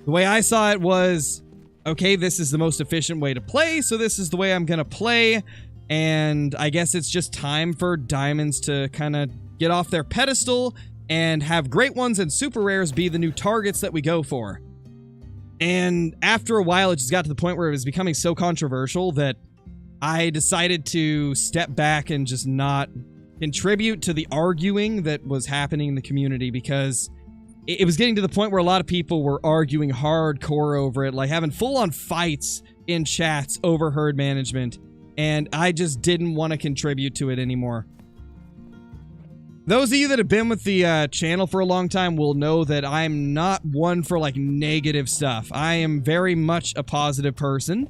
The way I saw it was, okay, this is the most efficient way to play, so this is the way I'm gonna play, and I guess it's just time for diamonds to kind of get off their pedestal and have great ones and super rares be the new targets that we go for. And after a while, it just got to the point where it was becoming so controversial that I decided to step back and just not contribute to the arguing that was happening in the community, because it was getting to the point where a lot of people were arguing hardcore over it, like having full-on fights in chats over herd management, and I just didn't want to contribute to it anymore. Those of you that have been with the channel for a long time will know that I'm not one for, like, negative stuff. I am very much a positive person,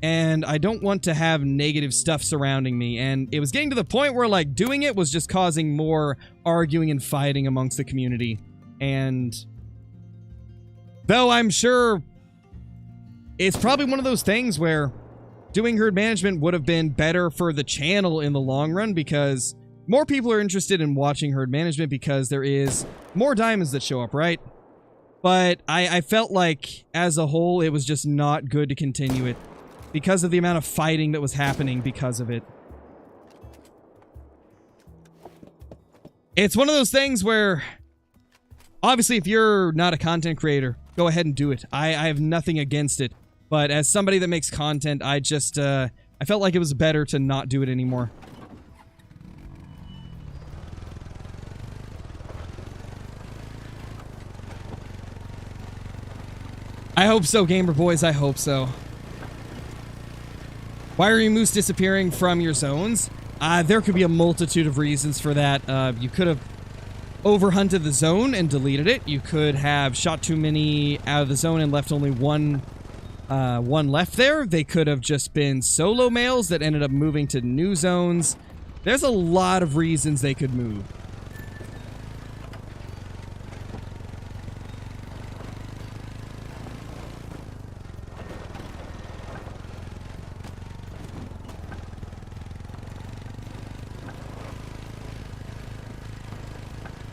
and I don't want to have negative stuff surrounding me. And it was getting to the point where, like, doing it was just causing more arguing and fighting amongst the community. And though I'm sure it's probably one of those things where doing herd management would have been better for the channel in the long run, because more people are interested in watching herd management because there is more diamonds that show up, right? But I felt like, as a whole, it was just not good to continue it because of the amount of fighting that was happening because of it. It's one of those things where, obviously, if you're not a content creator, go ahead and do it. I have nothing against it. But as somebody that makes content, I just, I felt like it was better to not do it anymore. I hope so, gamer boys. I hope so. Why are your moose disappearing from your zones? There could be a multitude of reasons for that. You could have overhunted the zone and deleted it. You could have shot too many out of the zone and left only one left there. They could have just been solo males that ended up moving to new zones. There's a lot of reasons they could move.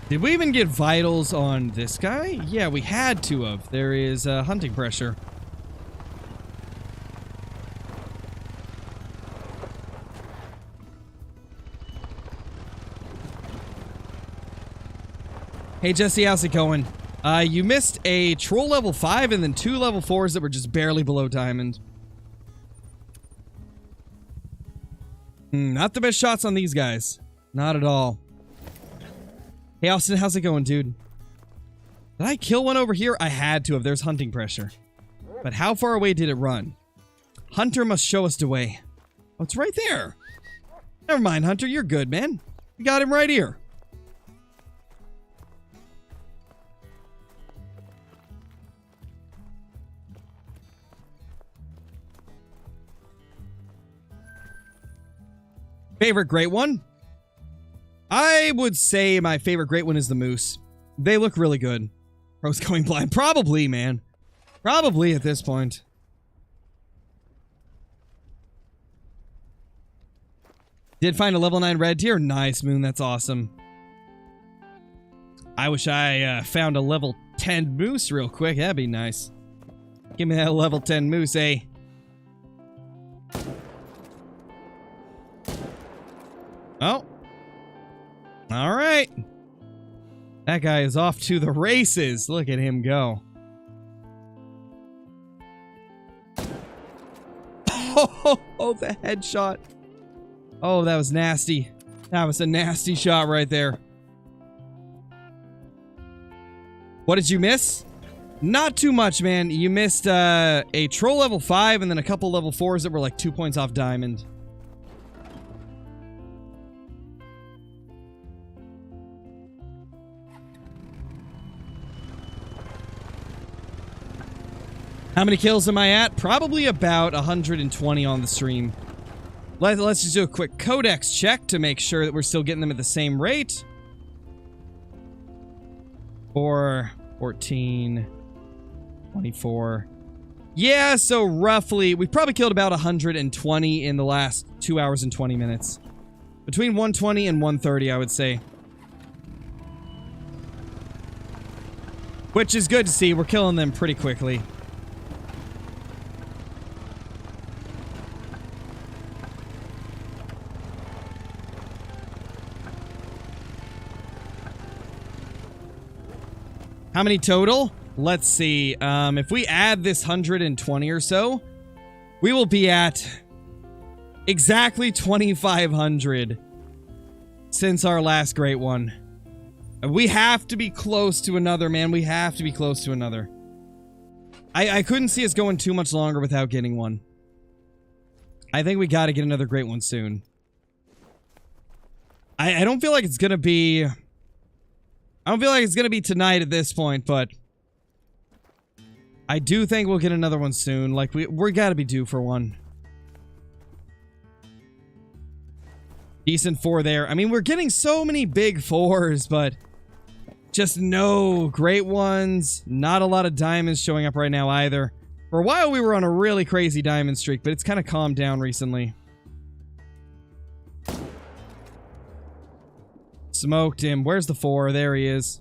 Did we even get vitals on this guy? Yeah, we had to have. There is hunting pressure. Hey Jesse, how's it going? You missed a troll level 5 and then 2 level 4s that were just barely below diamond. Not the best shots on these guys. Not at all. Hey Austin, how's it going, dude? Did I kill one over here? I had to have. There's hunting pressure. But how far away did it run? Hunter must show us the way. Oh, it's right there. Never mind, Hunter. You're good, man. We got him right here. Favorite great one? I would say my favorite great one is the moose. They look really good. Bro's going blind. Probably, man. Probably at this point. Did find a level 9 red deer. Nice, Moon. That's awesome. I wish I found a level 10 moose real quick. That'd be nice. Give me that level 10 moose, eh? Oh. All right. That guy is off to the races. Look at him go. Oh, the headshot. Oh, that was nasty. That was a nasty shot right there. What did you miss? Not too much, man. You missed a troll level 5 and then a couple level 4s that were like 2 points off diamond. How many kills am I at? Probably about 120 on the stream. Let's just do a quick codex check to make sure that we're still getting them at the same rate. 4, 14, 24. Yeah, so roughly, we've probably killed about 120 in the last 2 hours and 20 minutes. Between 120 and 130, I would say. Which is good to see. We're killing them pretty quickly. How many total? Let's see. If we add this 120 or so, we will be at exactly 2,500 since our last great one. We have to be close to another, man. We have to be close to another. I couldn't see us going too much longer without getting one. I think we got to get another great one soon. I don't feel like it's going to be... I don't feel like it's going to be tonight at this point, but I do think we'll get another one soon. Like, we're got to be due for one. Decent 4 there. I mean, we're getting so many big 4s, but just no great ones. Not a lot of diamonds showing up right now either. For a while, we were on a really crazy diamond streak, but it's kind of calmed down recently. Smoked him. Where's the 4? There he is.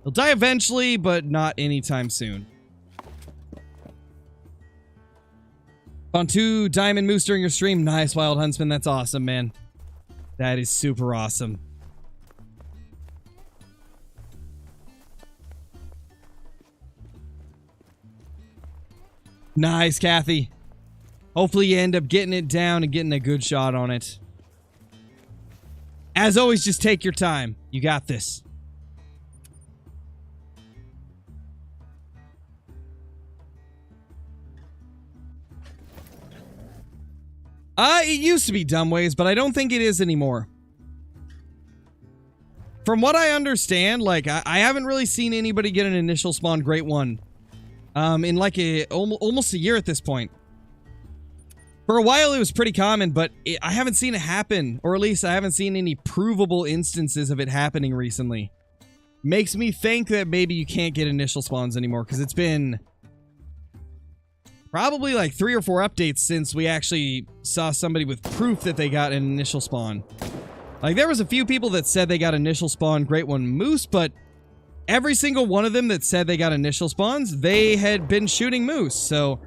He'll die eventually, but not anytime soon. On 2 diamond moose during your stream. Nice, Wild Huntsman. That's awesome, man. That is super awesome. Nice, Kathy. Hopefully you end up getting it down and getting a good shot on it. As always, just take your time. You got this. It used to be Dumbways, but I don't think it is anymore. From what I understand, like, I haven't really seen anybody get an initial spawn Great One. In like almost a year at this point. For a while it was pretty common, but I haven't seen it happen, or at least I haven't seen any provable instances of it happening recently. Makes me think that maybe you can't get initial spawns anymore, because it's been probably like 3 or 4 updates since we actually saw somebody with proof that they got an initial spawn. Like, there was a few people that said they got initial spawn Great One Moose, but every single one of them that said they got initial spawns, they had been shooting moose. So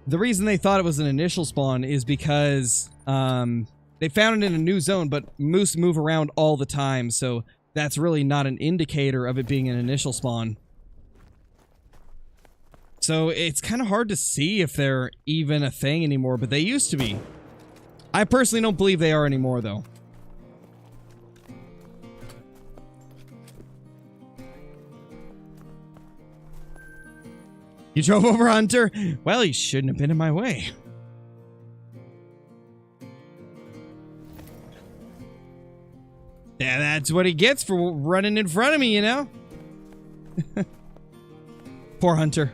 the reason they thought it was an initial spawn is because they found it in a new zone, but moose move around all the time, so that's really not an indicator of it being an initial spawn. So it's kind of hard to see if they're even a thing anymore, but they used to be. I personally don't believe they are anymore, though. You drove over Hunter? Well, he shouldn't have been in my way. Yeah, that's what he gets for running in front of me, you know? Poor Hunter.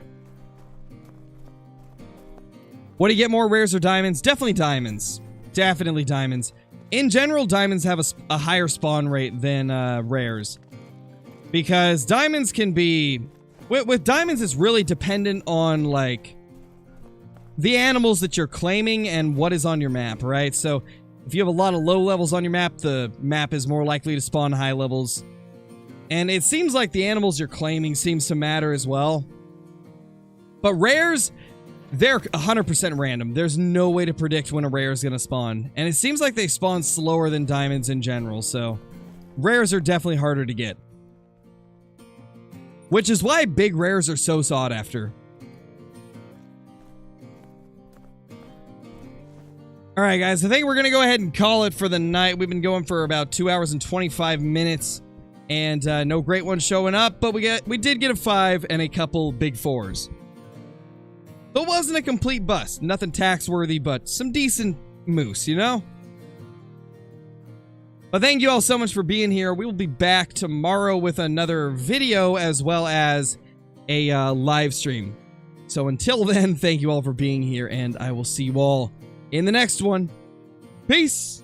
What do you get more, rares or diamonds? Definitely diamonds. Definitely diamonds. In general, diamonds have a higher spawn rate than rares. Because diamonds can be... With diamonds, it's really dependent on, like, the animals that you're claiming and what is on your map, right? So, if you have a lot of low levels on your map, the map is more likely to spawn high levels. And it seems like the animals you're claiming seems to matter as well. But rares, they're 100% random. There's no way to predict when a rare is going to spawn. And it seems like they spawn slower than diamonds in general, so rares are definitely harder to get. Which is why big rares are so sought after. Alright guys, I think we're going to go ahead and call it for the night. We've been going for about 2 hours and 25 minutes. And no great ones showing up, but we did get a 5 and a couple big 4s. It wasn't a complete bust. Nothing tax-worthy, but some decent moose, you know? But thank you all so much for being here. We will be back tomorrow with another video as well as a live stream. So until then, thank you all for being here, and I will see you all in the next one. Peace!